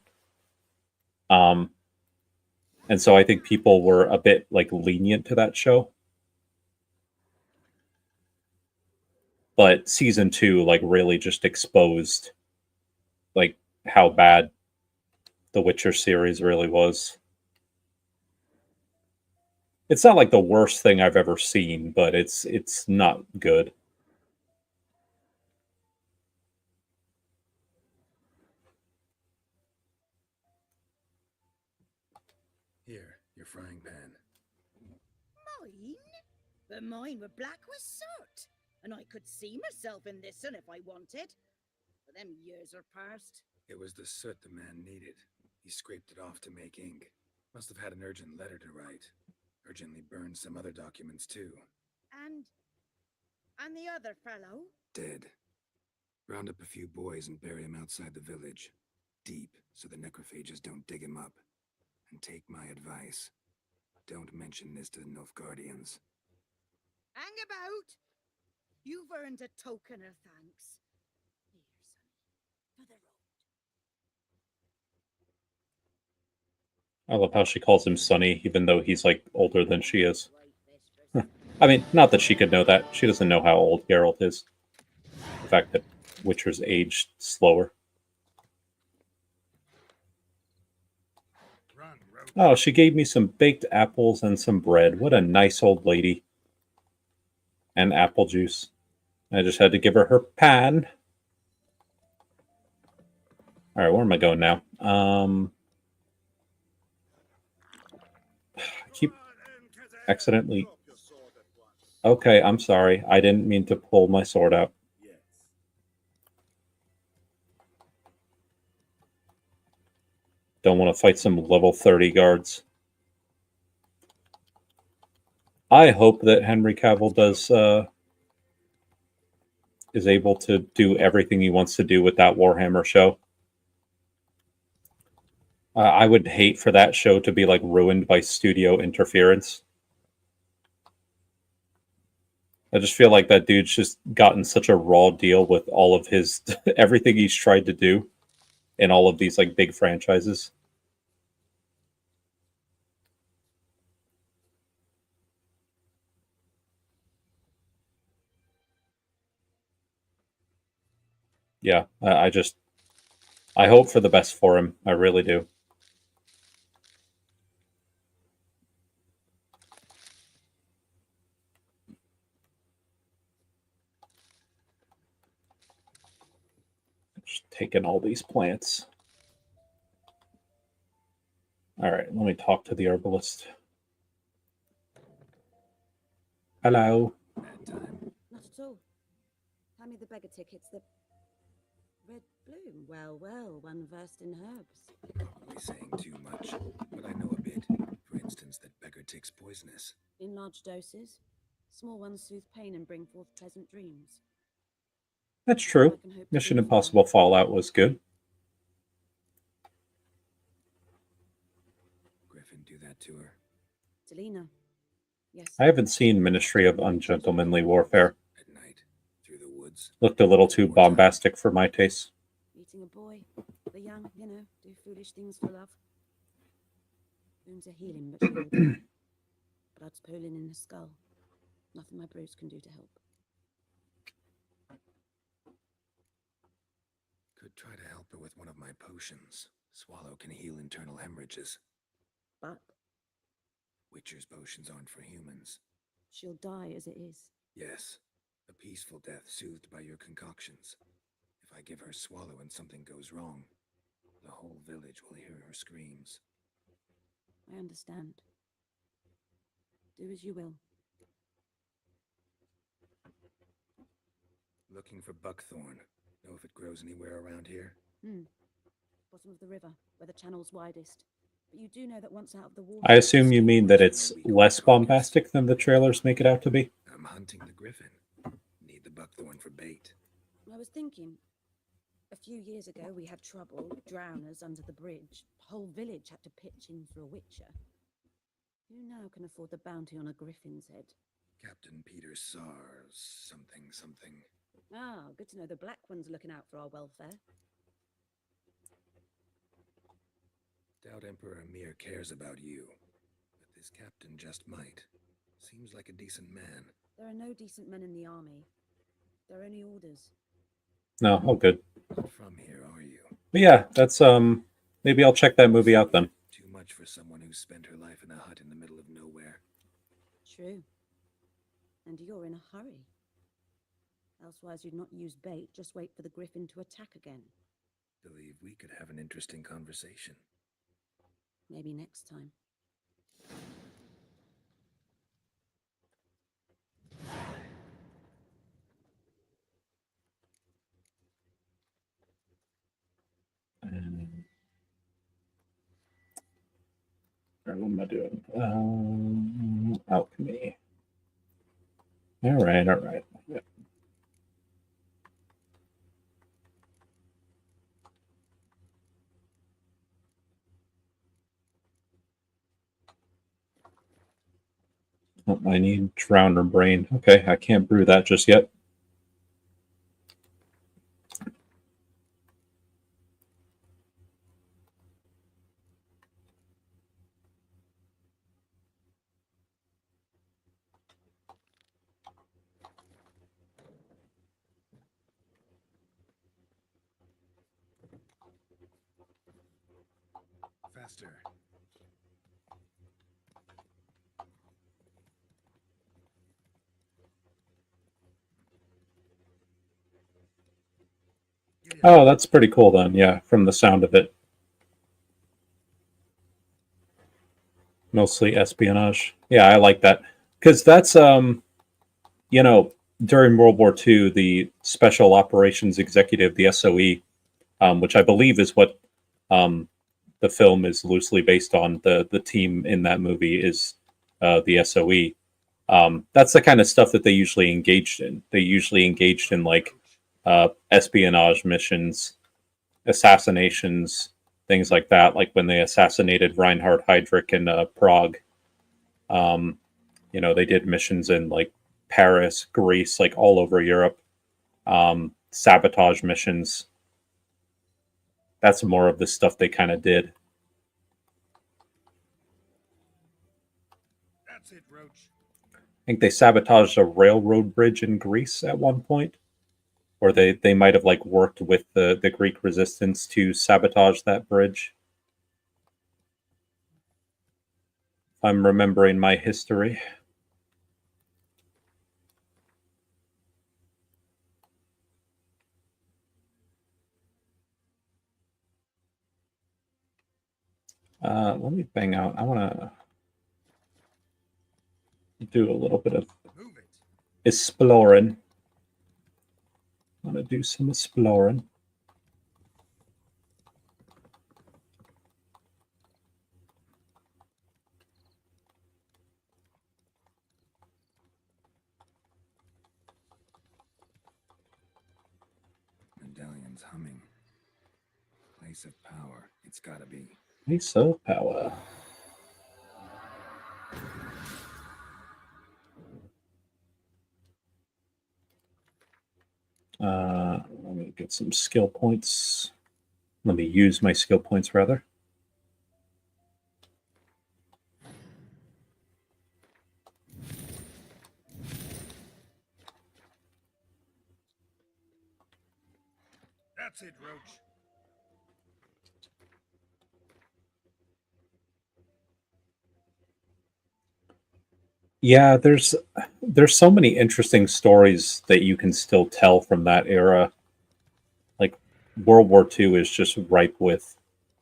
[SPEAKER 1] And so I think people were a bit like lenient to that show. But season 2 like really just exposed like how bad the Witcher series really was. It's not like the worst thing I've ever seen, but it's not good.
[SPEAKER 2] Here, your frying pan.
[SPEAKER 13] Mine? But mine were black with soot. And I could see myself in this one if I wanted. But them years are past.
[SPEAKER 2] It was the soot the man needed. He scraped it off to make ink. Must have had an urgent letter to write. Urgently burned some other documents too.
[SPEAKER 13] And the other fellow?
[SPEAKER 2] Dead. Round up a few boys and bury him outside the village. Deep, so the necrophages don't dig him up. And take my advice. Don't mention this to the Nilfgaardians.
[SPEAKER 13] Hang about! You've earned a token of thanks. Here, sonny, for the road.
[SPEAKER 1] I love how she calls him Sonny, even though he's like older than she is. I mean, not that she could know that. She doesn't know how old Geralt is. The fact that Witchers aged slower. Oh, she gave me some baked apples and some bread. What a nice old lady. And apple juice. I just had to give her pan. All right, where am I going now? I keep accidentally... Okay, I'm sorry. I didn't mean to pull my sword out. Don't want to fight some level 30 guards. I hope that Henry Cavill is able to do everything he wants to do with that Warhammer show. I would hate for that show to be like ruined by studio interference. I just feel like that dude's just gotten such a raw deal with all of his everything he's tried to do in all of these like big franchises. Yeah, I hope for the best for him. I really do. Just taking all these plants. All right, let me talk to the herbalist. Hello.
[SPEAKER 14] Not at all. Hand me the beggar tickets. The red bloom. Well, one versed in herbs.
[SPEAKER 2] Probably saying too much, but I know a bit. For instance, that beggar tick's poisonous.
[SPEAKER 14] In large doses. Small ones soothe pain and bring forth pleasant dreams.
[SPEAKER 1] That's true. Mission Impossible Fallout was good.
[SPEAKER 2] Griffin do that to her.
[SPEAKER 14] Delina. Yes.
[SPEAKER 1] I haven't seen Ministry of Ungentlemanly Warfare.
[SPEAKER 2] At night, through the woods.
[SPEAKER 1] Looked a little too bombastic for my taste.
[SPEAKER 14] Meeting a boy. The young, do foolish things for love. Wounds are healing, but she will die. Blood's pooling in her skull. Nothing my brews can do to help.
[SPEAKER 2] Could try to help her with one of my potions. Swallow can heal internal hemorrhages.
[SPEAKER 14] But
[SPEAKER 2] Witcher's potions aren't for humans.
[SPEAKER 14] she'll die as it is.
[SPEAKER 2] Yes, a peaceful death soothed by your concoctions. If I give her Swallow and something goes wrong, the whole village will hear her screams.
[SPEAKER 14] I understand. Do as you will.
[SPEAKER 2] Looking for buckthorn. Know if it grows anywhere around here?
[SPEAKER 14] Bottom of the river, where the channel's widest. But you do know that once out of the water...
[SPEAKER 1] I assume you mean that it's less bombastic than the trailers make it out to be?
[SPEAKER 2] I'm hunting the griffin. Need the buckthorn for bait.
[SPEAKER 14] I was thinking, a few years ago we had trouble, drowners under the bridge. The whole village had to pitch in for a witcher. Who now can afford the bounty on a griffin's head?
[SPEAKER 2] Captain Peter Sars, something.
[SPEAKER 14] Ah, good to know the Black One's looking out for our welfare.
[SPEAKER 2] Doubt Emperor Emir cares about you, but this captain just might. Seems like a decent man.
[SPEAKER 14] There are no decent men in the army. There are only orders.
[SPEAKER 1] No, oh good.
[SPEAKER 2] Not from here, are you?
[SPEAKER 1] But yeah, that's maybe I'll check that movie out then.
[SPEAKER 2] Too much for someone who spent her life in a hut in the middle of nowhere.
[SPEAKER 14] True. And you're in a hurry. Elsewise you'd not use bait, just wait for the griffin to attack again.
[SPEAKER 2] Believe we could have an interesting conversation.
[SPEAKER 14] Maybe next time.
[SPEAKER 1] What am I doing? Alchemy. All right. Yep. Oh, I need Drowner Brain. Okay, I can't brew that just yet.
[SPEAKER 2] Faster.
[SPEAKER 1] Oh, that's pretty cool then, yeah, from the sound of it. Mostly espionage. Yeah, I like that. Because that's, you know, during World War II, the Special Operations Executive, the SOE, which I believe is what the film is loosely based on, the team in that movie is the SOE. That's the kind of stuff that they usually engaged in. They usually engaged in like espionage missions, assassinations, things like that. Like when they assassinated Reinhard Heydrich in Prague. You know, they did missions in like Paris, Greece, like all over Europe. Sabotage missions. That's more of the stuff they kind of did.
[SPEAKER 6] That's it, Roach.
[SPEAKER 1] I think they sabotaged a railroad bridge in Greece at one point. Or they might have like worked with the Greek resistance to sabotage that bridge. I'm remembering my history. Let me bang out. I want to do a little bit of exploring. I want to do some exploring.
[SPEAKER 2] Medallion's humming. Place of power. It's gotta be.
[SPEAKER 1] Place of power. Let me get some skill points. Let me use my skill points, rather.
[SPEAKER 6] That's it, Roach.
[SPEAKER 1] Yeah, there's so many interesting stories that you can still tell from that era. Like World War II is just ripe with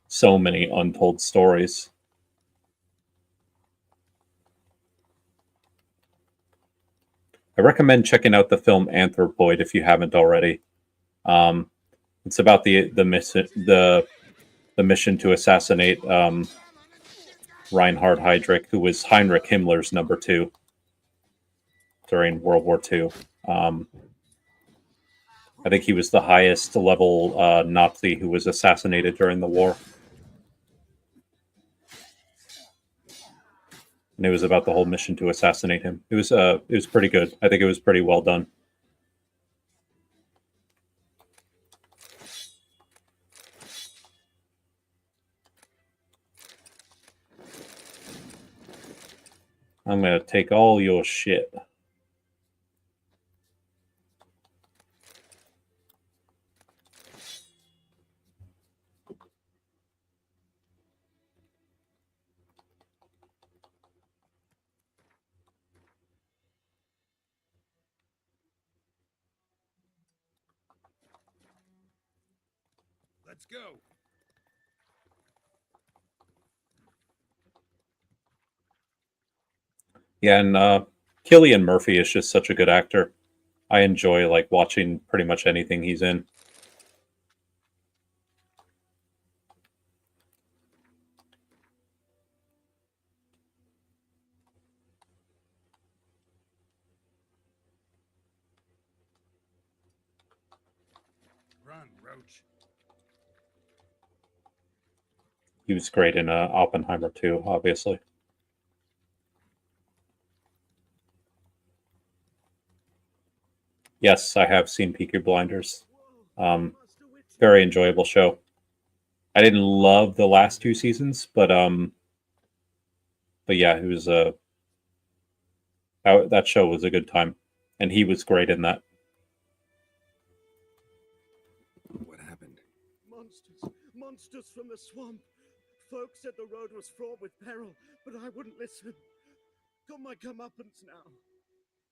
[SPEAKER 1] so many untold stories. I recommend checking out the film Anthropoid if you haven't already. It's about the mission to assassinate Reinhard Heydrich, who was Heinrich Himmler's number 2 during World War II. I think he was the highest level Nazi who was assassinated during the war. And it was about the whole mission to assassinate him. It was pretty good. I think it was pretty well done. I'm gonna take all your shit.
[SPEAKER 6] Let's go.
[SPEAKER 1] Yeah, and Cillian Murphy is just such a good actor. I enjoy like watching pretty much anything he's in.
[SPEAKER 6] Run, Roach.
[SPEAKER 1] He was great in Oppenheimer too, obviously. Yes, I have seen Peaky Blinders. Very enjoyable show. I didn't love the last 2 seasons, but yeah, it was that show was a good time, and he was great in that.
[SPEAKER 2] What happened?
[SPEAKER 6] Monsters from the swamp. Folks said the road was fraught with peril, but I wouldn't listen. Got my comeuppance now.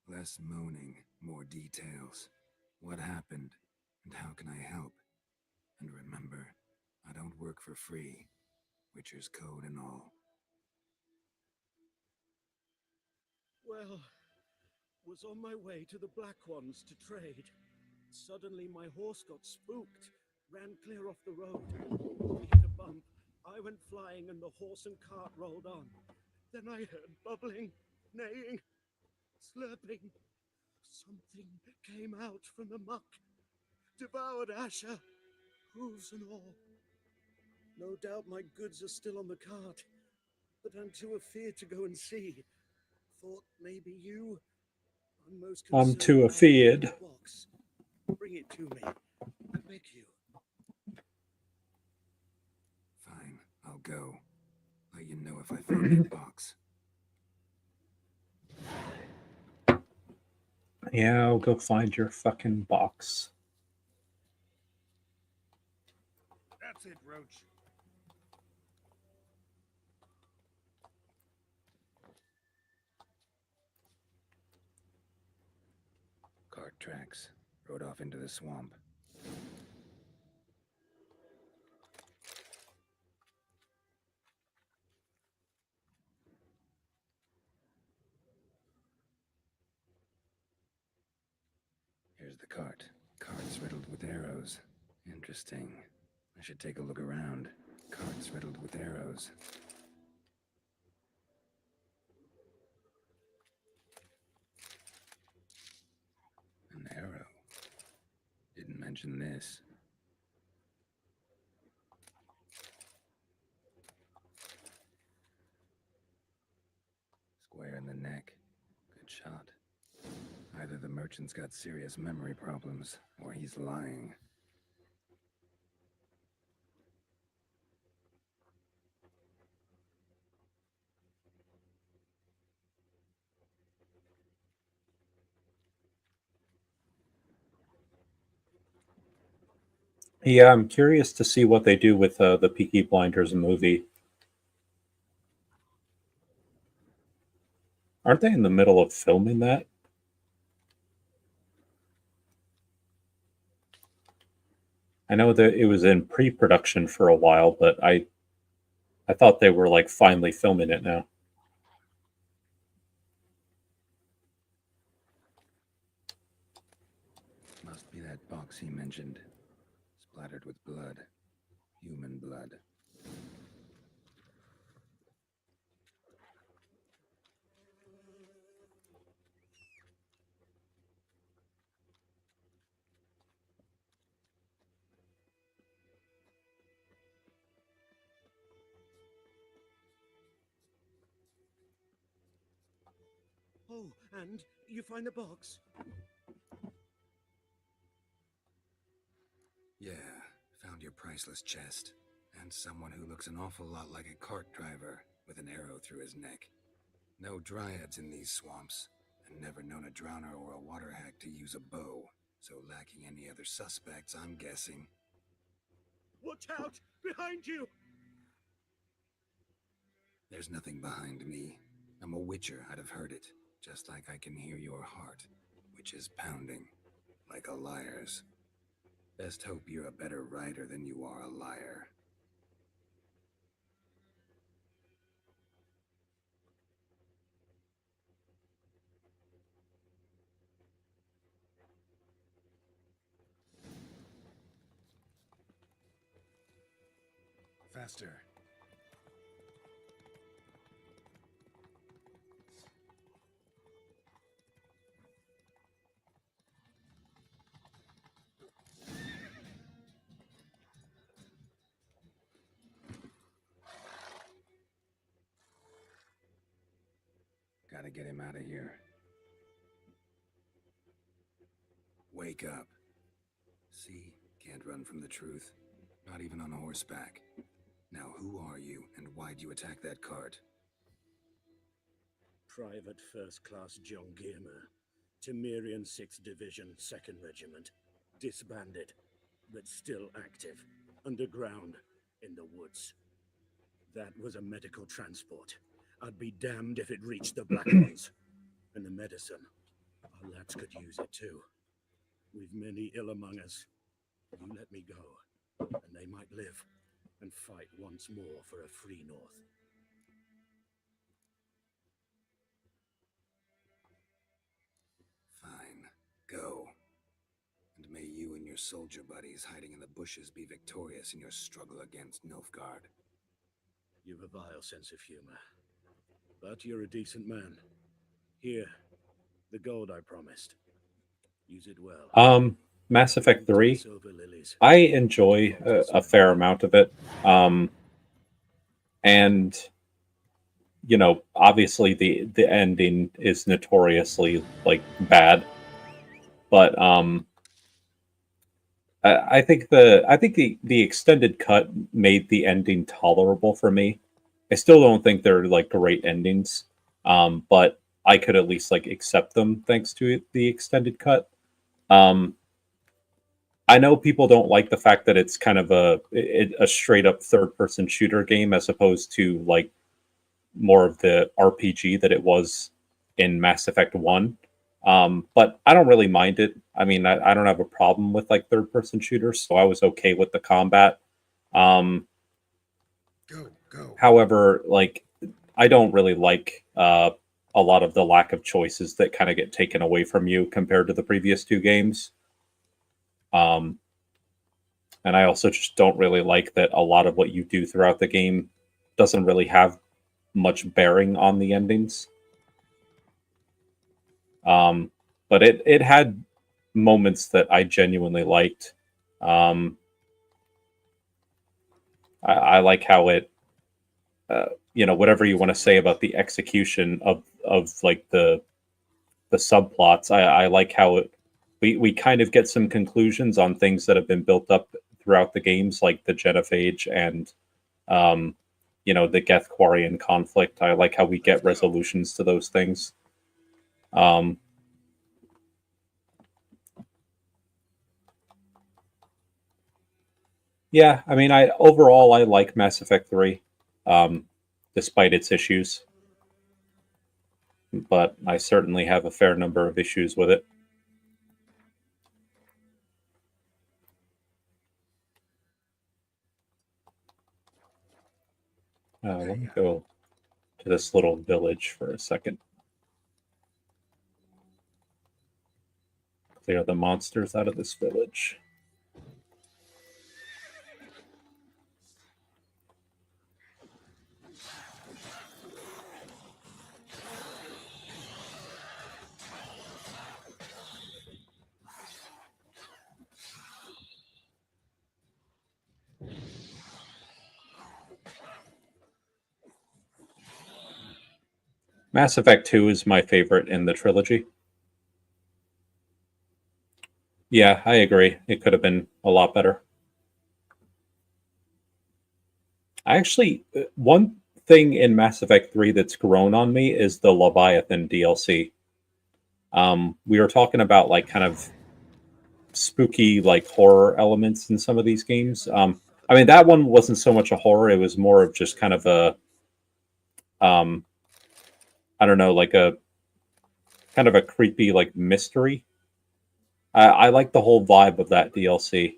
[SPEAKER 2] Less moaning, more details. What happened, and how can I help? And remember, I don't work for free. Witcher's code and all.
[SPEAKER 6] Well, was on my way to the Black Ones to trade. Suddenly my horse got spooked, ran clear off the road. We hit a bump. I went flying and the horse and cart rolled on. Then I heard bubbling, neighing, slurping. Something came out from the muck, devoured Asher, hooves and all. No doubt my goods are still on the cart, but I'm too afeard to go and see. Thought maybe you. I'm most
[SPEAKER 1] I'm
[SPEAKER 6] concerned
[SPEAKER 1] too
[SPEAKER 6] about
[SPEAKER 1] afeard.
[SPEAKER 6] the box. Bring it to me. I beg you.
[SPEAKER 2] Fine, I'll go. Let you know if I find that box.
[SPEAKER 1] Yeah, I'll go find your fucking box.
[SPEAKER 6] That's it, Roach.
[SPEAKER 2] Cart tracks. Rode off into the swamp. Here's the cart. Cart's riddled with arrows. Interesting. I should take a look around. Cart's riddled with arrows. An arrow. Didn't mention this. Square in the neck. Good shot. Either the merchant's got serious memory problems, or he's lying.
[SPEAKER 1] Yeah, I'm curious to see what they do with the Peaky Blinders movie. Aren't they in the middle of filming that? I know that it was in pre-production for a while, but I thought they were like finally filming it now.
[SPEAKER 2] Must be that box he mentioned. Splattered with blood. Human blood.
[SPEAKER 6] Oh, and you find the box?
[SPEAKER 2] Yeah, found your priceless chest. And someone who looks an awful lot like a cart driver, with an arrow through his neck. No dryads in these swamps, and never known a drowner or a water hack to use a bow. So lacking any other suspects, I'm guessing.
[SPEAKER 6] Watch out! Behind you!
[SPEAKER 2] There's nothing behind me. I'm a witcher, I'd have heard it. Just like I can hear your heart, which is pounding. Like a liar's. Best hope you're a better writer than you are a liar.
[SPEAKER 6] Faster.
[SPEAKER 2] Gotta get him out of here. Wake up. See, can't run from the truth. Not even on horseback. Now who are you, and why'd you attack that cart?
[SPEAKER 6] Private First Class John Giermer, Temerian 6th Division, 2nd Regiment. Disbanded, but still active. Underground, in the woods. That was a medical transport. I'd be damned if it reached the Black Ones. And the medicine. Our lads could use it too. We've many ill among us. You let me go, and they might live and fight once more for a free North.
[SPEAKER 2] Fine. Go. And may you and your soldier buddies hiding in the bushes be victorious in your struggle against Nilfgaard.
[SPEAKER 6] You've a vile sense of humor. But you're a decent man. Here, the gold I promised. Use it well.
[SPEAKER 1] Mass Effect 3, I enjoy a fair amount of it. And, you know, obviously the ending is notoriously, like, bad. But I think the extended cut made the ending tolerable for me. I still don't think they're, like, great endings. But I could at least, like, accept them thanks to the extended cut. I know people don't like the fact that it's kind of a straight up third person shooter game as opposed to like more of the RPG that it was in Mass Effect 1. But I don't really mind it. I mean, I don't have a problem with like third person shooters, so I was okay with the combat.
[SPEAKER 2] Go.
[SPEAKER 1] However, like I don't really like a lot of the lack of choices that kind of get taken away from you compared to the previous two games. And I also just don't really like that a lot of what you do throughout the game doesn't really have much bearing on the endings. But it had moments that I genuinely liked. I like how it, whatever you want to say about the execution of like the subplots, I like how we kind of get some conclusions on things that have been built up throughout the games, like the Genophage and the Gethquarian conflict. I like how we get resolutions to those things. Yeah, I mean, overall I like Mass Effect 3, despite its issues. But I certainly have a fair number of issues with it. Let me go to this little village for a second. Clear the monsters out of this village. Mass Effect 2 is my favorite in the trilogy. Yeah, I agree. It could have been a lot better. One thing in Mass Effect 3 that's grown on me is the Leviathan DLC. We were talking about like kind of spooky like horror elements in some of these games. I mean, that one wasn't so much a horror. It was more of just kind of a, I don't know, like a kind of a creepy like mystery. I like the whole vibe of that DLC.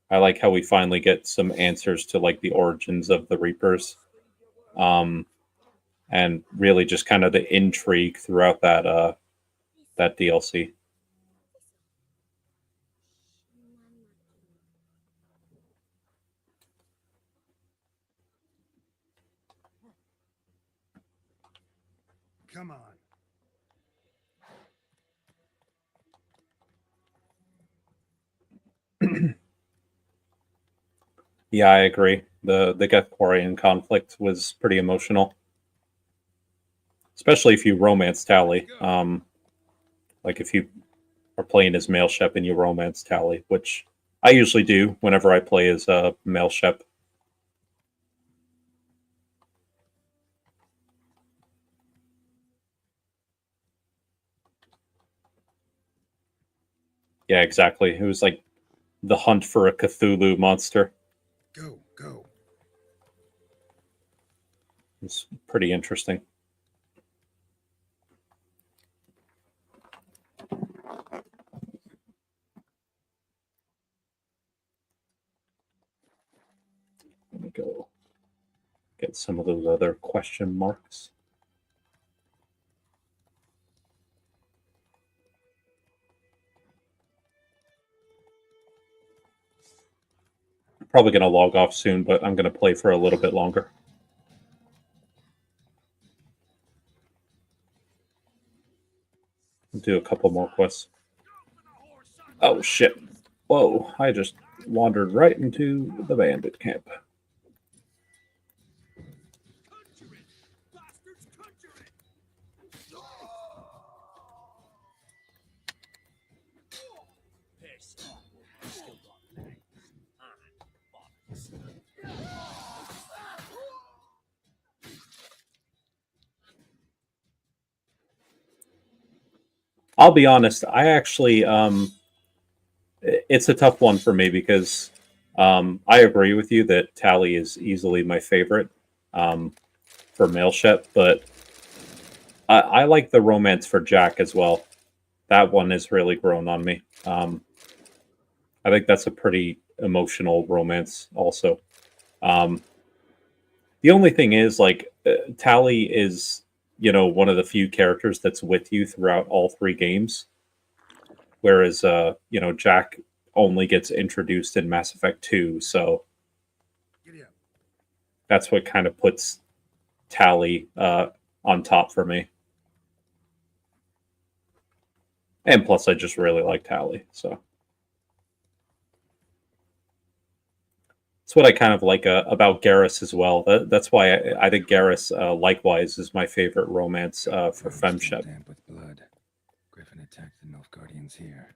[SPEAKER 1] I like how we finally get some answers to like the origins of the Reapers, and really just kind of the intrigue throughout that DLC.
[SPEAKER 4] Come on.
[SPEAKER 1] Yeah, I agree. The Gethquarian conflict was pretty emotional, especially if you romance Tally. Like if you are playing as male Shep and you romance Tally, which I usually do whenever I play as male Shep. Yeah, exactly. It was like the hunt for a Cthulhu monster.
[SPEAKER 2] Go, go.
[SPEAKER 1] It's pretty interesting. Let me go get some of those other question marks. Probably going to log off soon, but I'm going to play for a little bit longer. Do a couple more quests. Oh, shit. Whoa, I just wandered right into the bandit camp. I'll be honest, I actually, it's a tough one for me because I agree with you that Tally is easily my favorite for male Shep, but I like the romance for Jack as well. That one has really grown on me. I think that's a pretty emotional romance also. The only thing is, like, Tally is, one of the few characters that's with you throughout all three games. Whereas, Jack only gets introduced in Mass Effect 2, so that's what kind of puts Tally on top for me. And plus, I just really like Tally, so. That's what I kind of like about Garrus as well. That's why I think Garrus, likewise, is my favorite romance for FemShep.
[SPEAKER 2] Damp with blood. Griffin attacked the Nilfgaardians here.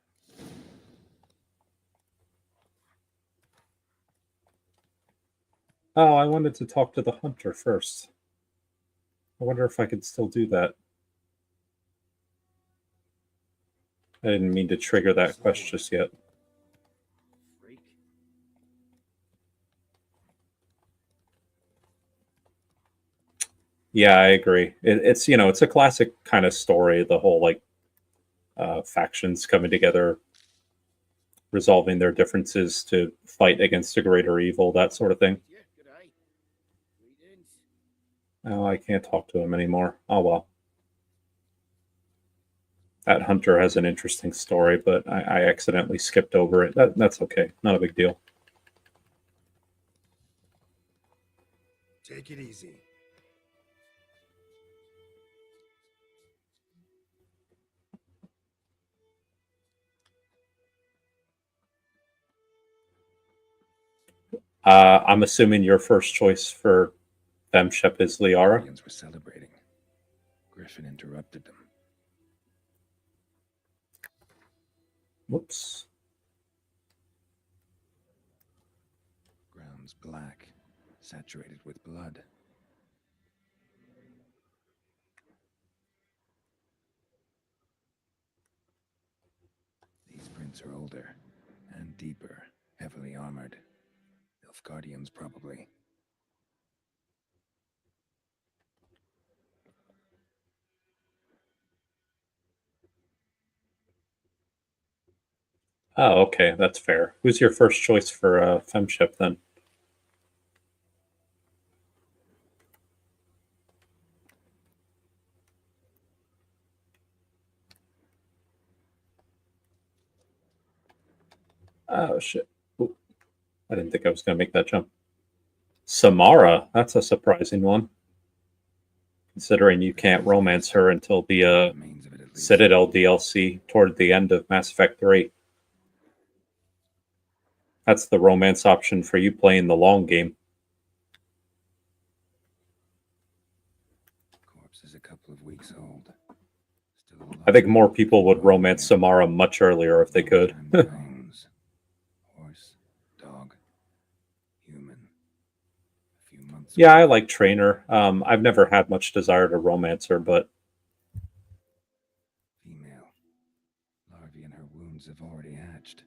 [SPEAKER 1] Oh, I wanted to talk to the hunter first. I wonder if I could still do that. I didn't mean to trigger that quest just yet. Yeah, I agree. It's it's a classic kind of story. The whole like factions coming together, resolving their differences to fight against a greater evil, that sort of thing. Oh, I can't talk to him anymore. Oh well. That hunter has an interesting story, but I accidentally skipped over it. That's okay. Not a big deal.
[SPEAKER 2] Take it easy.
[SPEAKER 1] I'm assuming your first choice for FemShep is Liara.
[SPEAKER 2] Guardians were celebrating. Griffin interrupted them.
[SPEAKER 1] Whoops.
[SPEAKER 2] Ground's black, saturated with blood. These prints are older and deeper, heavily armored. Nilfgaardians, probably.
[SPEAKER 1] Oh, okay, that's fair. Who's your first choice for FemShep then? Oh shit! Ooh, I didn't think I was going to make that jump. Samara, that's a surprising one. Considering you can't romance her until the Citadel DLC toward the end of Mass Effect 3. That's the romance option for you playing the long game.
[SPEAKER 2] Corpse is a couple of weeks
[SPEAKER 1] I think more people would romance Samara much earlier if they could.
[SPEAKER 2] Horse, dog, human. A few months.
[SPEAKER 1] Yeah, I like Trainer. I've never had much desire to romance her, but
[SPEAKER 2] Female. Larvae in her wounds have already hatched.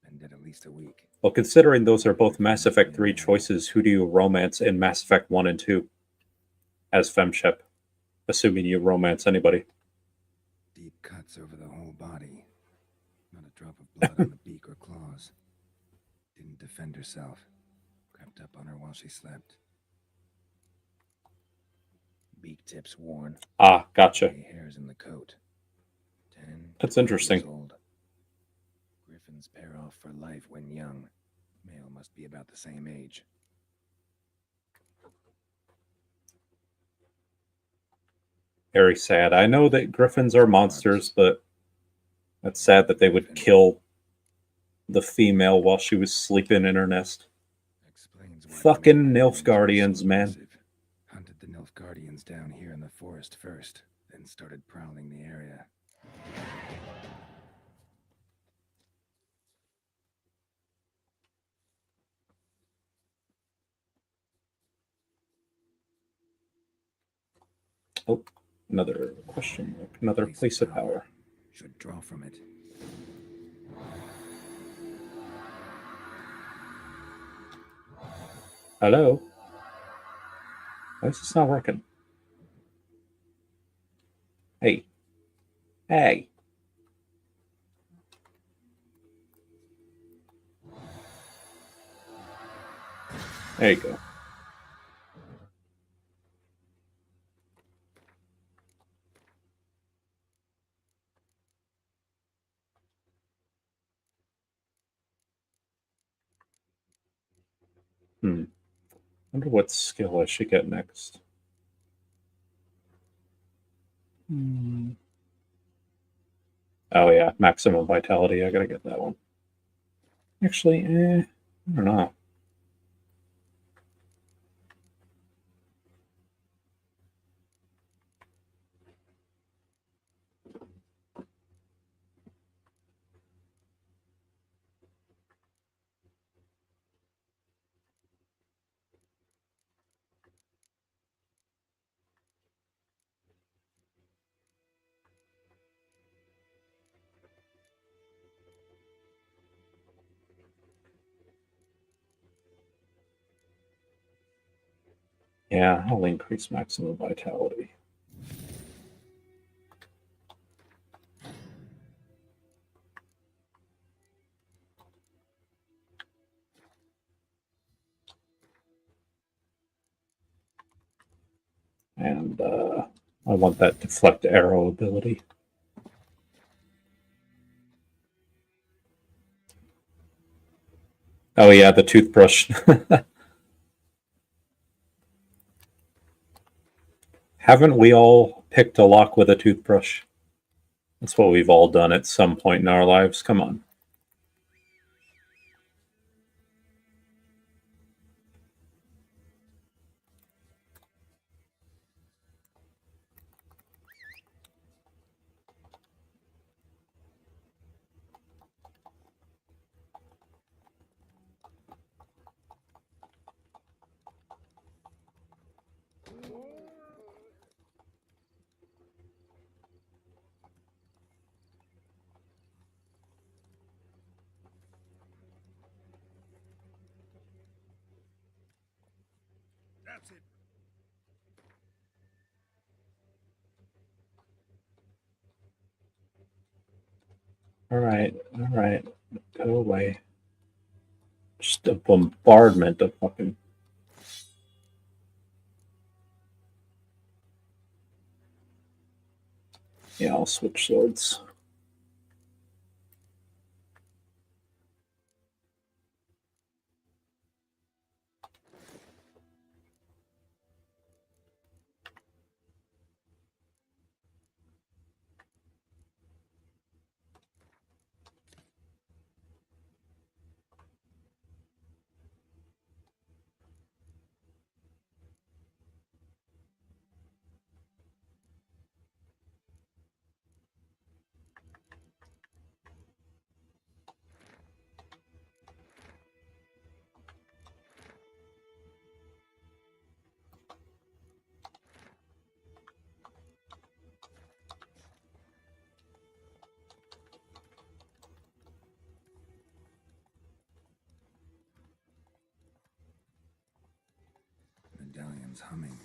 [SPEAKER 2] Been dead at least a week.
[SPEAKER 1] well, considering those are both Mass Effect 3 choices, who do you romance in Mass Effect 1 and 2 as Femshep? Assuming you romance anybody.
[SPEAKER 2] Deep cuts over the whole body. Not a drop of blood on the beak or claws. Didn't defend herself. Crept up on her while she slept. Beak tips worn.
[SPEAKER 1] Ah, gotcha.
[SPEAKER 2] Gray hairs in the coat. 10.
[SPEAKER 1] That's interesting.
[SPEAKER 2] Years old. Griffins pair off for life when young. Male must be about the same age.
[SPEAKER 1] Very sad. I know that griffins are monsters, but that's sad that they would kill the female while she was sleeping in her nest. Fucking Nilfgaardians, man.
[SPEAKER 2] Hunted the Nilfgaardians down here in the forest first, then started prowling the area.
[SPEAKER 1] Oh, another question mark. Another place of power.
[SPEAKER 2] Should draw from it.
[SPEAKER 1] Hello? Why is this not working? Hey. Hey. There you go. Wonder what skill I should get next. Oh yeah, maximum vitality. I gotta get that one. Actually, I don't know. Yeah, I'll increase maximum vitality. And I want that deflect arrow ability. Oh yeah, the toothbrush. Haven't we all picked a lock with a toothbrush? That's what we've all done at some point in our lives. Come on.
[SPEAKER 6] That's it.
[SPEAKER 1] All right. Go away. Just a bombardment of fucking. Yeah, I'll switch swords.
[SPEAKER 2] Someone's humming.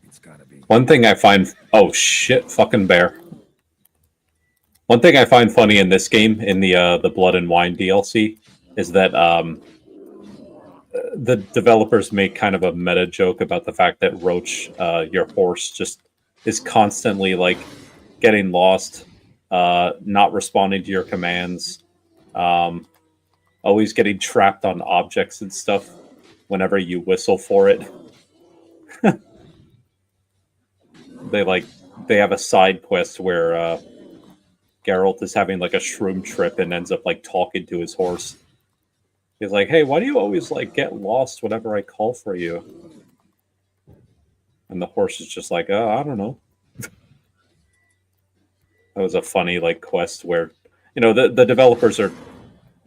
[SPEAKER 2] It's gotta be.
[SPEAKER 1] One thing I find... Oh, shit, fucking bear. One thing I find funny in this game, in the Blood and Wine DLC, is that the developers make kind of a meta joke about the fact that Roach, your horse, just is constantly, like, getting lost, not responding to your commands, always getting trapped on objects and stuff whenever you whistle for it. They have a side quest where Geralt is having like a shroom trip and ends up like talking to his horse. He's like, "Hey, why do you always like get lost whenever I call for you?" And the horse is just like, "Oh, I don't know." That was a funny like quest where, the developers are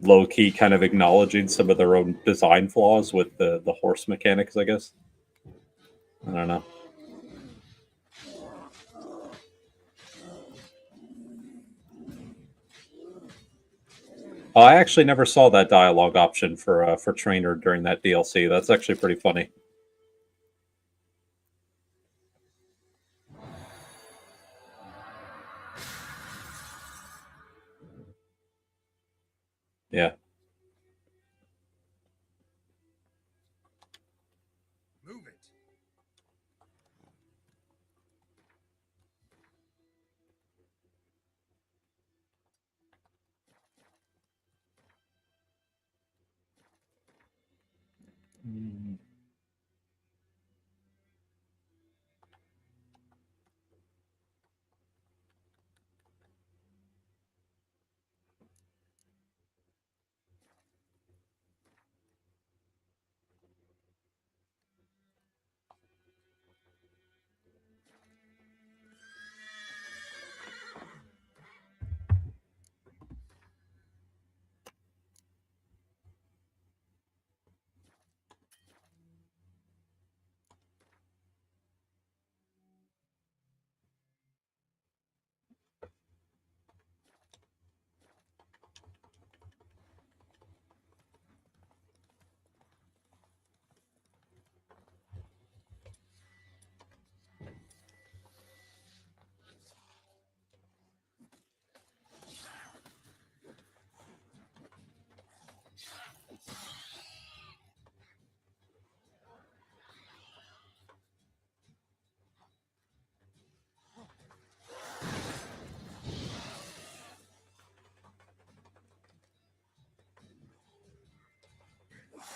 [SPEAKER 1] low key kind of acknowledging some of their own design flaws with the horse mechanics, I guess. I don't know. Oh, I actually never saw that dialogue option for Trainer during that DLC. That's actually pretty funny. Yeah.
[SPEAKER 6] Move it.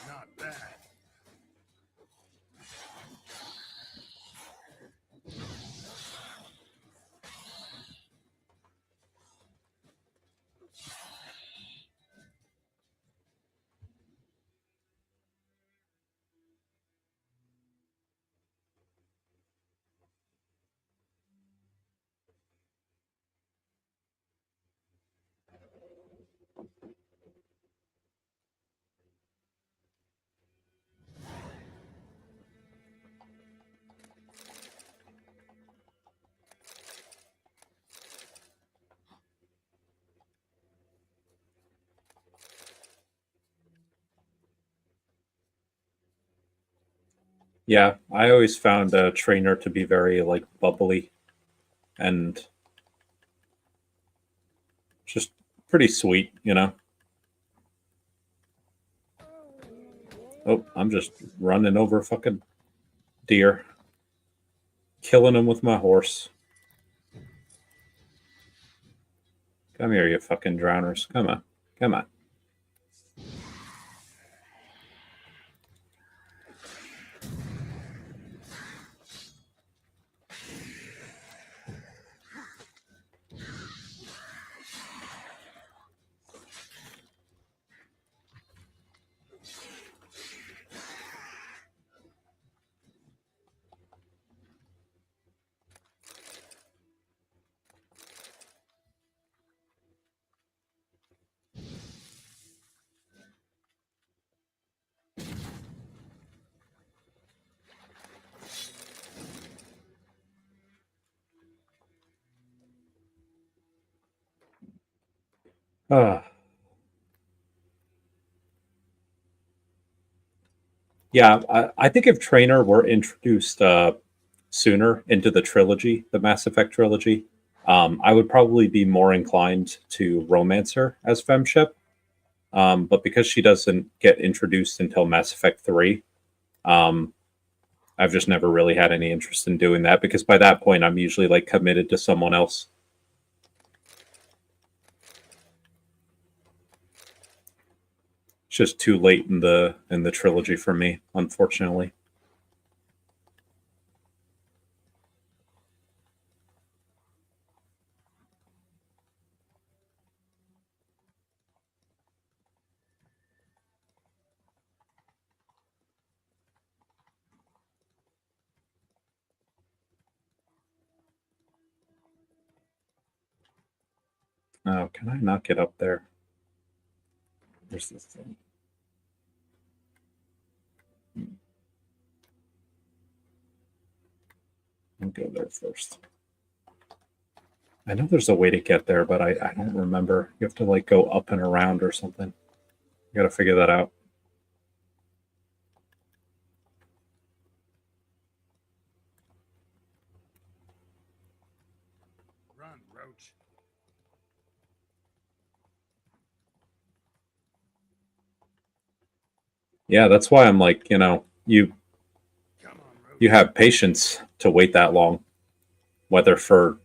[SPEAKER 6] Not bad.
[SPEAKER 1] Yeah, I always found Trainer to be very like bubbly and just pretty sweet, Oh, I'm just running over a fucking deer, killing him with my horse. Come here, you fucking drowners. Come on. Come on. Yeah, I think if Trainer were introduced sooner into the trilogy, the Mass Effect trilogy, I would probably be more inclined to romance her as femship. But because she doesn't get introduced until Mass Effect 3, um, I've just never really had any interest in doing that because by that point I'm usually like committed to someone else. It's just too late in the trilogy for me, unfortunately. Oh, can I not get up there? Where's this thing? I'll go there first. I know there's a way to get there, but I don't remember. You have to like go up and around or something. You gotta figure that out.
[SPEAKER 6] Run, Roach.
[SPEAKER 1] Yeah, that's why I'm like, you have patience to wait that long, whether for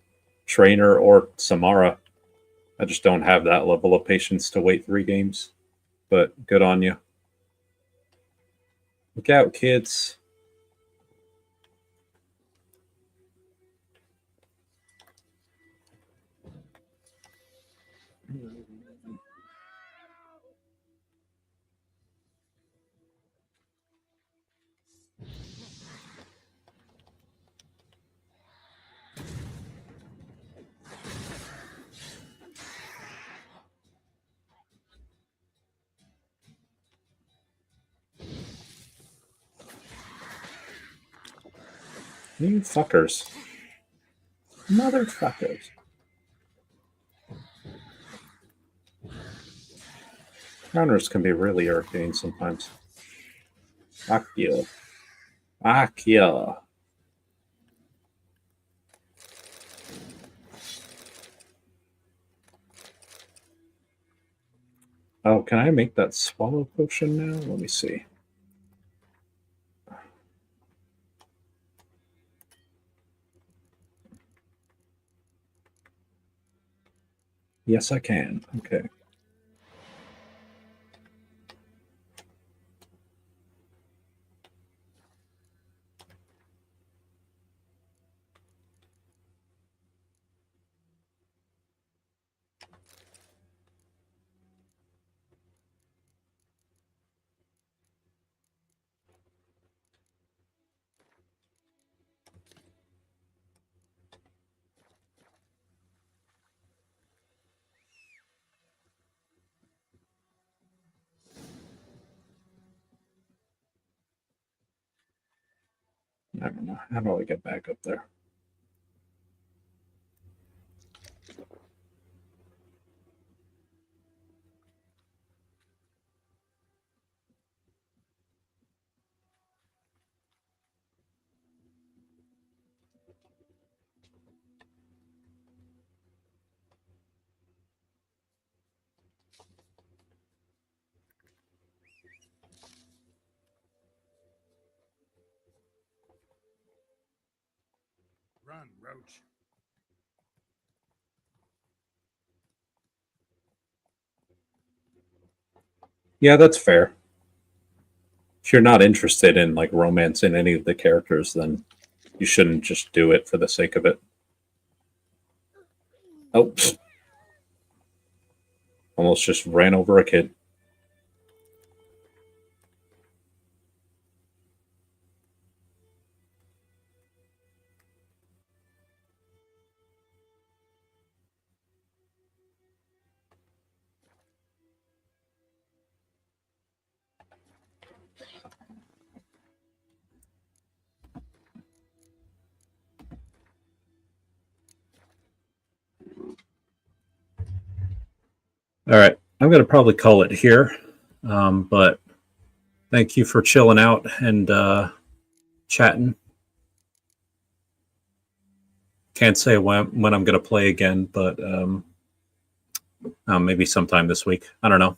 [SPEAKER 1] Trainer or Samara. I just don't have that level of patience to wait 3 games. But good on you. Look out, kids. You fuckers. Motherfuckers. Counters can be really irritating sometimes. Akio. Akio. Oh, can I make that swallow potion now? Let me see. Yes, I can. Okay. I don't know. How do I get back up there?
[SPEAKER 6] Run, Roach.
[SPEAKER 1] Yeah, that's fair. If you're not interested in like romance in any of the characters, then you shouldn't just do it for the sake of it. Oh, almost just ran over a kid. All right, I'm going to probably call it here, but Thank you for chilling out and chatting. Can't say when I'm going to play again, but maybe sometime this week. I don't know.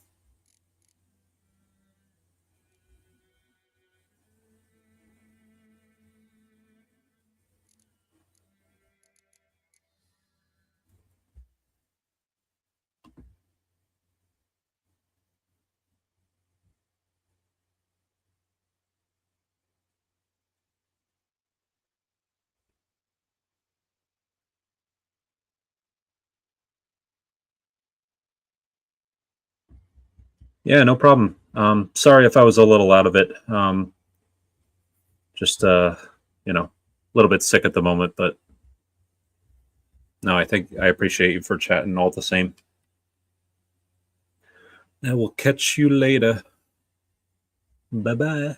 [SPEAKER 1] Yeah, no problem. Sorry if I was a little out of it. Just a little bit sick at the moment, but no, I think I appreciate you for chatting all the same. I will catch you later. Bye-bye.